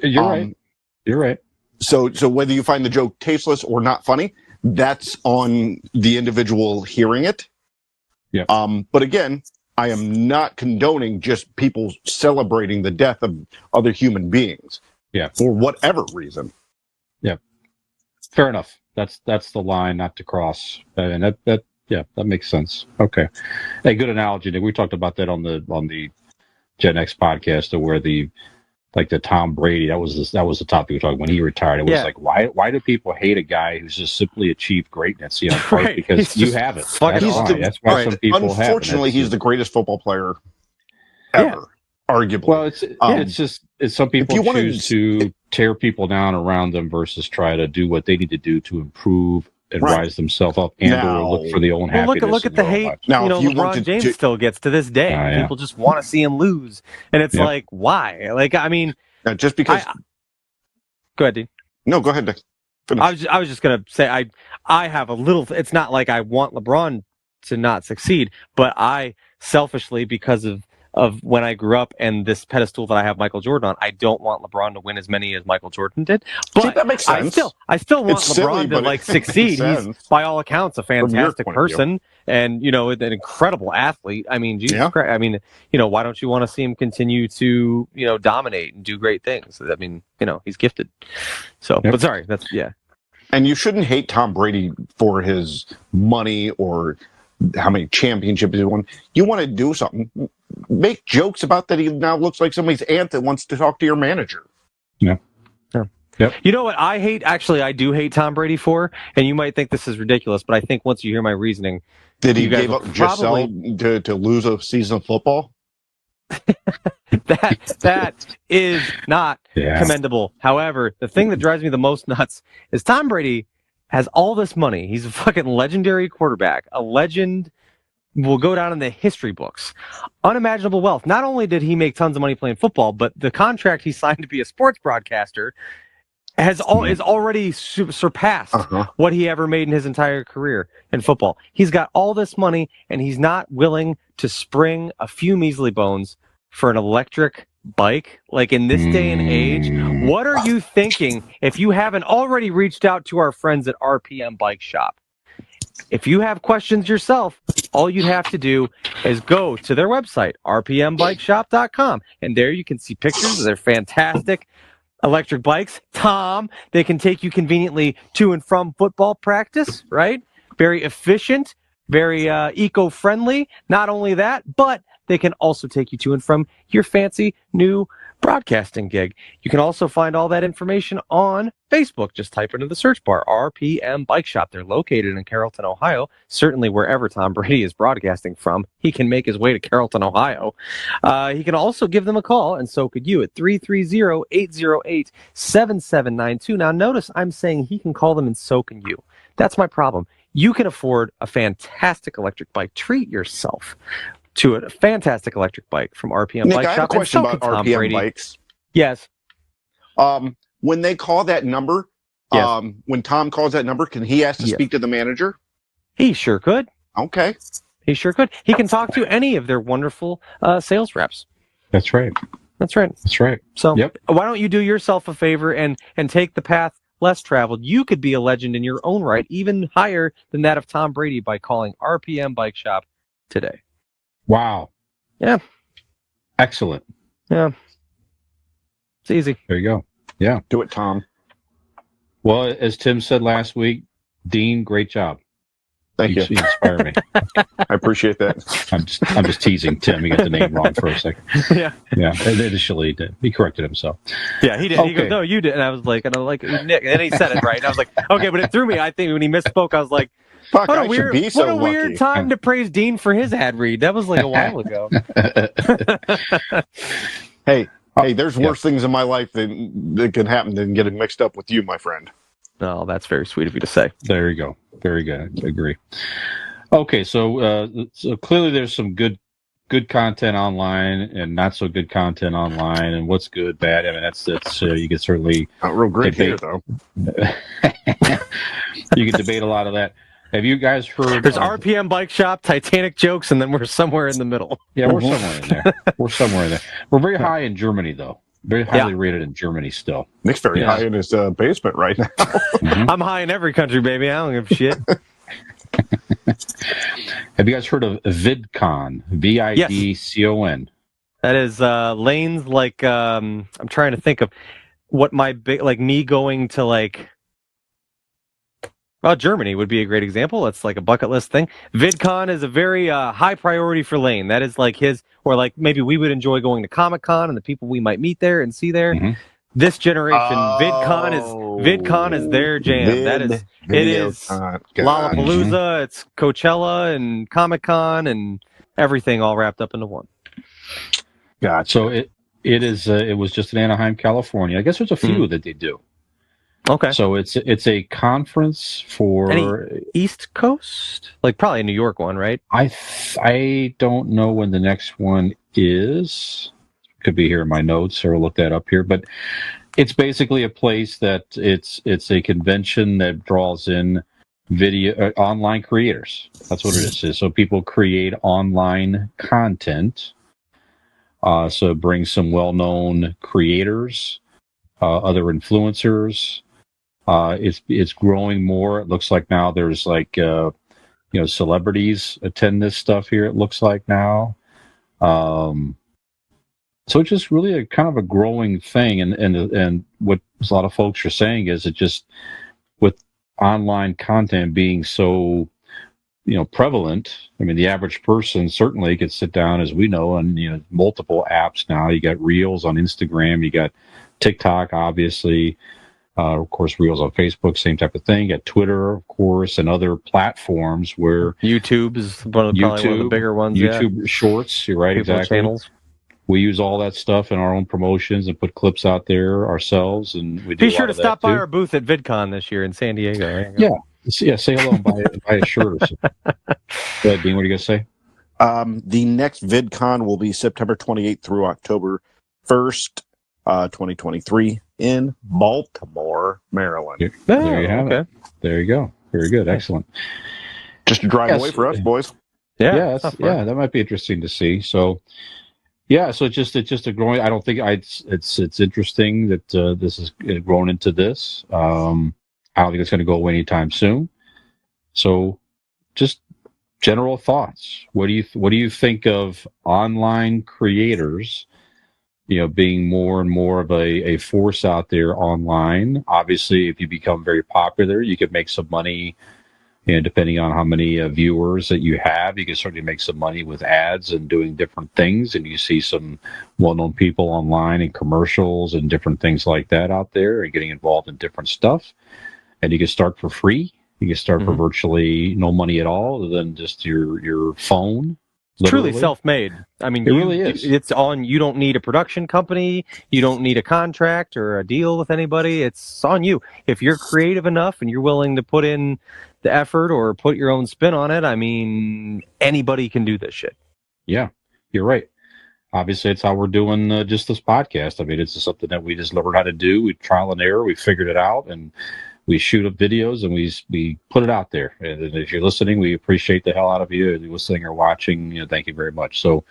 [SPEAKER 3] You're right. You're right.
[SPEAKER 4] So whether you find the joke tasteless or not funny, that's on the individual hearing it.
[SPEAKER 3] Yeah.
[SPEAKER 4] But again, I am not condoning just people celebrating the death of other human beings.
[SPEAKER 3] Yeah.
[SPEAKER 4] For whatever reason.
[SPEAKER 3] Yeah. Fair enough. That's the line not to cross. And that makes sense. Okay. Hey, good analogy, Nick. We talked about that on the Gen X podcast, where the Tom Brady, that was the topic we were talking when he retired. It was like, why do people hate a guy who's just simply achieved greatness? Right? Because you have it. That's why some people have it.
[SPEAKER 4] Unfortunately, he's the greatest football player ever, arguably.
[SPEAKER 3] Well, it's some people choose to tear people down around them versus try to do what they need to do to improve and rise themselves up or look for the own happiness.
[SPEAKER 1] Look at the hate.
[SPEAKER 4] Now,
[SPEAKER 1] LeBron James still gets to this day. People just want to see him lose, and it's like, why? Like, I mean,
[SPEAKER 4] just because.
[SPEAKER 1] Go ahead, Dean.
[SPEAKER 4] No, go ahead, Nick.
[SPEAKER 1] I was just gonna say I have a little. It's not like I want LeBron to not succeed, but I selfishly, because of when I grew up and this pedestal that I have Michael Jordan on, I don't want LeBron to win as many as Michael Jordan did. But
[SPEAKER 4] that makes sense.
[SPEAKER 1] I still want LeBron to succeed. He's by all accounts a fantastic person and an incredible athlete. I mean, Jesus Christ. I mean, why don't you want to see him continue to dominate and do great things? I mean, he's gifted. So, but sorry, that's
[SPEAKER 4] And you shouldn't hate Tom Brady for his money or how many championships he won. You want to do something. Make jokes about that he now looks like somebody's aunt that wants to talk to your manager.
[SPEAKER 3] Yeah. Yep.
[SPEAKER 1] You know what I hate? Actually, I do hate Tom Brady for, and you might think this is ridiculous, but I think once you hear my reasoning...
[SPEAKER 4] Did he give up Giselle to lose a season of football?
[SPEAKER 1] That is not commendable. However, the thing that drives me the most nuts is Tom Brady has all this money. He's a fucking legendary quarterback, a legend, will go down in the history books. Unimaginable wealth. Not only did he make tons of money playing football, but the contract he signed to be a sports broadcaster is already surpassed what he ever made in his entire career in football. He's got all this money, and he's not willing to spring a few measly bones for an electric bike. Like, in this day and age, what are you thinking if you haven't already reached out to our friends at RPM Bike Shop? If you have questions yourself, all you'd have to do is go to their website, rpmbikeshop.com, and there you can see pictures of their fantastic electric bikes. Tom, they can take you conveniently to and from football practice, right? Very efficient, very eco-friendly. Not only that, but they can also take you to and from your fancy new broadcasting gig. You can also find all that information on Facebook. Just type into the search bar, RPM Bike Shop. They're located in Carrollton, Ohio. Certainly wherever Tom Brady is broadcasting from, he can make his way to Carrollton, Ohio. He can also give them a call, and so could you, at 330-808-7792. Now, notice I'm saying he can call them, and so can you. That's my problem. You can afford a fantastic electric bike. Treat yourself to a fantastic electric bike from RPM
[SPEAKER 4] Nick,
[SPEAKER 1] Bike
[SPEAKER 4] I have a
[SPEAKER 1] Shop.
[SPEAKER 4] question
[SPEAKER 1] And so
[SPEAKER 4] about
[SPEAKER 1] can Tom
[SPEAKER 4] RPM
[SPEAKER 1] Brady.
[SPEAKER 4] bikes.
[SPEAKER 1] Yes.
[SPEAKER 4] When they call that number,
[SPEAKER 1] Yes.
[SPEAKER 4] when Tom calls that number, can he ask to
[SPEAKER 1] Yes.
[SPEAKER 4] speak to the manager?
[SPEAKER 1] He sure could.
[SPEAKER 4] Okay.
[SPEAKER 1] He sure could. He can talk to any of their wonderful sales reps.
[SPEAKER 3] That's right.
[SPEAKER 1] That's right.
[SPEAKER 3] That's right.
[SPEAKER 1] So
[SPEAKER 3] Yep.
[SPEAKER 1] why don't you do yourself a favor and take the path less traveled? You could be a legend in your own right, even higher than that of Tom Brady, by calling RPM Bike Shop today.
[SPEAKER 3] Wow.
[SPEAKER 1] Yeah.
[SPEAKER 3] Excellent.
[SPEAKER 1] Yeah. It's easy.
[SPEAKER 3] There you go. Yeah.
[SPEAKER 4] Do it, Tom.
[SPEAKER 3] Well, as Tim said last week, Dean, great job.
[SPEAKER 4] Thank you.
[SPEAKER 3] You inspire me.
[SPEAKER 4] I appreciate that.
[SPEAKER 3] I'm just teasing Tim. He got the name wrong for a second.
[SPEAKER 1] Yeah.
[SPEAKER 3] Yeah. Initially, he corrected himself.
[SPEAKER 1] Yeah, he did. He
[SPEAKER 3] Okay.
[SPEAKER 1] goes, "No, you did." And I was like, Nick. And then he said it right. And I was like, okay, but it threw me. I think when he misspoke, I was like,
[SPEAKER 4] Fuck,
[SPEAKER 1] what
[SPEAKER 4] I
[SPEAKER 1] a weird,
[SPEAKER 4] should be so
[SPEAKER 1] what a
[SPEAKER 4] lucky.
[SPEAKER 1] weird time to praise Dean for his ad read. That was like a while ago.
[SPEAKER 4] Hey, there's worse things in my life that can happen than getting mixed up with you, my friend.
[SPEAKER 1] Oh, that's very sweet of you to say.
[SPEAKER 3] There you go. Very good. I agree. Okay, so clearly there's some good content online and not so good content online, and what's good, bad. I mean, that's you can certainly
[SPEAKER 4] Not real great here,
[SPEAKER 3] debate.
[SPEAKER 4] though.
[SPEAKER 3] You can debate a lot of that. Have you guys heard?
[SPEAKER 1] There's RPM Bike Shop, Titanic jokes, and then we're somewhere in the middle.
[SPEAKER 3] Yeah, we're somewhere in there. We're somewhere in there. We're very high in Germany, though. Very highly rated in Germany still.
[SPEAKER 4] Nick's very
[SPEAKER 3] Yes.
[SPEAKER 4] high in his basement right now.
[SPEAKER 1] I'm high in every country, baby. I don't give a shit.
[SPEAKER 3] Have you guys heard of Vid-Con? Vidcon.
[SPEAKER 1] That is lanes like I'm trying to think of what my big, like me going to like. Well, Germany would be a great example. That's like a bucket list thing. VidCon is a very high priority for Lane. That is like his, or like maybe we would enjoy going to Comic-Con and the people we might meet there and see there.
[SPEAKER 3] Mhm.
[SPEAKER 1] This generation, VidCon is their jam. It is Lollapalooza, it's Coachella and Comic-Con and everything all wrapped up into one.
[SPEAKER 4] Gotcha.
[SPEAKER 3] So it was just in Anaheim, California. I guess there's a few that they do.
[SPEAKER 1] Okay.
[SPEAKER 3] So it's a conference for
[SPEAKER 1] Any East Coast? Like probably a New York one, right?
[SPEAKER 3] I don't know when the next one is. Could be here in my notes, or I'll look that up here. But it's basically a place that it's a convention that draws in video online creators. That's what it is. So people create online content. So it brings some well-known creators, other influencers. It's growing more. It looks like now there's like celebrities attend this stuff here. It looks like now. So it's just really a kind of a growing thing, and what a lot of folks are saying is it just, with online content being so prevalent. I mean, the average person certainly could sit down, as we know, on multiple apps now. You got Reels on Instagram, you got TikTok, obviously, of course, Reels on Facebook, same type of thing. You got Twitter, of course, and other platforms where
[SPEAKER 1] YouTube is probably one of the bigger ones.
[SPEAKER 3] YouTube Shorts, you're right,
[SPEAKER 1] People
[SPEAKER 3] exactly.
[SPEAKER 1] Channels.
[SPEAKER 3] We use all that stuff in our own promotions and put clips out there ourselves, and we do.
[SPEAKER 1] Be sure to stop by our booth at VidCon this year in San Diego.
[SPEAKER 3] Yeah, say hello and buy a shirt or something. Go ahead, Dean, what are you going to say?
[SPEAKER 4] The next VidCon will be September 28th through October 1st, 2023 in Baltimore, Maryland.
[SPEAKER 3] There you have it. There you go. Very good. Excellent.
[SPEAKER 4] Just a drive away for us, boys.
[SPEAKER 3] Yeah, that might be interesting to see. So, so it's just a growing. I don't think it's interesting that this is grown into this. I don't think it's going to go away anytime soon. So, just general thoughts. What do you think of online creators? Being more and more of a force out there online. Obviously, if you become very popular, you could make some money And depending on how many viewers that you have, you can certainly make some money with ads and doing different things. And you see some well-known people online and commercials and different things like that out there and getting involved in different stuff. And you can start for free. You can start for virtually no money at all, other than just your phone.
[SPEAKER 1] Truly self-made. I mean,
[SPEAKER 3] it really is.
[SPEAKER 1] It's on. You don't need a production company. You don't need a contract or a deal with anybody. It's on you. If you're creative enough and you're willing to put in the effort or put your own spin on it, I mean, anybody can do this shit.
[SPEAKER 3] Yeah, you're right. Obviously, it's how we're doing just this podcast. I mean, it's just something that we just learned how to do. We trial and error. We figured it out, and we shoot up videos and we put it out there. And if you're listening, we appreciate the hell out of you. If you're listening or watching, thank you very much. So,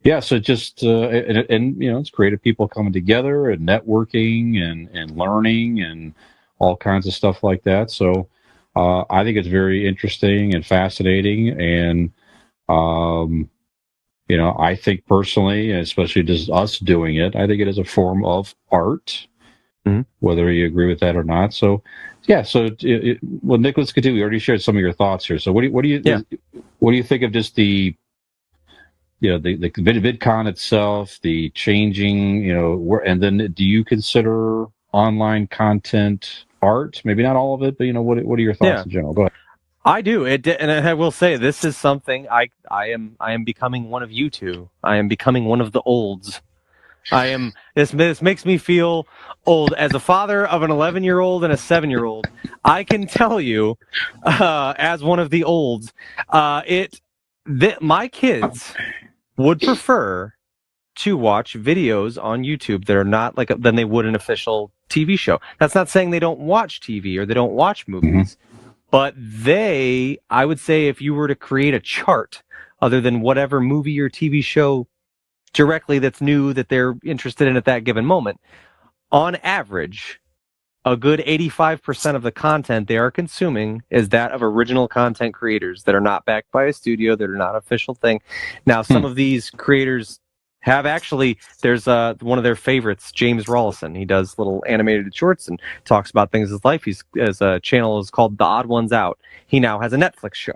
[SPEAKER 3] yeah, so just and it's creative people coming together and networking and learning and all kinds of stuff like that. So, I think it's very interesting and fascinating, and I think personally, especially just us doing it, I think it is a form of art. Whether you agree with that or not. So, yeah. So, well, Nick, let's continue. We already shared some of your thoughts here. So, what do you think of just the Vid-Con itself, the changing, and then do you consider online content art? Maybe not all of it, but what are your thoughts in general? Go ahead.
[SPEAKER 1] I do, and I will say this is something I am becoming one of you two. I am becoming one of the olds. I am. This makes me feel old. As a father of an 11-year-old and a 7-year-old, I can tell you, as one of the olds, my kids would prefer to watch videos on YouTube that are not than they would an official TV show. That's not saying they don't watch TV or they don't watch movies, but I would say, if you were to create a chart other than whatever movie or TV show directly that's new that they're interested in at that given moment, on average, a good 85% of the content they are consuming is that of original content creators that are not backed by a studio, that are not an official thing. Now, some of these creators have actually, there's one of their favorites, James Rawlison. He does little animated shorts and talks about things in his life. His channel is called The Odd Ones Out. He now has a Netflix show.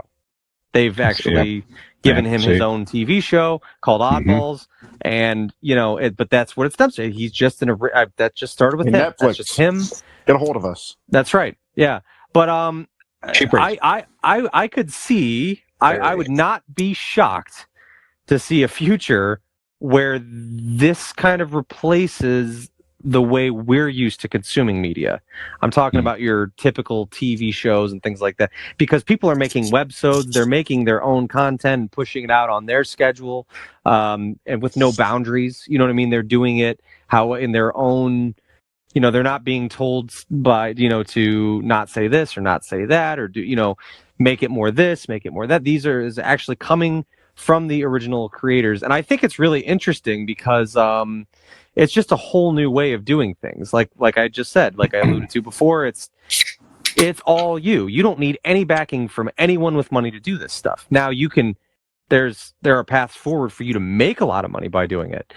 [SPEAKER 1] They've actually given him his own TV show called Oddballs, and but that's what it stems to. He's just that just started with him.
[SPEAKER 4] Netflix.
[SPEAKER 1] That's just him.
[SPEAKER 4] Get a hold of us.
[SPEAKER 1] That's right. Yeah, but I could see. I would not be shocked to see a future where this kind of replaces the way we're used to consuming media. I'm talking about your typical TV shows and things like that, because people are making webisodes, they're making their own content and pushing it out on their schedule, and with no boundaries. You know what I mean? They're doing it in their own, they're not being told by, to not say this or not say that, or make it more this, make it more that. Is actually coming from the original creators. And I think it's really interesting because, it's just a whole new way of doing things. Like I just said, like I alluded to before, it's all you. You don't need any backing from anyone with money to do this stuff. Now there are paths forward for you to make a lot of money by doing it.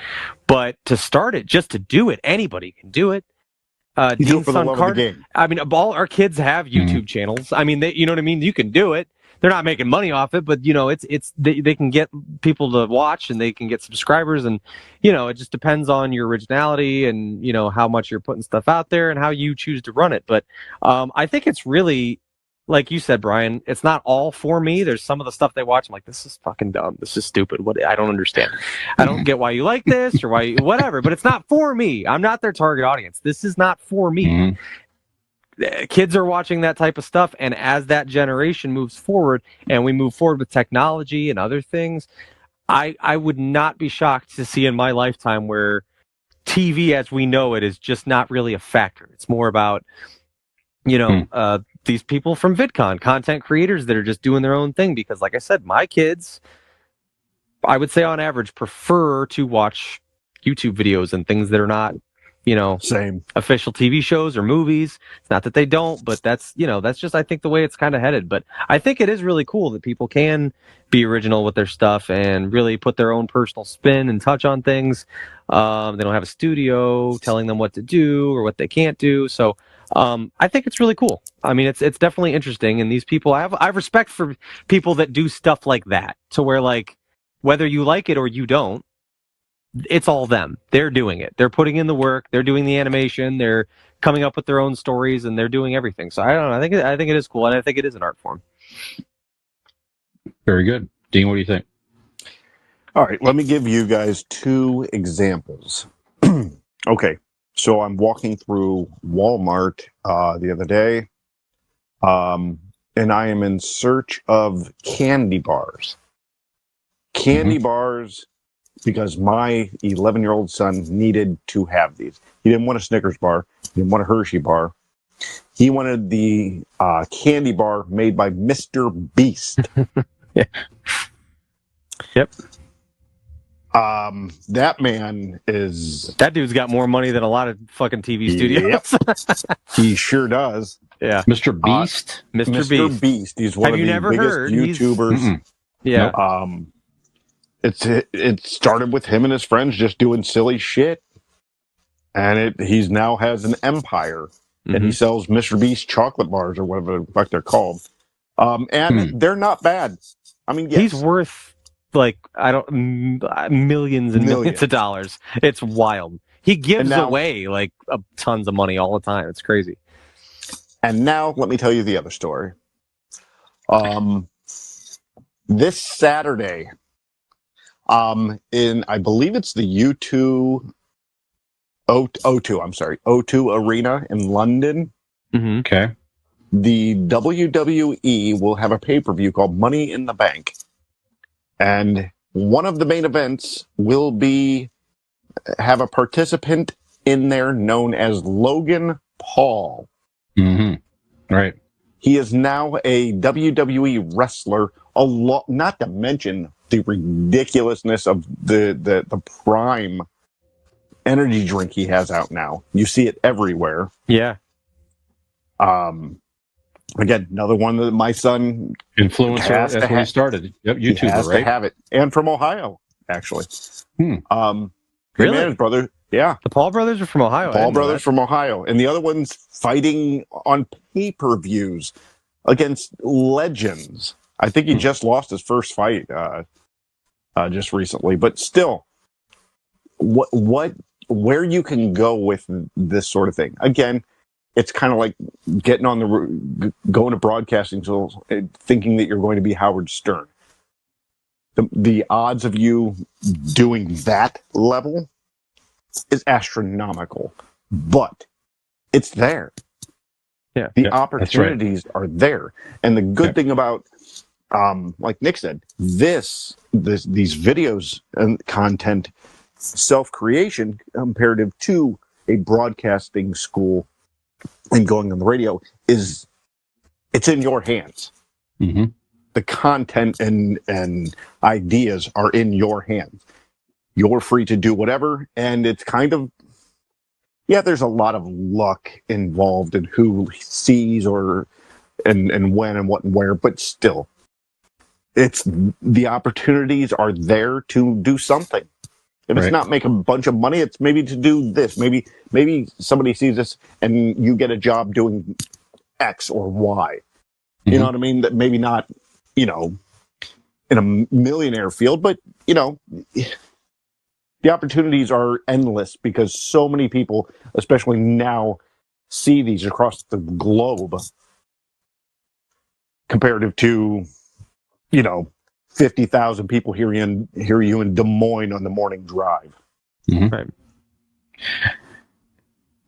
[SPEAKER 1] But to start it, just to do it, anybody can do it.
[SPEAKER 4] You do it for the love of the game.
[SPEAKER 1] I mean, all our kids have YouTube channels. I mean, you know what I mean? You can do it. They're not making money off it, but they can get people to watch and they can get subscribers, and it just depends on your originality and how much you're putting stuff out there and how you choose to run it. But I think it's really, like you said, Brian, it's not all for me. There's some of the stuff they watch, I'm like, this is fucking dumb. This is stupid. I don't understand. I don't get why you like this or whatever. But it's not for me. I'm not their target audience. This is not for me. Kids are watching that type of stuff, and as that generation moves forward and we move forward with technology and other things, I would not be shocked to see in my lifetime where TV as we know it is just not really a factor. It's more about these people from Vid-Con, content creators that are just doing their own thing, because like I said, my kids, I would say on average, prefer to watch YouTube videos and things that are not
[SPEAKER 4] same
[SPEAKER 1] official TV shows or movies. It's not that they don't, but that's just, I think, the way it's kind of headed. But I think it is really cool that people can be original with their stuff and really put their own personal spin and touch on things. They don't have a studio telling them what to do or what they can't do. So I think it's really cool. I mean, it's definitely interesting, and these people, I have respect for people that do stuff like that, to where like whether you like it or you don't, it's all them. They're doing it. They're putting in the work. They're doing the animation. They're coming up with their own stories, and they're doing everything. So I don't know. I think it is cool, and I think it is an art form.
[SPEAKER 3] Very good. Dean, what do you think?
[SPEAKER 4] All right, let me give you guys 2 examples. Okay, so I'm walking through Walmart the other day, and I am in search of candy bars. Candy bars, because my 11-year-old son needed to have these. He didn't want a Snickers bar. He didn't want a Hershey bar. He wanted the candy bar made by Mr. Beast.
[SPEAKER 1] Yeah. Yep.
[SPEAKER 4] That man is...
[SPEAKER 1] That dude's got more money than a lot of fucking TV studios.
[SPEAKER 4] Yep. He sure does.
[SPEAKER 1] Yeah.
[SPEAKER 3] Mr. Beast?
[SPEAKER 1] Mr. Beast.
[SPEAKER 4] He's one
[SPEAKER 1] Have
[SPEAKER 4] of
[SPEAKER 1] you
[SPEAKER 4] the
[SPEAKER 1] never
[SPEAKER 4] biggest
[SPEAKER 1] heard?
[SPEAKER 4] YouTubers.
[SPEAKER 1] Yeah.
[SPEAKER 4] It started with him and his friends just doing silly shit, and he's now has an empire, and he sells Mr. Beast chocolate bars or whatever the fuck they're called, and they're not bad. I mean, yes,
[SPEAKER 1] he's worth like millions and millions of dollars. It's wild. He gives away like tons of money all the time. It's crazy.
[SPEAKER 4] And now let me tell you the other story. This Saturday, in I believe it's the O2 Arena in London.
[SPEAKER 3] Okay.
[SPEAKER 4] The WWE will have a pay-per-view called Money in the Bank. And one of the main events will have a participant in there known as Logan Paul.
[SPEAKER 3] Right.
[SPEAKER 4] He is now a WWE wrestler, not to mention the ridiculously of the prime energy drink he has out now. You see it everywhere.
[SPEAKER 1] Yeah.
[SPEAKER 4] Again, another one that my son
[SPEAKER 3] influencer. That's where he started. Yep, YouTuber,
[SPEAKER 4] he has
[SPEAKER 3] right?
[SPEAKER 4] to have it, and from Ohio, actually.
[SPEAKER 1] Really?
[SPEAKER 4] Man, his brother, yeah.
[SPEAKER 1] The Paul brothers are from Ohio.
[SPEAKER 4] Paul brothers from Ohio, and the other one's fighting on pay-per-views against legends. I think he just lost his first fight just recently, but still, where you can go with this sort of thing. Again, it's kind of like going to broadcasting schools, thinking that you're going to be Howard Stern. The odds of you doing that level is astronomical, but it's there.
[SPEAKER 1] Yeah,
[SPEAKER 4] the opportunities are there, and the good thing about, like Nick said, these videos and content, self-creation comparative to a broadcasting school and going on the radio it's in your hands. The content and ideas are in your hands. You're free to do whatever, and it's kind of, there's a lot of luck involved in who sees and when and what and where, but still, the opportunities are there to do something. If it's not make a bunch of money, it's maybe to do this. Maybe somebody sees this and you get a job doing X or Y. You know what I mean? That maybe not, in a millionaire field, but, the opportunities are endless because so many people, especially now, see these across the globe comparative to, 50,000 people hear you in Des Moines on the morning drive.
[SPEAKER 1] Right.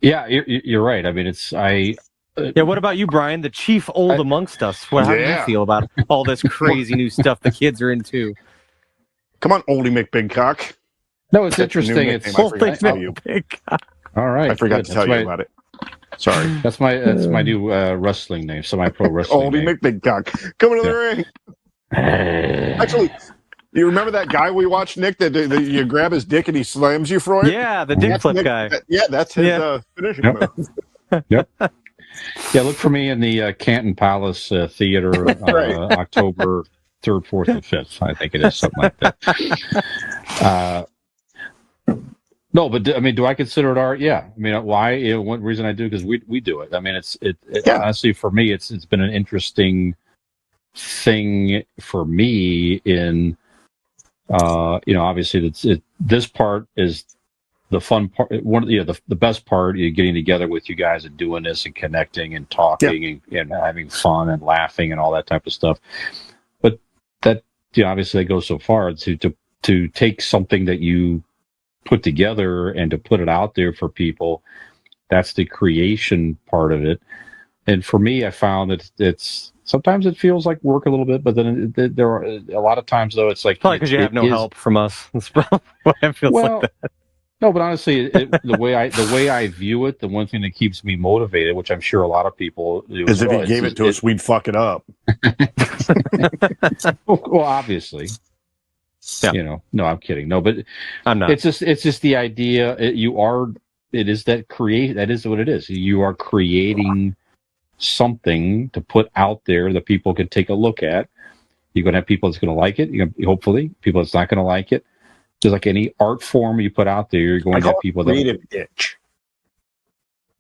[SPEAKER 3] Yeah, you're right. I mean,
[SPEAKER 1] what about you, Brian, the chief old amongst us? How do you feel about all this crazy new stuff the kids are into?
[SPEAKER 4] Come on, oldie McBigcock.
[SPEAKER 3] No, it's interesting.
[SPEAKER 4] It's oldie McBigcock.
[SPEAKER 3] All right.
[SPEAKER 4] I forgot to tell you about it. Sorry.
[SPEAKER 3] That's my new wrestling name, semi-pro wrestling
[SPEAKER 4] oldie McBigcock. Coming to the ring. Actually, you remember that guy we watched, Nick, that you grab his dick and he slams you for it?
[SPEAKER 1] Yeah, the dick flip guy.
[SPEAKER 4] That's his finishing move.
[SPEAKER 3] Yep. Yeah, look for me in the Canton Palace Theater October 3rd, 4th, and 5th. I think it is something like that. No, but I mean, do I consider it art? Yeah. I mean, why? One reason I do because we do it. I mean, honestly for me, it's been an interesting thing for me in obviously this part is the fun part. The best part is getting together with you guys and doing this and connecting and talking and having fun and laughing and all that type of stuff. But that obviously that goes so far to take something that you put together and to put it out there for people. That's the creation part of it. And for me, I found that it's sometimes it feels like work a little bit, but then there are a lot of times though it's like
[SPEAKER 1] probably because you have no help from us. That's probably why it feels like that.
[SPEAKER 3] No, but honestly, the way I view it, the one thing that keeps me motivated, which I'm sure a lot of people do,
[SPEAKER 4] is if you gave it to us, we'd fuck it up.
[SPEAKER 3] Well, obviously.
[SPEAKER 1] Yeah.
[SPEAKER 3] No, I'm kidding. No, but
[SPEAKER 1] I'm not.
[SPEAKER 3] It's just the idea. That is what it is. You are creating something to put out there that people can take a look at. You're going to have people that's going to like it. Hopefully, people that's not going to like it. Just like any art form you put out there, you're going to have people
[SPEAKER 4] creative itch.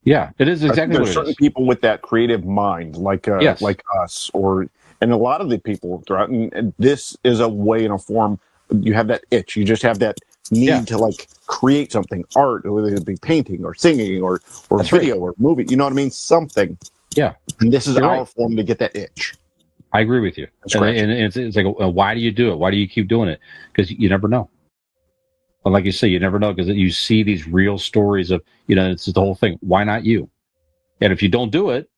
[SPEAKER 3] Yeah, it is exactly what it is.
[SPEAKER 4] There's certain people with that creative mind, like us, and a lot of the people throughout. And this is a way and a form. You have that itch. You just have that need to create something, art, whether it be painting or singing or video or movie. You know what I mean? Something.
[SPEAKER 3] Yeah.
[SPEAKER 4] And this is our form to get that itch.
[SPEAKER 3] I agree with you. And it's like, why do you do it? Why do you keep doing it? Because you never know. But like you say, you never know because you see these real stories of, it's the whole thing. Why not you? And if you don't do it,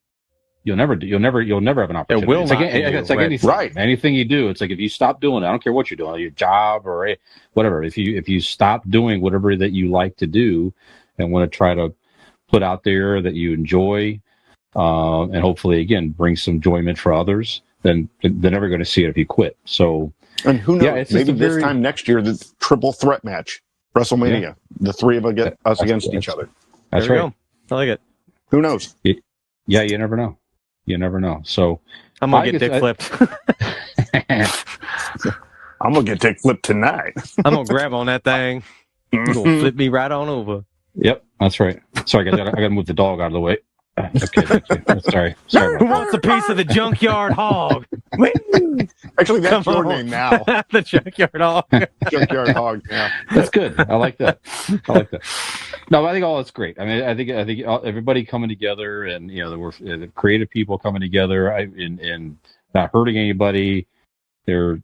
[SPEAKER 3] you'll never have an opportunity.
[SPEAKER 1] It will
[SPEAKER 3] it's like anything. Right. Anything you do, it's like if you stop doing it, I don't care what you're doing, your job or whatever. If you stop doing whatever that you like to do and want to try to put out there that you enjoy, and hopefully again bring some enjoyment for others, then they're never going to see it if you quit. So.
[SPEAKER 4] And who knows? Maybe this time next year, the triple threat match, WrestleMania. Yeah. The three of us against each other.
[SPEAKER 3] That's right.
[SPEAKER 1] Go. I like it.
[SPEAKER 4] Who knows?
[SPEAKER 3] Yeah, you never know. You never know. So
[SPEAKER 1] I'm gonna get dick flipped.
[SPEAKER 4] I'm gonna get dick flipped tonight.
[SPEAKER 1] I'm gonna grab on that thing. You're gonna flip me right on over.
[SPEAKER 3] Yep, that's right. Sorry, guys, I gotta move the dog out of the way. Okay, thank you. Sorry.
[SPEAKER 1] Who wants a piece of the junkyard hog?
[SPEAKER 4] Actually, that's your name now.
[SPEAKER 1] The junkyard hog.
[SPEAKER 4] Junkyard hog. Yeah,
[SPEAKER 3] that's good. I like that. No, I think all that's great. I mean, I think everybody coming together, and the creative people coming together, and not hurting anybody. They're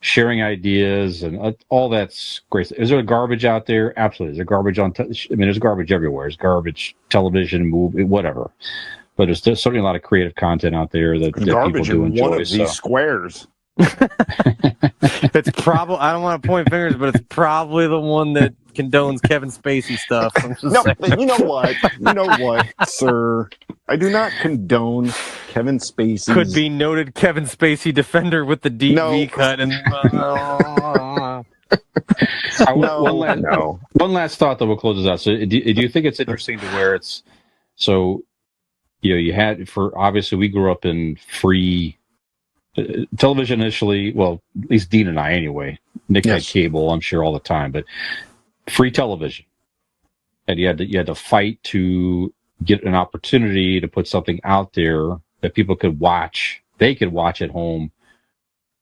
[SPEAKER 3] sharing ideas and all that's great. Is there garbage out there? Absolutely. Is there garbage there's garbage everywhere. There's garbage, television, movie, whatever. But there's certainly a lot of creative content out there that people do enjoy.
[SPEAKER 4] One of these squares.
[SPEAKER 1] It's probably, I don't want to point fingers, but it's probably the one that condones Kevin Spacey stuff.
[SPEAKER 4] You know what, sir? I do not condone Kevin Spacey.
[SPEAKER 1] Could be noted Kevin Spacey defender with the deep V cut. And
[SPEAKER 3] one last thought that we'll close this out. So, do you think it's interesting to where it's so? You had obviously we grew up in free television initially. Well, at least Dean and I anyway. Nick had cable, I'm sure, all the time, but free television, and you had to fight to get an opportunity to put something out there that people could watch. They could watch at home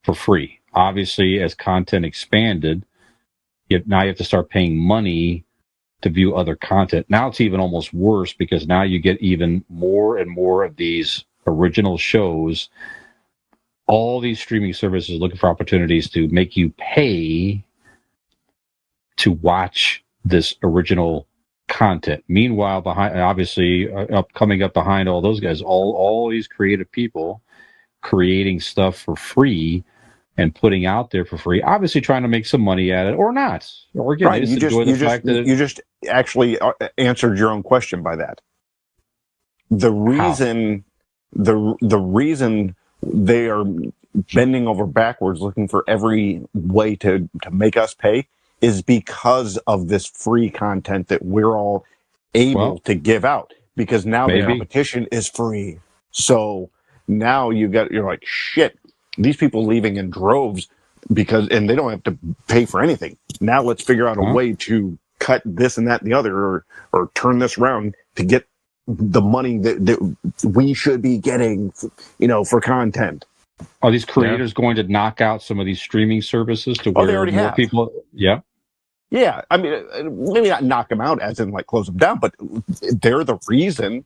[SPEAKER 3] for free. Obviously, as content expanded, now you have to start paying money to view other content. Now it's even almost worse because now you get even more and more of these original shows. All these streaming services looking for opportunities to make you pay to watch this original content. Meanwhile, coming up behind all those guys, all these creative people creating stuff for free and putting out there for free, obviously trying to make some money at it or not. Or again, right. You
[SPEAKER 4] just actually answered your own question by that. The reason they are bending over backwards looking for every way to make us pay is because of this free content that we're all able to give out, because now the competition is free. So now you're like, shit, these people leaving in droves. and they don't have to pay for anything. Now let's figure out a way to cut this and that and the other, or turn this around to get the money that we should be getting, for content.
[SPEAKER 3] Are these creators going to knock out some of these streaming services to where
[SPEAKER 4] already
[SPEAKER 3] more
[SPEAKER 4] have.
[SPEAKER 3] people? Yeah.
[SPEAKER 4] Yeah, I mean, maybe not knock them out as in like close them down, but they're the reason,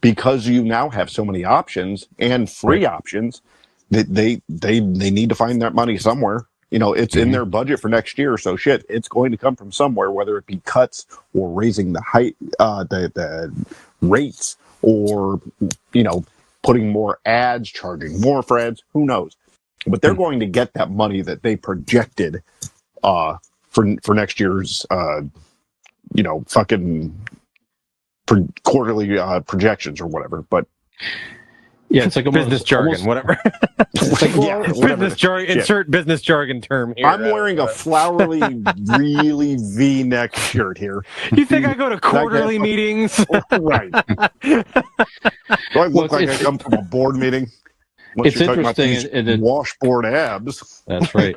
[SPEAKER 4] because you now have so many options and free options, that they need to find that money somewhere. It's in their budget for next year, so shit, it's going to come from somewhere, whether it be cuts or raising the height, the rates, or putting more ads, charging more for ads. Who knows? But they're going to get that money that they projected for next year's fucking quarterly projections or whatever. But
[SPEAKER 3] yeah, it's like
[SPEAKER 1] business jargon, whatever. Business jargon.
[SPEAKER 4] Yeah.
[SPEAKER 1] Insert business jargon term here.
[SPEAKER 4] I'm wearing a flowery, really V-neck shirt here.
[SPEAKER 1] You think I go to quarterly meetings?
[SPEAKER 4] Right. Do I look like I come from a board meeting?
[SPEAKER 3] It's interesting.
[SPEAKER 4] And washboard abs.
[SPEAKER 3] That's right.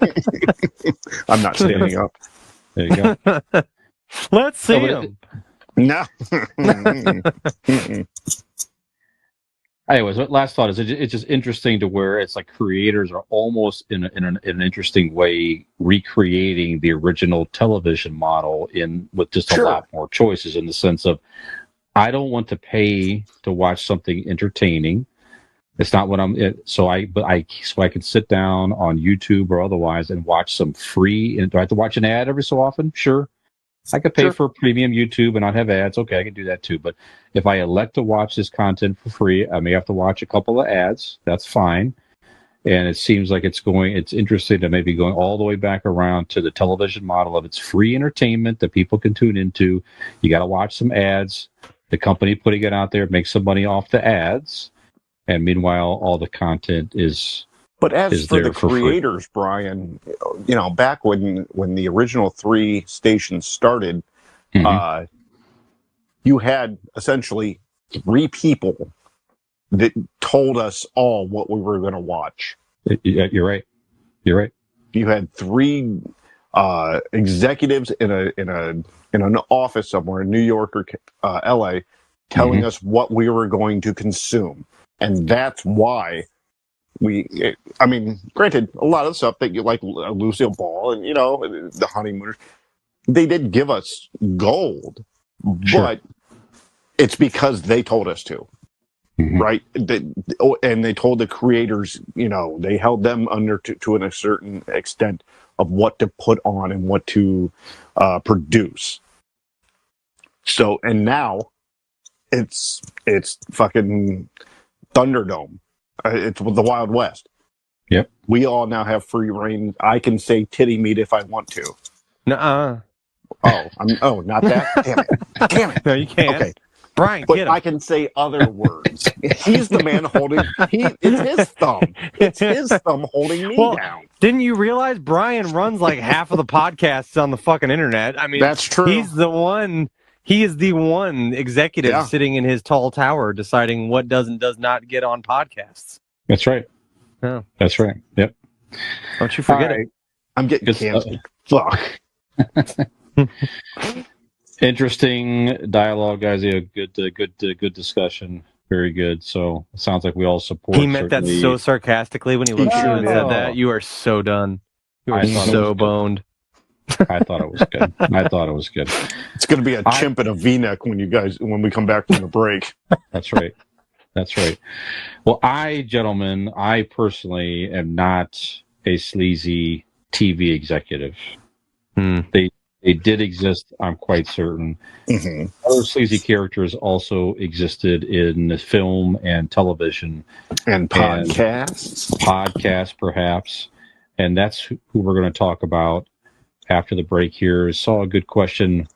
[SPEAKER 4] I'm not standing up.
[SPEAKER 3] There you go.
[SPEAKER 1] Let's see them.
[SPEAKER 4] No.
[SPEAKER 3] Anyways, last thought is it's just interesting to where it's like creators are almost in an interesting way recreating the original television model with just a lot more choices, in the sense of, I don't want to pay to watch something entertaining. It's not what so I can sit down on YouTube or otherwise and watch some free. And do I have to watch an ad every so often? Sure. I could pay for premium YouTube and not have ads. Okay, I can do that too. But if I elect to watch this content for free, I may have to watch a couple of ads. That's fine. And it seems like it's interesting to maybe going all the way back around to the television model of it's free entertainment that people can tune into. You got to watch some ads. The company putting it out there makes some money off the ads. And meanwhile, all the content is.
[SPEAKER 4] But as for the creators,
[SPEAKER 3] free.
[SPEAKER 4] Brian, back when the original 3 stations started, you had essentially 3 people that told us all what we were going to watch.
[SPEAKER 3] You're right.
[SPEAKER 4] You had 3 executives in an office somewhere in New York or LA telling us what we were going to consume, and that's why. Granted, a lot of the stuff that you like, Lucille Ball and, the Honeymooners, they did give us gold, but it's because they told us to, right? And they told the creators, they held them under to a certain extent of what to put on and what to produce. So, and now it's fucking Thunderdome. It's the Wild West.
[SPEAKER 3] Yep.
[SPEAKER 4] We all now have free reign. I can say titty meat if I want to.
[SPEAKER 1] Nuh-uh.
[SPEAKER 4] Not that? Damn it.
[SPEAKER 1] No, you can't.
[SPEAKER 4] Okay.
[SPEAKER 1] Brian,
[SPEAKER 4] but
[SPEAKER 1] get him.
[SPEAKER 4] I can say other words. He's the man holding. It's his thumb. It's his thumb holding me down.
[SPEAKER 1] Didn't you realize Brian runs like half of the podcasts on the fucking internet? I mean,
[SPEAKER 4] that's true.
[SPEAKER 1] He's the one. He is the one executive sitting in his tall tower deciding what does and does not get on podcasts.
[SPEAKER 3] That's right.
[SPEAKER 1] Yeah.
[SPEAKER 3] That's right. Yep.
[SPEAKER 1] Don't you forget it.
[SPEAKER 4] I'm getting canceled. Fuck.
[SPEAKER 3] Interesting dialogue, guys. Yeah, good discussion. Very good. So it sounds like we all support.
[SPEAKER 1] He meant that so sarcastically when he looked at you and said that. You are so done. You are so boned.
[SPEAKER 3] I thought it was good.
[SPEAKER 4] It's going to be a chimp in a V-neck when we come back from the break.
[SPEAKER 3] That's right. Well, gentlemen, I personally am not a sleazy TV executive. They did exist, I'm quite certain. Other sleazy characters also existed in film and television.
[SPEAKER 4] And podcasts.
[SPEAKER 3] Podcasts, perhaps. And that's who we're going to talk about after the break here. Saw a good question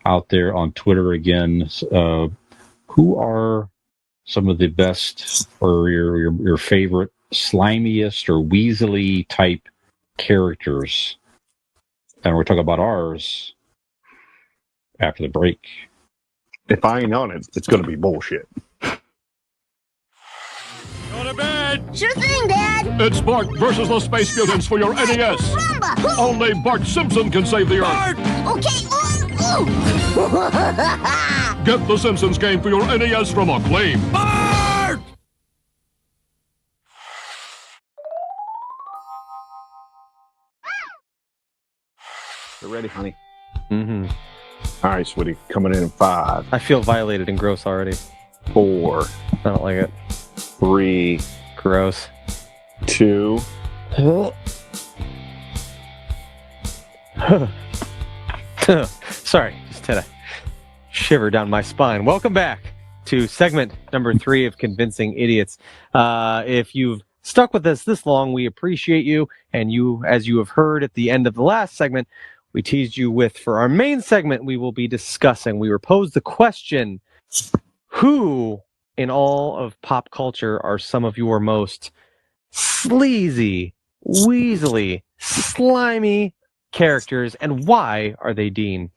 [SPEAKER 3] out there on Twitter again. Who are some of the best or your favorite slimiest or weaselly type characters? And we're talking about ours after the break.
[SPEAKER 4] If I ain't on it, it's going to be bullshit.
[SPEAKER 6] Go to bed! it!
[SPEAKER 7] Sure thing, Dad.
[SPEAKER 6] It's Bart versus the Space Mutants for your NES.
[SPEAKER 7] Rumba.
[SPEAKER 6] Only Bart Simpson can save the Earth.
[SPEAKER 7] Bart. Okay. Ooh.
[SPEAKER 6] Get the Simpsons game for your NES from Acclaim. Bart!
[SPEAKER 4] You ready, honey?
[SPEAKER 1] Mm-hmm.
[SPEAKER 4] All right, sweetie. Coming in 5,
[SPEAKER 1] I feel violated and gross already.
[SPEAKER 4] 4,
[SPEAKER 1] I don't like it.
[SPEAKER 4] 3,
[SPEAKER 1] Gross.
[SPEAKER 4] 2.
[SPEAKER 1] Sorry, just had a shiver down my spine. Welcome back to segment number 3 of Convincing Idiots. If you've stuck with us this long, we appreciate you. And you, as you have heard at the end of the last segment, we teased you with, for our main segment, we will be discussing. We were posed the question, who in all of pop culture are some of your most sleazy, weaselly, slimy characters, and why are they Dean?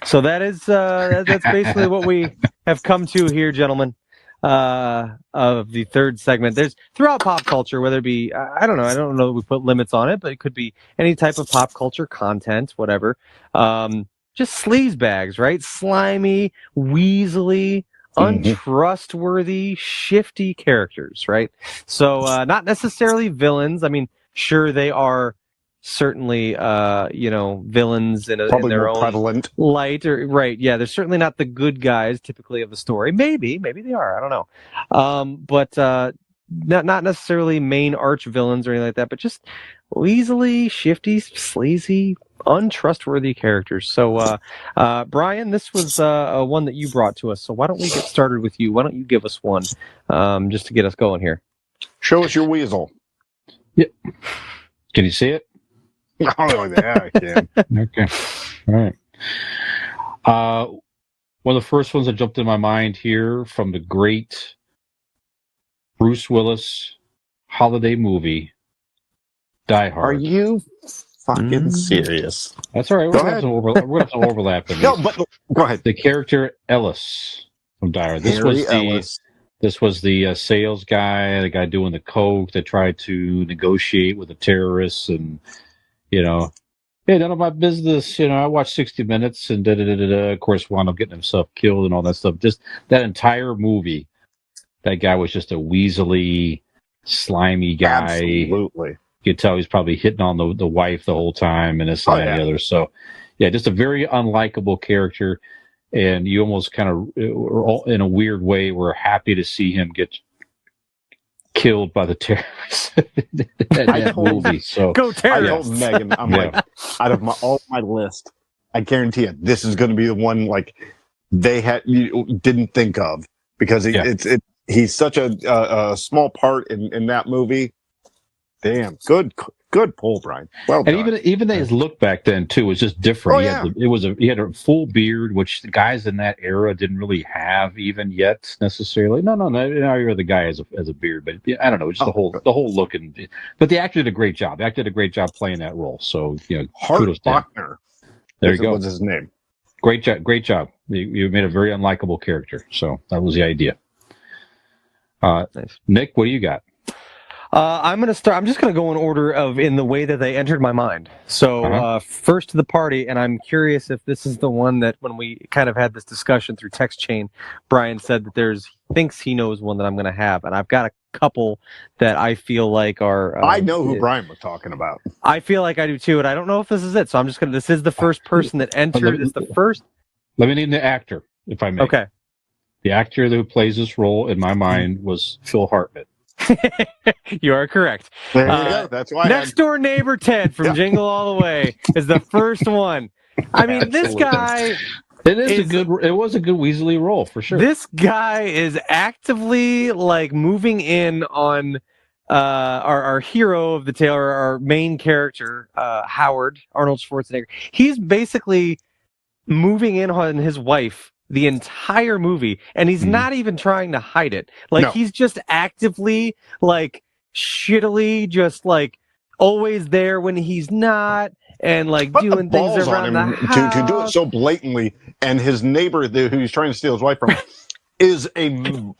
[SPEAKER 1] So that is that's basically what we have come to here, gentlemen, of the third segment. There's throughout pop culture, whether it be I don't know that we put limits on it, but it could be any type of pop culture content, whatever. Just sleaze bags, right? Slimy, weaselly, untrustworthy, shifty characters, right? So not necessarily villains. I mean, sure, they are certainly villains in their own
[SPEAKER 4] prevalent
[SPEAKER 1] light, or right, yeah, they're certainly not the good guys typically of the story. Maybe they are, I don't know, but not necessarily main arch villains or anything like that, but just weaselly, shifty, sleazy, untrustworthy characters. So Brian, this was one that you brought to us, so why don't we get started with you? Why don't you give us one just to get us going here?
[SPEAKER 4] Show us your weasel.
[SPEAKER 3] Yeah. Can you see it?
[SPEAKER 4] Oh, yeah, I can.
[SPEAKER 3] Okay. All right. One of the first ones that jumped in my mind here from the great Bruce Willis holiday movie, Die Hard.
[SPEAKER 4] Are you fucking serious?
[SPEAKER 3] That's all right. We're going to have some overlap in this.
[SPEAKER 4] No, but go ahead.
[SPEAKER 3] The character Ellis from Die Hard. This was the sales guy, the guy doing the coke that tried to negotiate with the terrorists, and hey, none of my business. I watched 60 Minutes and Of course, wound up getting himself killed and all that stuff. Just that entire movie, that guy was just a weaselly, slimy guy.
[SPEAKER 4] Absolutely.
[SPEAKER 3] You could tell he's probably hitting on the wife the whole time and this and the other. So, yeah, just a very unlikable character. And you almost kind of, in a weird way, were happy to see him get killed by the terrorists in that movie. So
[SPEAKER 1] go terrorists!
[SPEAKER 4] I told Megan, I'm like, out of all my list, I guarantee you, this is going to be the one like you didn't think of, because he's such a small part in that movie. Damn, good pull, Brian. Well done.
[SPEAKER 3] And even his look back then too was just different. He had a full beard, which the guys in that era didn't really have even yet necessarily. No, the guy has a beard, but I don't know, just the whole look. But the actor did a great job. Playing that role. So kudos to him.
[SPEAKER 4] Bachner.
[SPEAKER 3] There you go.
[SPEAKER 4] What's his name?
[SPEAKER 3] Great job. You made a very unlikable character. So that was the idea. Nice. Nick, what do you got?
[SPEAKER 1] I'm going to start. I'm just going to go in order in the way that they entered my mind. So first to the party, and I'm curious if this is the one that when we kind of had this discussion through text chain, Brian said that thinks he knows one that I'm going to have, and I've got a couple that I feel like are.
[SPEAKER 4] I know who Brian was talking about.
[SPEAKER 1] I feel like I do too, and I don't know if this is it. So I'm just going to. This is the first person that entered. It's the first.
[SPEAKER 3] Let me name the actor, if I may.
[SPEAKER 1] Okay.
[SPEAKER 3] The actor who plays this role in my mind was Phil Hartman.
[SPEAKER 1] You are correct.
[SPEAKER 4] There you go. That's why.
[SPEAKER 1] Next door neighbor Ted from Jingle All the Way is the first one. I mean, this guy.
[SPEAKER 3] It was a good Weasley role for sure.
[SPEAKER 1] This guy is actively moving in on our hero of the tale, our main character, Howard Arnold Schwarzenegger. He's basically moving in on his wife the entire movie, and he's not even trying to hide it. He's just actively, shittily, just always there when he's not, and doing things around the house
[SPEAKER 4] to do it so blatantly. And his neighbor, who he's trying to steal his wife from, is a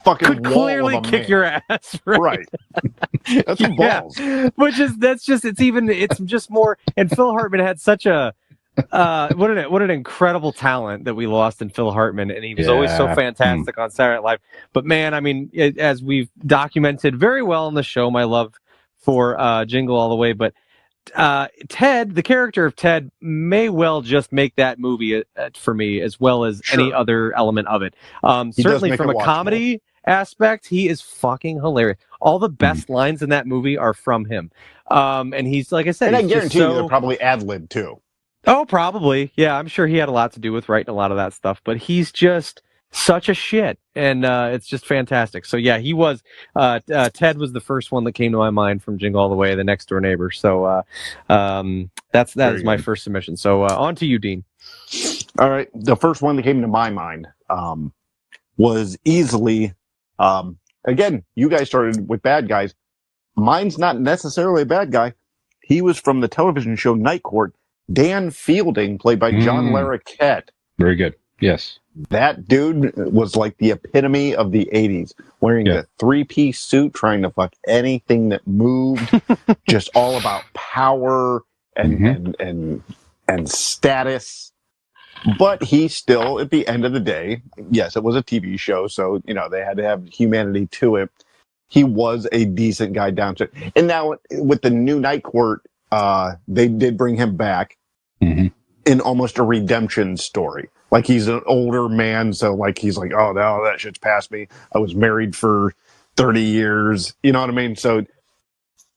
[SPEAKER 4] fucking
[SPEAKER 1] could
[SPEAKER 4] wall
[SPEAKER 1] clearly
[SPEAKER 4] of a
[SPEAKER 1] kick
[SPEAKER 4] man.
[SPEAKER 1] your ass, right?
[SPEAKER 4] That's some balls.
[SPEAKER 1] It's just more. And Phil Hartman had such a what an incredible talent that we lost in Phil Hartman, and he was always so fantastic on Saturday Night Live. But man, I mean, as we've documented very well in the show, my love for Jingle All the Way, but Ted, the character of Ted, may well just make that movie for me, as well as any other element of it. Certainly from a comedy aspect, he is fucking hilarious. All the best lines in that movie are from him. And he's, like I said,
[SPEAKER 4] and I
[SPEAKER 1] he's
[SPEAKER 4] guarantee
[SPEAKER 1] just
[SPEAKER 4] you they're probably ad-lib too.
[SPEAKER 1] Oh, probably. Yeah, I'm sure he had a lot to do with writing a lot of that stuff, but he's just such a shit, and it's just fantastic. So yeah, he was. Ted was the first one that came to my mind from Jingle All the Way, the next door neighbor. So that is my first submission. So on to you, Dean.
[SPEAKER 4] All right, the first one that came to my mind was easily. Again, you guys started with bad guys. Mine's not necessarily a bad guy. He was from the television show Night Court. Dan Fielding, played by John Larroquette.
[SPEAKER 3] Very good. Yes.
[SPEAKER 4] That dude was like the epitome of the 80s, wearing the three-piece suit, trying to fuck anything that moved, just all about power and status. But he still, at the end of the day, yes, it was a TV show, so, you know, they had to have humanity to it. He was a decent guy down to it. And now with the new Night Court, they did bring him back in almost a redemption story. Like, he's an older man, so like he's like, oh, no, that shit's past me. I was married for 30 years. You know what I mean? So,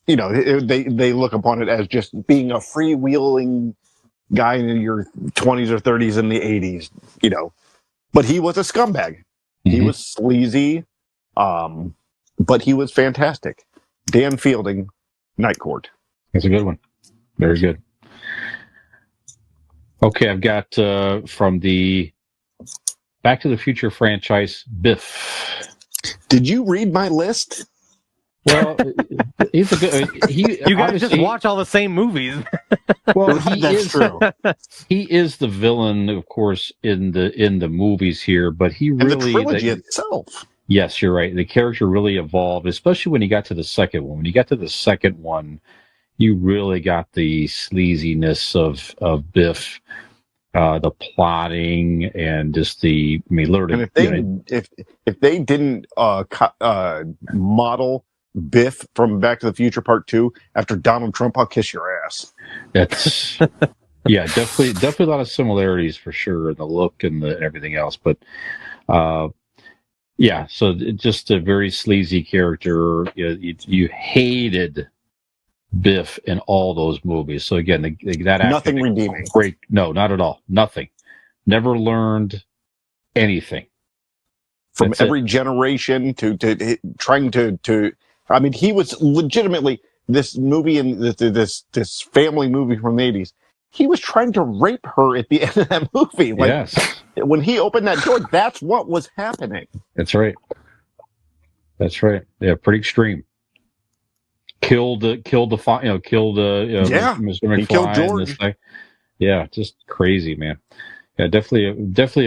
[SPEAKER 4] you know, they look upon it as just being a freewheeling guy in your 20s or 30s in the 80s, you know. But he was a scumbag. He was sleazy, but he was fantastic. Dan Fielding, Night Court.
[SPEAKER 3] That's a good one. Very good. Okay, I've got from the Back to the Future franchise, Biff.
[SPEAKER 4] Did you read my list?
[SPEAKER 3] Well, he's a good.
[SPEAKER 1] You guys just watch all the same movies.
[SPEAKER 3] Well,
[SPEAKER 4] that's true.
[SPEAKER 3] He is the villain, of course, in the movies here, but he really
[SPEAKER 4] and the trilogy itself.
[SPEAKER 3] Yes, you're right. The character really evolved, especially when he got to the second one. When he got to the second one, you really got the sleaziness of Biff, the plotting, and just the. I mean, literally.
[SPEAKER 4] And if they didn't model Biff from Back to the Future Part 2 after Donald Trump, I'll kiss your ass.
[SPEAKER 3] That's yeah, definitely a lot of similarities for sure in the look and the everything else, but. Yeah, so just a very sleazy character. You hated Biff in all those movies. So again, that
[SPEAKER 4] nothing redeeming.
[SPEAKER 3] Great, no, not at all. Nothing. Never learned anything
[SPEAKER 4] from every generation to trying to. I mean, he was legitimately this movie and this family movie from the 80s. He was trying to rape her at the end of that movie. Like,
[SPEAKER 3] yes.
[SPEAKER 4] When he opened that door, that's what was happening.
[SPEAKER 3] That's right. That's right. Yeah, pretty extreme. Killed Mr. McFly.
[SPEAKER 4] He killed George.
[SPEAKER 3] Yeah, just crazy, man. Yeah, definitely a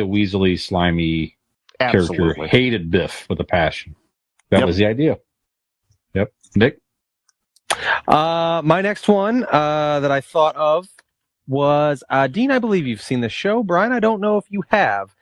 [SPEAKER 3] Weasley, slimy character. Hated Biff with a passion. That was the idea. Yep. Nick?
[SPEAKER 1] My next one that I thought of was Dean. I believe you've seen the show. Brian, I don't know if you have.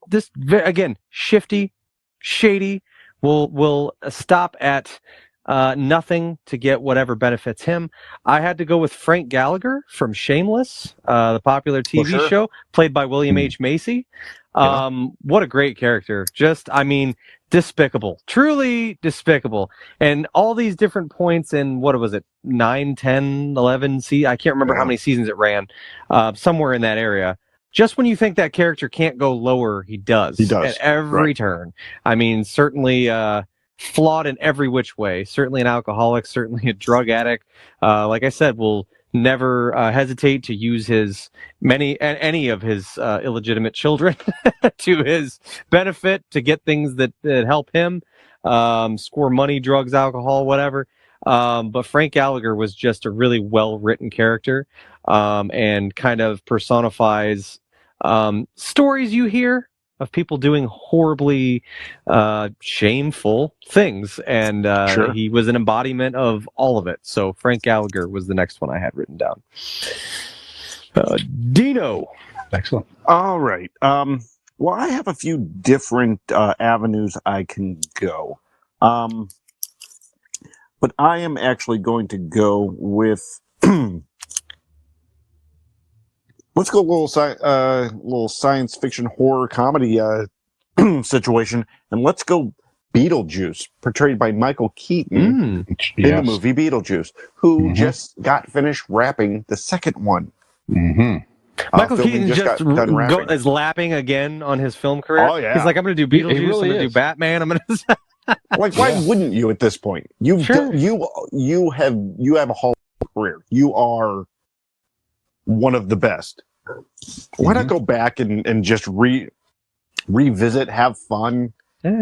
[SPEAKER 1] This again, shifty, shady. Will stop at nothing to get whatever benefits him. I had to go with Frank Gallagher from Shameless, the popular TV show, played by William H. Macy. What a great character. Just, I mean, despicable. Truly despicable. And all these different points in, what was it, 9, 10, 11 I can't remember how many seasons it ran. Somewhere in that area. Just when you think that character can't go lower, he does.
[SPEAKER 4] He does.
[SPEAKER 1] At every turn. I mean, certainly flawed in every which way. Certainly an alcoholic, certainly a drug addict. Like I said, will never hesitate to use any of his illegitimate children to his benefit to get things that help him, score money, drugs, alcohol, whatever. But Frank Gallagher was just a really well-written character, and kind of personifies stories you hear of people doing horribly shameful things, and
[SPEAKER 4] Sure.
[SPEAKER 1] he was an embodiment of all of it. So Frank Gallagher was the next one I had written down. Dino.
[SPEAKER 3] Excellent.
[SPEAKER 8] All right. Well, I have a few different avenues I can go. But I am actually going to go with let's go a little science fiction horror comedy situation, and let's go Beetlejuice, portrayed by Michael Keaton in the movie Beetlejuice, who just got finished wrapping the second one.
[SPEAKER 3] Mm-hmm.
[SPEAKER 1] Michael
[SPEAKER 8] filming
[SPEAKER 1] Keaton
[SPEAKER 8] got done wrapping.
[SPEAKER 1] is lapping again on his film career.
[SPEAKER 8] Oh, yeah.
[SPEAKER 1] He's like, I'm going to do Beetlejuice,
[SPEAKER 3] He really
[SPEAKER 1] I'm going to do
[SPEAKER 3] is.
[SPEAKER 1] Batman, I'm going to...
[SPEAKER 8] Like, why wouldn't you at this point? You have a whole career. You are one of the best. Why not go back and just revisit, have fun,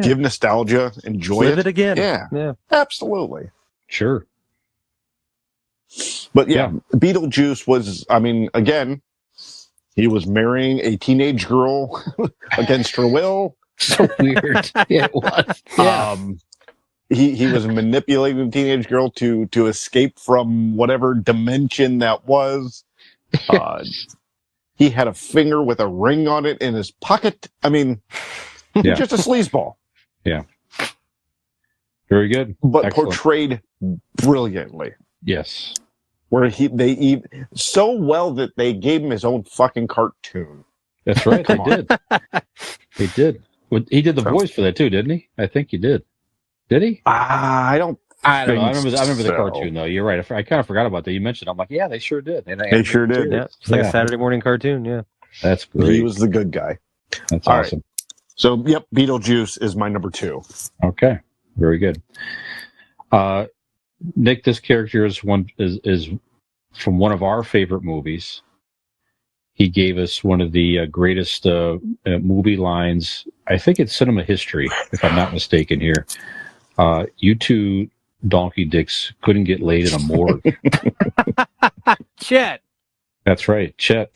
[SPEAKER 8] give nostalgia, enjoy
[SPEAKER 1] Live it again.
[SPEAKER 8] Yeah, absolutely.
[SPEAKER 3] Sure.
[SPEAKER 8] But Beetlejuice was, I mean, again, he was marrying a teenage girl against her will.
[SPEAKER 3] So weird. Yeah, it was. Yeah.
[SPEAKER 8] He was manipulating the teenage girl to escape from whatever dimension that was. He had a finger with a ring on it in his pocket. I mean, just a sleazeball.
[SPEAKER 3] Yeah. Very good.
[SPEAKER 8] But
[SPEAKER 3] Excellent.
[SPEAKER 8] portrayed brilliantly.
[SPEAKER 3] Yes.
[SPEAKER 8] Where they so well that they gave him his own fucking cartoon.
[SPEAKER 3] That's right. They did. They did. Well, he did the voice for that too, didn't he? I think he did. Did he?
[SPEAKER 8] I don't know.
[SPEAKER 3] I remember the
[SPEAKER 8] so.
[SPEAKER 3] cartoon though. You're right. I kind of forgot about that. You mentioned it. I'm like, yeah, they sure did. And
[SPEAKER 8] They sure did.
[SPEAKER 1] Yeah, it's like a Saturday morning cartoon, yeah.
[SPEAKER 3] That's great.
[SPEAKER 8] He was the good guy.
[SPEAKER 3] That's
[SPEAKER 8] All
[SPEAKER 3] awesome.
[SPEAKER 8] right. So, yep, Beetlejuice is my number 2.
[SPEAKER 3] Okay. Very good. Nick, this character is from one of our favorite movies. He gave us one of the greatest movie lines, I think it's cinema history, if I'm not mistaken here. You two donkey dicks couldn't get laid in a morgue.
[SPEAKER 1] Chet.
[SPEAKER 3] That's right, Chet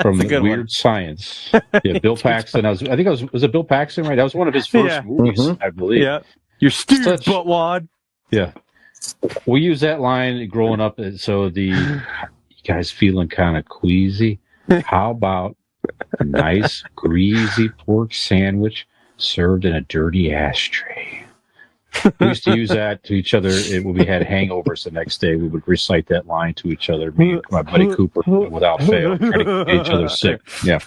[SPEAKER 3] from
[SPEAKER 1] Weird
[SPEAKER 3] Weird Science. Yeah, Bill Paxton. Was it Bill Paxton? Right, that was one of his first movies, I believe.
[SPEAKER 1] Yeah, you're stupid, buttwad.
[SPEAKER 3] Yeah, we use that line growing up. So you guys feeling kind of queasy? How about a nice greasy pork sandwich served in a dirty ashtray? We used to use that to each other when we had hangovers the next day. We would recite that line to each other, me and my buddy Cooper, without fail, trying to get each other sick. Yeah.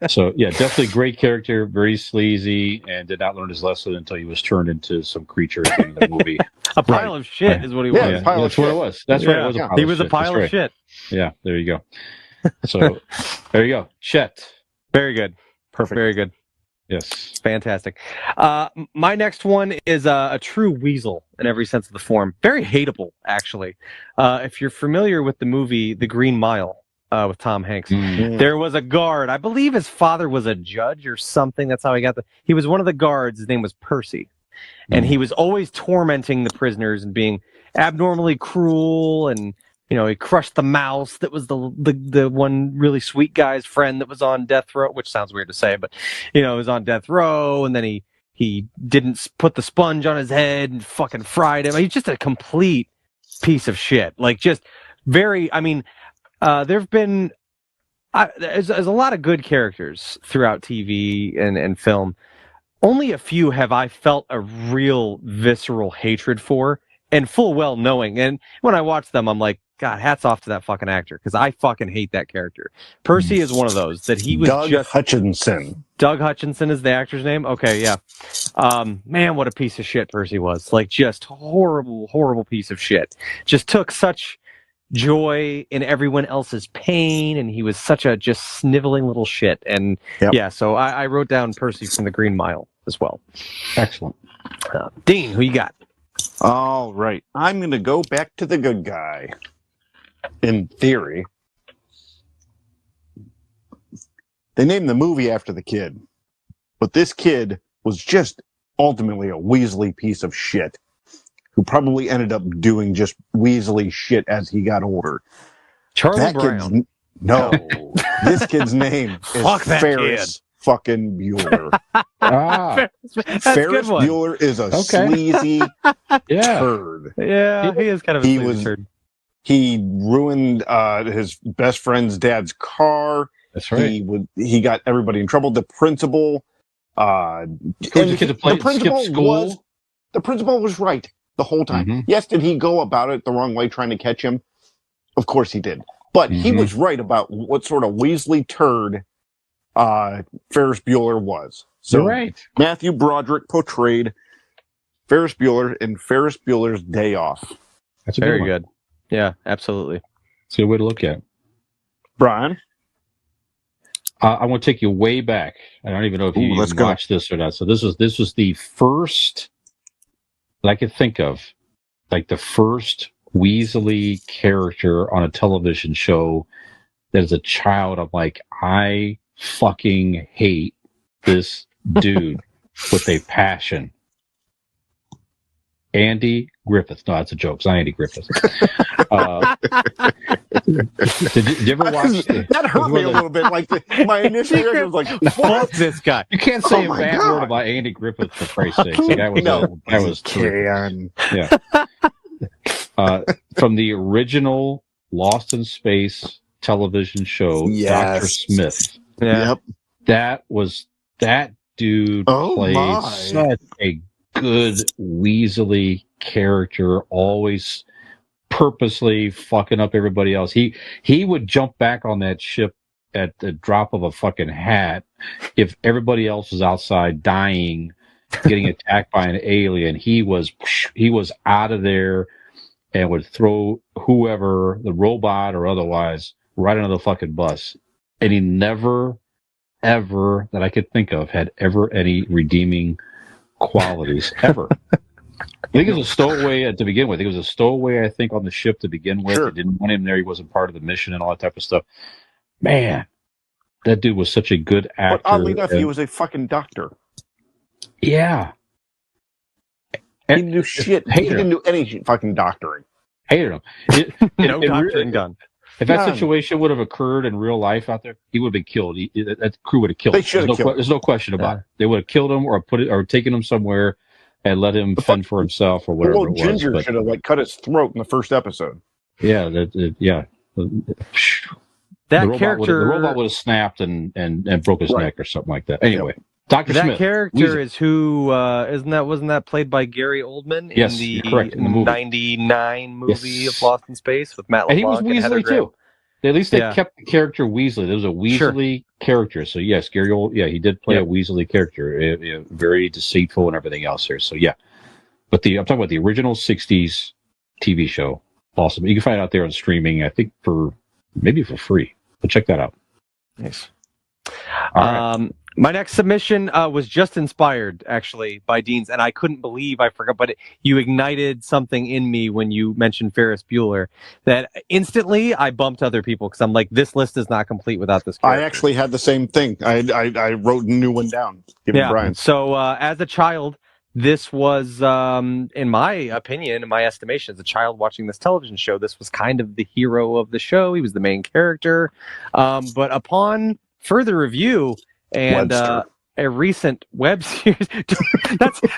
[SPEAKER 3] So, yeah, definitely great character, very sleazy, and did not learn his lesson until he was turned into some creature in the movie.
[SPEAKER 1] A pile of shit is what he was.
[SPEAKER 8] Yeah,
[SPEAKER 3] That's what it was. That's right. It was a pile
[SPEAKER 1] he
[SPEAKER 3] of
[SPEAKER 1] was
[SPEAKER 3] shit.
[SPEAKER 1] a pile
[SPEAKER 3] That's
[SPEAKER 1] of shit.
[SPEAKER 3] Yeah, there you go. So, there you go. Chet.
[SPEAKER 1] Very good.
[SPEAKER 8] Perfect.
[SPEAKER 1] Very good.
[SPEAKER 3] Yes.
[SPEAKER 1] Fantastic. My next one is a true weasel in every sense of the form. Very hateable, actually. If you're familiar with the movie The Green Mile with Tom Hanks, there was a guard. I believe his father was a judge or something. That's how he got he was one of the guards. His name was Percy. And he was always tormenting the prisoners and being abnormally cruel, and he crushed the mouse that was the one really sweet guy's friend that was on death row, which sounds weird to say, but was on death row, and then he didn't put the sponge on his head and fucking fried him. He's just a complete piece of shit. Like, just very, there've been there's a lot of good characters throughout TV and film. Only a few have I felt a real visceral hatred for, and full well knowing. And when I watch them, I'm like, God, hats off to that fucking actor, because I fucking hate that character. Percy is one of those that he was
[SPEAKER 8] Doug Hutchinson.
[SPEAKER 1] Doug Hutchinson is the actor's name? Okay, yeah. Man, what a piece of shit Percy was. Like, just horrible, horrible piece of shit. Just took such joy in everyone else's pain, and he was such a just sniveling little shit. And so I wrote down Percy from The Green Mile as well.
[SPEAKER 3] Excellent.
[SPEAKER 1] Dean, who you got?
[SPEAKER 8] All right. I'm going to go back to the good guy. In theory. They named the movie after the kid. But this kid was just ultimately a Weasley piece of shit, who probably ended up doing just Weasley shit as he got older.
[SPEAKER 1] Charlie Brown.
[SPEAKER 8] No. This kid's name is
[SPEAKER 1] Fuck that
[SPEAKER 8] Ferris fucking Bueller.
[SPEAKER 1] That's a
[SPEAKER 8] Ferris
[SPEAKER 1] good one.
[SPEAKER 8] Bueller is a sleazy
[SPEAKER 3] Yeah.
[SPEAKER 8] turd.
[SPEAKER 1] Yeah, he is kind of a sleazy turd.
[SPEAKER 8] He ruined his best friend's dad's car.
[SPEAKER 3] That's right.
[SPEAKER 8] He got everybody in trouble. The principal,
[SPEAKER 3] skip school.
[SPEAKER 8] The principal was right the whole time.
[SPEAKER 3] Mm-hmm.
[SPEAKER 8] Yes, did he go about it the wrong way trying to catch him? Of course he did. But he was right about what sort of Weasley turd Ferris Bueller was. So
[SPEAKER 3] You're right.
[SPEAKER 8] Matthew Broderick portrayed Ferris Bueller in Ferris Bueller's Day Off.
[SPEAKER 1] That's very good. Yeah, absolutely.
[SPEAKER 3] It's a good way to look at it.
[SPEAKER 8] Brian?
[SPEAKER 3] I want to take you way back. I don't even know if you even watched this or not. So this was the first that I could think of, like the first Weasley character on a television show that as a child, I'm like, I fucking hate this dude with a passion. Andy Griffith. No, that's a joke. It's not Andy Griffith. Did you ever watch?
[SPEAKER 8] That hurt me a little bit. Like my initial reaction was like,
[SPEAKER 1] "Fuck this guy."
[SPEAKER 3] You can't say a bad word about Andy Griffith for Christ's sake. So that was yeah. From the original Lost in Space television show, Dr. Smith.
[SPEAKER 8] Yeah.
[SPEAKER 3] Yep. That dude played such a good Weasley character, always purposely fucking up everybody else. He would jump back on that ship at the drop of a fucking hat if everybody else was outside dying, getting attacked by an alien. He was out of there and would throw whoever, the robot or otherwise, right under the fucking bus. And he never, ever, that I could think of, had ever any redeeming qualities ever. I think it was a stowaway to begin with. He was a stowaway, I think, on the ship to begin with. They didn't want him there. He wasn't part of the mission and all that type of stuff. Man, that dude was such a good actor.
[SPEAKER 8] But oddly enough, he was a fucking doctor.
[SPEAKER 3] Yeah.
[SPEAKER 8] He didn't do shit. He didn't do any fucking doctoring.
[SPEAKER 3] Hated him.
[SPEAKER 1] No doctoring done.
[SPEAKER 3] If that situation would have occurred in real life out there, he would have been killed. That crew would have killed him.
[SPEAKER 8] They should have killed him.
[SPEAKER 3] There's no question about it. They would have killed him or taken him somewhere and let him fend for himself or whatever it was.
[SPEAKER 8] Ginger should have cut his throat in the first episode.
[SPEAKER 3] Yeah,
[SPEAKER 1] that
[SPEAKER 3] the robot would have snapped and broke his neck or something like that. Anyway, Dr. Smith.
[SPEAKER 1] That character is who wasn't that played by Gary Oldman in the 99 movie of Lost in Space with Matt LeBlanc
[SPEAKER 3] and he was Weasley too. At least they kept the character Weasley. There was a Weasley character. So yes, Gary he did play a Weasley character, very deceitful and everything else here. So yeah, but I'm talking about the original '60s TV show. Awesome. You can find it out there on streaming. I think maybe for free. But check that out.
[SPEAKER 1] Nice.
[SPEAKER 3] All right.
[SPEAKER 1] My next submission was just inspired, actually, by Dean's, and I couldn't believe I forgot, but you ignited something in me when you mentioned Ferris Bueller that instantly I bumped other people because I'm like, this list is not complete without this character.
[SPEAKER 8] I actually had the same thing. I wrote a new one down. Brian.
[SPEAKER 1] So as a child, this was, in my opinion, in my estimation, as a child watching this television show, this was kind of the hero of the show. He was the main character. But upon further review, and a recent web series.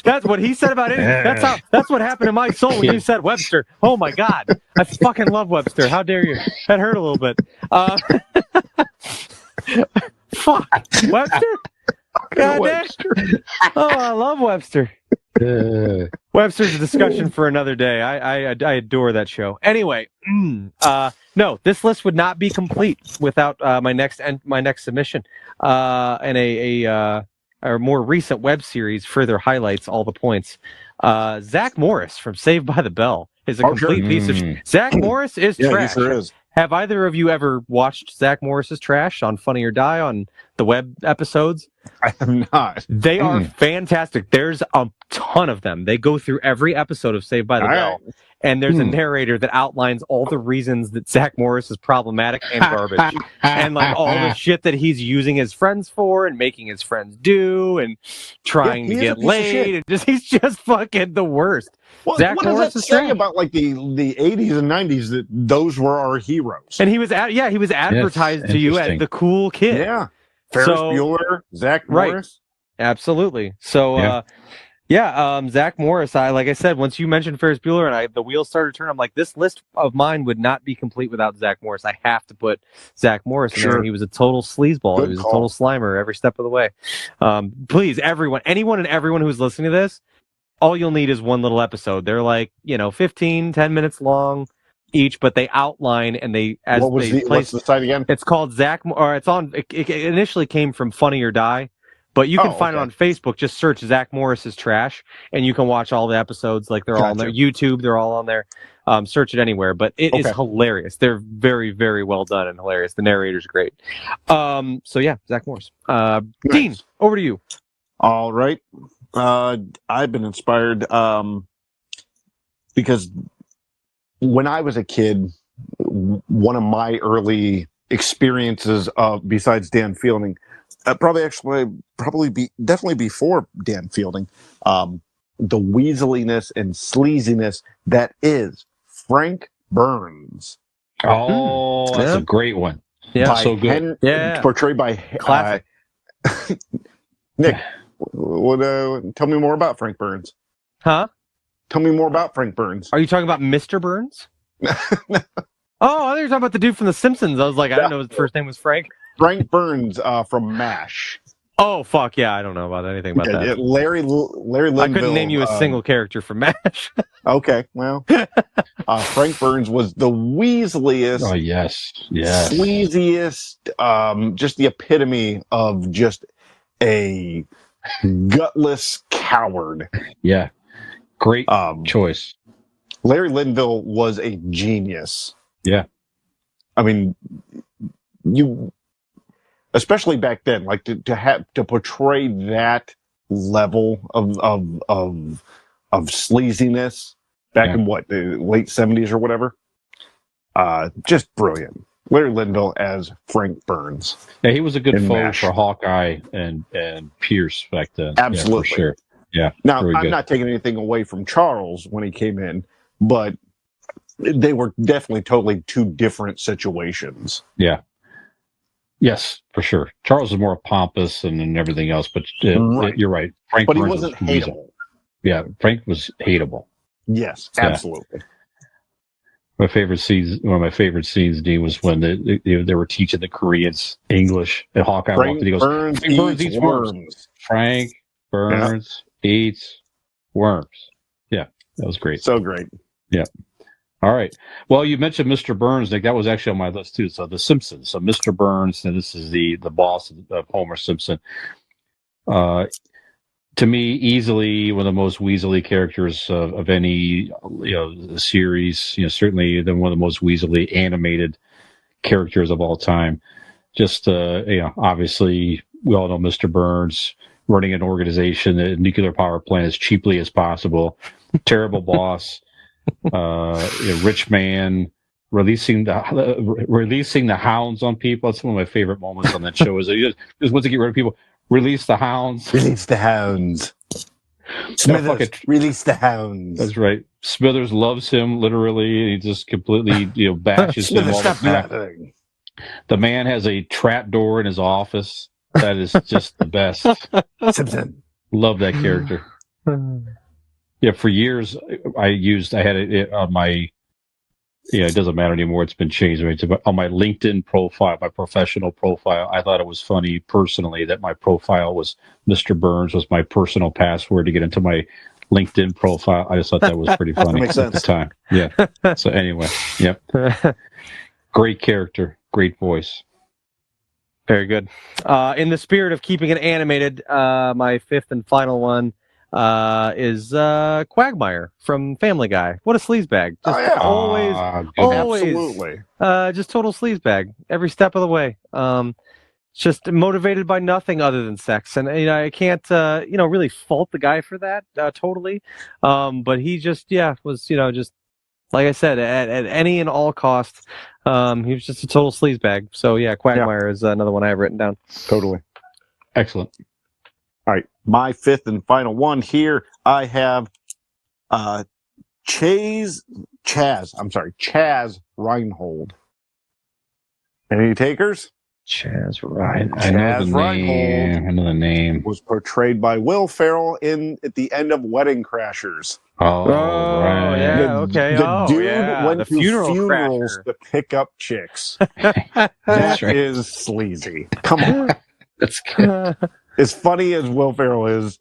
[SPEAKER 1] that's what he said about it. That's what happened to my soul when you said Webster. Oh my God, I fucking love Webster. How dare you? That hurt a little bit. Fuck Webster. God damn. Oh, I love Webster. Webster's a discussion for another day. I adore that show. Anyway, no, this list would not be complete without my next submission. And a more recent web series further highlights all the points. Zach Morris from Saved by the Bell is a complete piece of Zach Morris is trash.
[SPEAKER 8] He sure is.
[SPEAKER 1] Have either of you ever watched Zach Morris's trash on Funny or Die on the web episodes?
[SPEAKER 8] I have not.
[SPEAKER 1] They are fantastic. There's a ton of them. They go through every episode of Saved by the Bell. And there's a narrator that outlines all the reasons that Zach Morris is problematic and garbage. And like all the shit that he's using his friends for and making his friends do and trying to get laid. And he's just fucking the worst.
[SPEAKER 8] Well,
[SPEAKER 1] Zach
[SPEAKER 8] what
[SPEAKER 1] Morris
[SPEAKER 8] does that say about like the 80s and 90s that those were our heroes?
[SPEAKER 1] And he was advertised to you as the cool kid.
[SPEAKER 8] Yeah. Ferris Bueller, Zach Morris.
[SPEAKER 1] Absolutely. So, Zach Morris. Like I said, once you mentioned Ferris Bueller and the wheels started turning, I'm like, this list of mine would not be complete without Zach Morris. I have to put Zach Morris in there. He was a total sleazeball.
[SPEAKER 8] Good
[SPEAKER 1] He was
[SPEAKER 8] call.
[SPEAKER 1] a total slimer every step of the way. Please, anyone and everyone who's listening to this, all you'll need is one little episode. They're like, 15, 10 minutes long each, but they outline and
[SPEAKER 8] what's the site again?
[SPEAKER 1] It's called it initially came from Funny or Die, but you can find it on Facebook. Just search Zach Morris's Trash, and you can watch all the episodes. Like they're all on there. YouTube, they're all on there. Search it anywhere, but it is hilarious. They're very, very well done and hilarious. The narrator's great. Zach Morris.
[SPEAKER 8] Nice.
[SPEAKER 1] Dean, over to you.
[SPEAKER 8] All right. I've been inspired because when I was a kid, one of my early experiences besides Dan Fielding, definitely before Dan Fielding, the weaseliness and sleaziness that is Frank Burns.
[SPEAKER 3] Oh, that's a great one.
[SPEAKER 1] Yeah,
[SPEAKER 3] so good.
[SPEAKER 8] Portrayed by
[SPEAKER 1] classic.
[SPEAKER 8] Nick. Tell me more about Frank Burns.
[SPEAKER 1] Huh?
[SPEAKER 8] Tell me more about Frank Burns.
[SPEAKER 1] Are you talking about Mr. Burns? Oh, I thought you were talking about the dude from The Simpsons. I was like, I didn't know his first name was Frank.
[SPEAKER 8] Frank Burns from MASH.
[SPEAKER 1] Oh, fuck, yeah, I don't know about anything about that.
[SPEAKER 8] Larry Linville.
[SPEAKER 1] I couldn't name you a single character from MASH.
[SPEAKER 8] Okay, well, Frank Burns was the weaseliest.
[SPEAKER 3] Oh, yes.
[SPEAKER 8] Sleaziest, just the epitome of just a gutless coward.
[SPEAKER 3] Yeah. Great choice.
[SPEAKER 8] Larry Linville was a genius.
[SPEAKER 3] Yeah.
[SPEAKER 8] I mean, especially back then, like to portray that level of sleaziness back in the late 70s or whatever. Just brilliant. Larry Linville as Frank Burns.
[SPEAKER 3] Yeah, he was a good foe
[SPEAKER 8] MASH.
[SPEAKER 3] for Hawkeye and Pierce back then.
[SPEAKER 8] Absolutely.
[SPEAKER 3] Yeah, for sure. Yeah.
[SPEAKER 8] Now, I'm not taking anything away from Charles when he came in, but they were definitely totally two different situations.
[SPEAKER 3] Yeah. Yes, for sure. Charles was more pompous and everything else, but you're right. Frank
[SPEAKER 8] But he
[SPEAKER 3] Burns
[SPEAKER 8] wasn't
[SPEAKER 3] was
[SPEAKER 8] hateable.
[SPEAKER 3] Yeah, Frank was hateable.
[SPEAKER 8] Yes, absolutely.
[SPEAKER 3] One of my favorite scenes, Dean, was when they were teaching the Koreans English, and Hawkeye walked in. He goes,
[SPEAKER 8] Frank Burns eats worms.
[SPEAKER 3] Frank Burns eats worms. Yeah, that was great.
[SPEAKER 8] So great.
[SPEAKER 3] Yeah. All right. Well, you mentioned Mr. Burns, Nick. That was actually on my list too. So The Simpsons. So Mr. Burns, and this is the boss of Homer Simpson. To me, easily one of the most weaselly characters of any series. Certainly one of the most weaselly animated characters of all time. Just obviously we all know Mr. Burns running an organization, a nuclear power plant as cheaply as possible. Terrible boss. Rich man releasing the hounds on people. That's one of my favorite moments on that show. Is he just wants to get rid of people. Release the hounds.
[SPEAKER 8] Release the hounds. Smithers, release the hounds.
[SPEAKER 3] That's right. Smithers loves him literally. He just completely bashes him all the time. The man has a trap door in his office. That is just the best.
[SPEAKER 8] Simpson.
[SPEAKER 3] Love that character. Yeah, for years I had it on my. Yeah, it doesn't matter anymore. It's been changed. On my LinkedIn profile, my professional profile, I thought it was funny personally that my profile was Mr. Burns was my personal password to get into my LinkedIn profile. I just thought that was pretty funny at the time. Yeah. So anyway, yep. Great character, great voice.
[SPEAKER 1] Very good. In the spirit of keeping it animated, my fifth and final one is Quagmire from Family Guy. What a sleazebag. Just always,
[SPEAKER 8] absolutely.
[SPEAKER 1] Just total sleazebag every step of the way. Just motivated by nothing other than sex. And, I can't, really fault the guy for that, totally. But he just, was, just, like I said, at any and all costs, he was just a total sleazebag. So, Quagmire is another one I have written down.
[SPEAKER 8] Totally.
[SPEAKER 3] Excellent.
[SPEAKER 8] All right, my fifth and final one here. I have Chaz Reinhold. Any takers?
[SPEAKER 1] Chaz
[SPEAKER 3] I
[SPEAKER 1] Reinhold.
[SPEAKER 3] know the
[SPEAKER 8] Chaz Reinhold.
[SPEAKER 3] name. I know the name.
[SPEAKER 8] Was portrayed by Will Ferrell at the end of Wedding Crashers.
[SPEAKER 3] Oh, right.
[SPEAKER 1] yeah, okay.
[SPEAKER 8] The dude went
[SPEAKER 1] the
[SPEAKER 8] to
[SPEAKER 1] funeral
[SPEAKER 8] funerals
[SPEAKER 1] crasher.
[SPEAKER 8] to pick up chicks.
[SPEAKER 3] That's
[SPEAKER 8] That
[SPEAKER 3] right.
[SPEAKER 8] is sleazy. Come on.
[SPEAKER 3] That's good.
[SPEAKER 8] As funny as Will Ferrell is,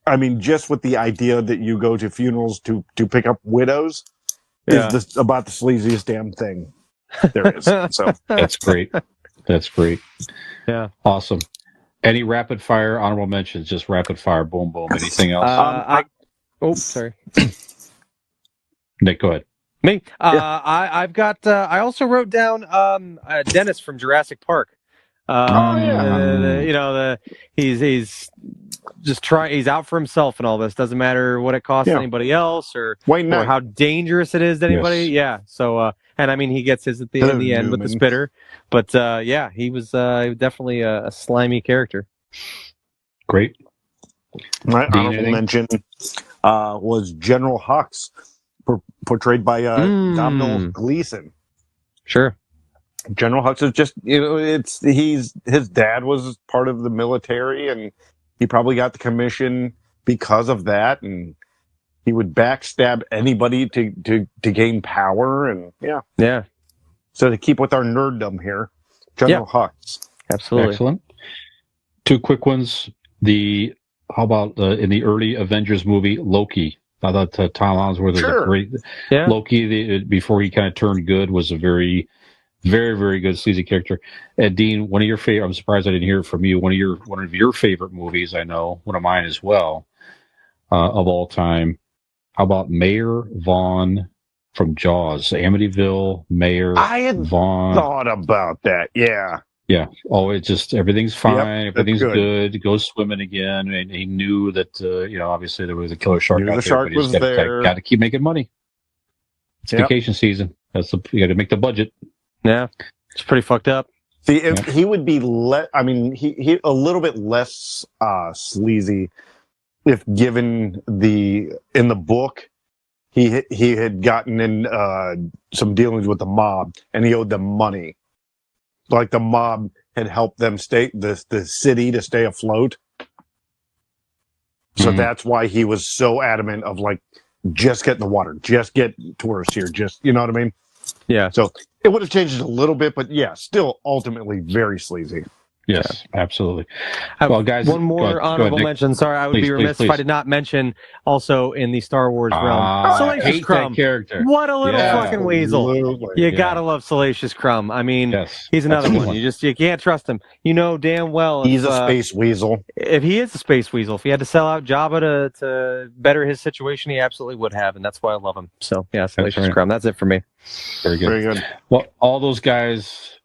[SPEAKER 8] I mean, just with the idea that you go to funerals to pick up widows is about the sleaziest damn thing there is. So
[SPEAKER 3] That's great. That's great.
[SPEAKER 1] Yeah.
[SPEAKER 3] Awesome. Any rapid fire honorable mentions? Just rapid fire. Boom, boom. Anything else?
[SPEAKER 1] Sorry.
[SPEAKER 3] Nick, go ahead.
[SPEAKER 1] Me. I've got. I also wrote down Dennis from Jurassic Park. He's just he's out for himself and all this. Doesn't matter what it costs anybody else or how dangerous it is to anybody.
[SPEAKER 3] Yes.
[SPEAKER 1] Yeah. So and I mean he gets his in the end with the spitter, but he was definitely a slimy character.
[SPEAKER 3] Great.
[SPEAKER 8] My honorable mention was General Hux, portrayed by Domhnall Gleeson.
[SPEAKER 1] Sure.
[SPEAKER 8] General Hux is just, his dad was part of the military and he probably got the commission because of that, and he would backstab anybody to gain power, and
[SPEAKER 1] yeah.
[SPEAKER 8] So to keep with our nerddom here, General Hux.
[SPEAKER 1] Absolutely.
[SPEAKER 3] Excellent. Two quick ones. How about in the early Avengers movie, Loki? I thought Tom Hollinsworth was a great Loki. Before he kind of turned good, was a very, very, very good sleazy character. And Dean, one of your favorite. I'm surprised I didn't hear it from you. One of your favorite movies. I know one of mine as well, of all time. How about Mayor Vaughn from Jaws? Amityville Mayor.
[SPEAKER 8] I had
[SPEAKER 3] Vaughn.
[SPEAKER 8] Thought about that. Yeah.
[SPEAKER 3] Yeah. Oh, it's just everything's fine.
[SPEAKER 8] Yep,
[SPEAKER 3] everything's good. Goes swimming again, and he knew that obviously there was a killer shark out there.
[SPEAKER 8] Shark was there.
[SPEAKER 3] Got to keep making money. It's vacation season. You got to make the budget.
[SPEAKER 1] Yeah, it's pretty fucked up.
[SPEAKER 8] See, if he would be he a little bit less sleazy if given in the book he had gotten in some dealings with the mob and he owed them money. Like the mob had helped them the city to stay afloat. So that's why he was so adamant of like, just get in the water, just get tourists here, just, you know what I mean?
[SPEAKER 1] Yeah.
[SPEAKER 8] So it would have changed it a little bit, but still ultimately very sleazy.
[SPEAKER 3] Yes, absolutely.
[SPEAKER 1] Well, guys, one more honorable mention. Sorry, I would be remiss if I did not mention also in the Star Wars realm, Salacious Crumb.
[SPEAKER 3] Character.
[SPEAKER 1] What a little fucking weasel! You gotta love Salacious Crumb. I mean, he's another one. You can't trust him. You know damn well
[SPEAKER 8] he's a space weasel.
[SPEAKER 1] If he is a space weasel, if he had to sell out Jabba to better his situation, he absolutely would have, and that's why I love him. So Salacious Crumb. That's it for me.
[SPEAKER 3] Very good.
[SPEAKER 8] Very good.
[SPEAKER 3] Well, all those guys,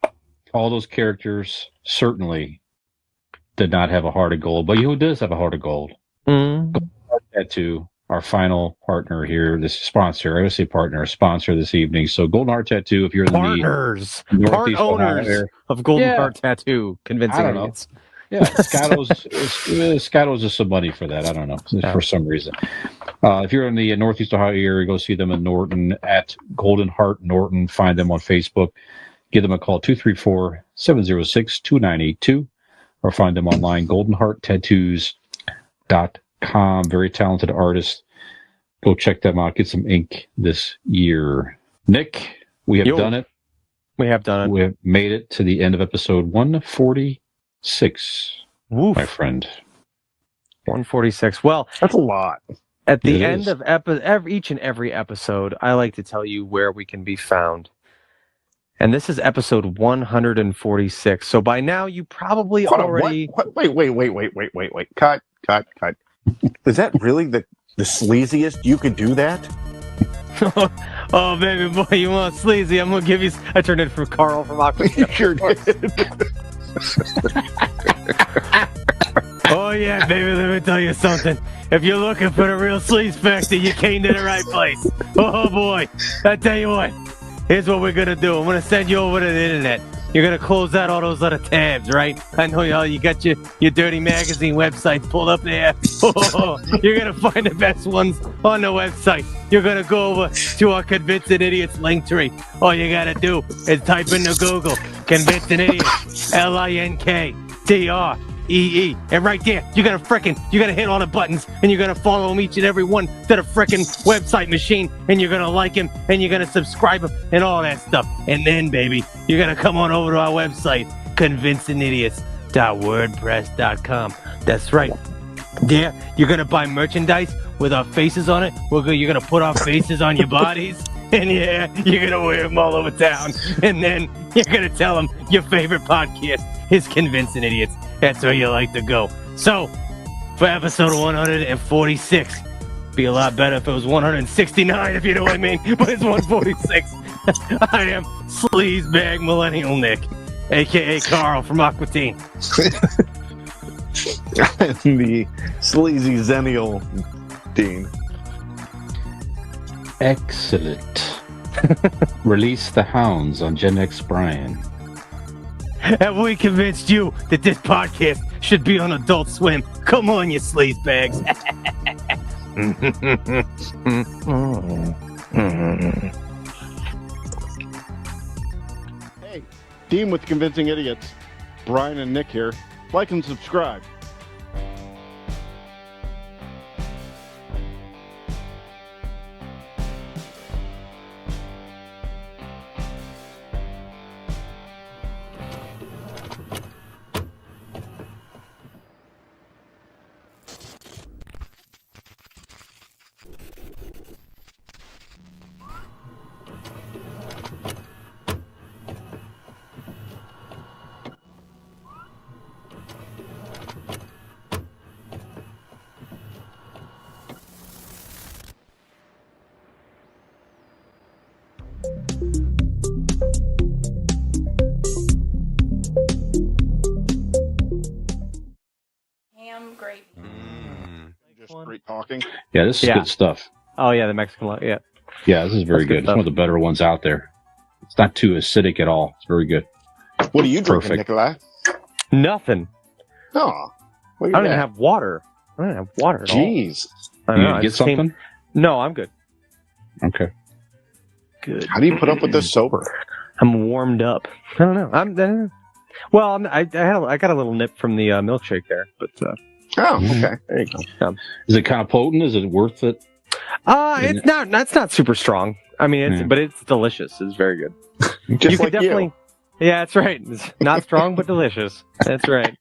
[SPEAKER 3] all those characters certainly did not have a heart of gold, but who does have a heart of gold? Golden Heart Tattoo, our final partner here, this sponsor. I would say partner, sponsor this evening. So Golden Heart Tattoo, if you're in the
[SPEAKER 1] part owners of Golden Heart Tattoo, convincing idiots.
[SPEAKER 3] Yeah, Scott owes us some money for that. I don't know, for some reason. If you're in the Northeast Ohio area, go see them in Norton at Golden Heart Norton. Find them on Facebook. Give them a call, 234-706-2982, or find them online, goldenhearttattoos.com. Very talented artist. Go check them out. Get some ink this year. Nick, we have done it.
[SPEAKER 1] We have done it.
[SPEAKER 3] We have made it to the end of episode 146, my friend.
[SPEAKER 1] 146. Well,
[SPEAKER 8] that's a lot.
[SPEAKER 1] At the end of each and every episode, I like to tell you where we can be found. And this is episode 146. So by now you probably already...
[SPEAKER 8] Wait. Cut. Is that really the sleaziest you could do that?
[SPEAKER 1] Oh, baby boy, you want sleazy? I'm going to give you... I turned it from Carl from Aqua.
[SPEAKER 8] You sure did.
[SPEAKER 1] Oh, yeah, baby, let me tell you something. If you're looking for the real sleaze factor, you came to the right place. Oh, boy. I tell you what. Here's what we're going to do. I'm going to send you over to the internet. You're gonna close out all those other tabs, right? I know you got your dirty magazine websites pulled up there. You're gonna find the best ones on the website. You're gonna go over to our Convincing Idiots link tree. All you gotta do is type into Google Convincing Idiots, LINKTREE, and right there you're gonna hit all the buttons, and you're gonna follow them each and every one to the frickin' website machine, and you're gonna like him, and you're gonna subscribe him, and all that stuff. And then, baby, you're gonna come on over to our website, convincingidiots.wordpress.com. That's right. Yeah, you're gonna buy merchandise with our faces on it. You're gonna put our faces on your bodies. And yeah, you're gonna wear them all over town. And then you're gonna tell them your favorite podcast is Convincing Idiots. That's where you like to go. So, for episode 146, be a lot better if it was 169, if you know what I mean. But it's 146. I am Sleazebag Millennial Nick, a.k.a. Carl from Aquatine.
[SPEAKER 8] I'm the Sleazy Zennial Dean.
[SPEAKER 3] Excellent. Release the hounds on Gen X Brian.
[SPEAKER 1] Have we convinced you that this podcast should be on Adult Swim? Come on, you sleaze bags.
[SPEAKER 8] Hey, Dean with Convincing Idiots. Brian and Nick here. Like and subscribe.
[SPEAKER 9] Ham gravy.
[SPEAKER 8] Just great talking.
[SPEAKER 3] Yeah, this is good stuff.
[SPEAKER 1] Oh, yeah, the Mexican one. Yeah.
[SPEAKER 3] Yeah, this is very
[SPEAKER 1] That's good
[SPEAKER 3] good. It's one of the better ones out there. It's not too acidic at all. It's very good.
[SPEAKER 8] What are you drinking,
[SPEAKER 3] Perfect.
[SPEAKER 8] Nikolai?
[SPEAKER 1] Nothing.
[SPEAKER 8] Oh,
[SPEAKER 1] I don't even have water. I don't have water at all.
[SPEAKER 8] Jeez.
[SPEAKER 1] I
[SPEAKER 3] You
[SPEAKER 1] know,
[SPEAKER 3] gonna
[SPEAKER 1] I
[SPEAKER 3] get
[SPEAKER 1] just came-
[SPEAKER 3] something?
[SPEAKER 1] No, I'm good.
[SPEAKER 3] Okay.
[SPEAKER 1] Good.
[SPEAKER 8] How do you put up with this sober?
[SPEAKER 1] I'm warmed up. I don't know. I got a little nip from the milkshake there, but
[SPEAKER 8] Oh, okay. There you go.
[SPEAKER 3] Is it kind of potent? Is it worth it?
[SPEAKER 1] it's not. That's not super strong. I mean, but it's delicious. It's very good.
[SPEAKER 8] Just
[SPEAKER 1] you could
[SPEAKER 8] like
[SPEAKER 1] definitely.
[SPEAKER 8] you.
[SPEAKER 1] Yeah, that's right. It's not strong, but delicious. That's right.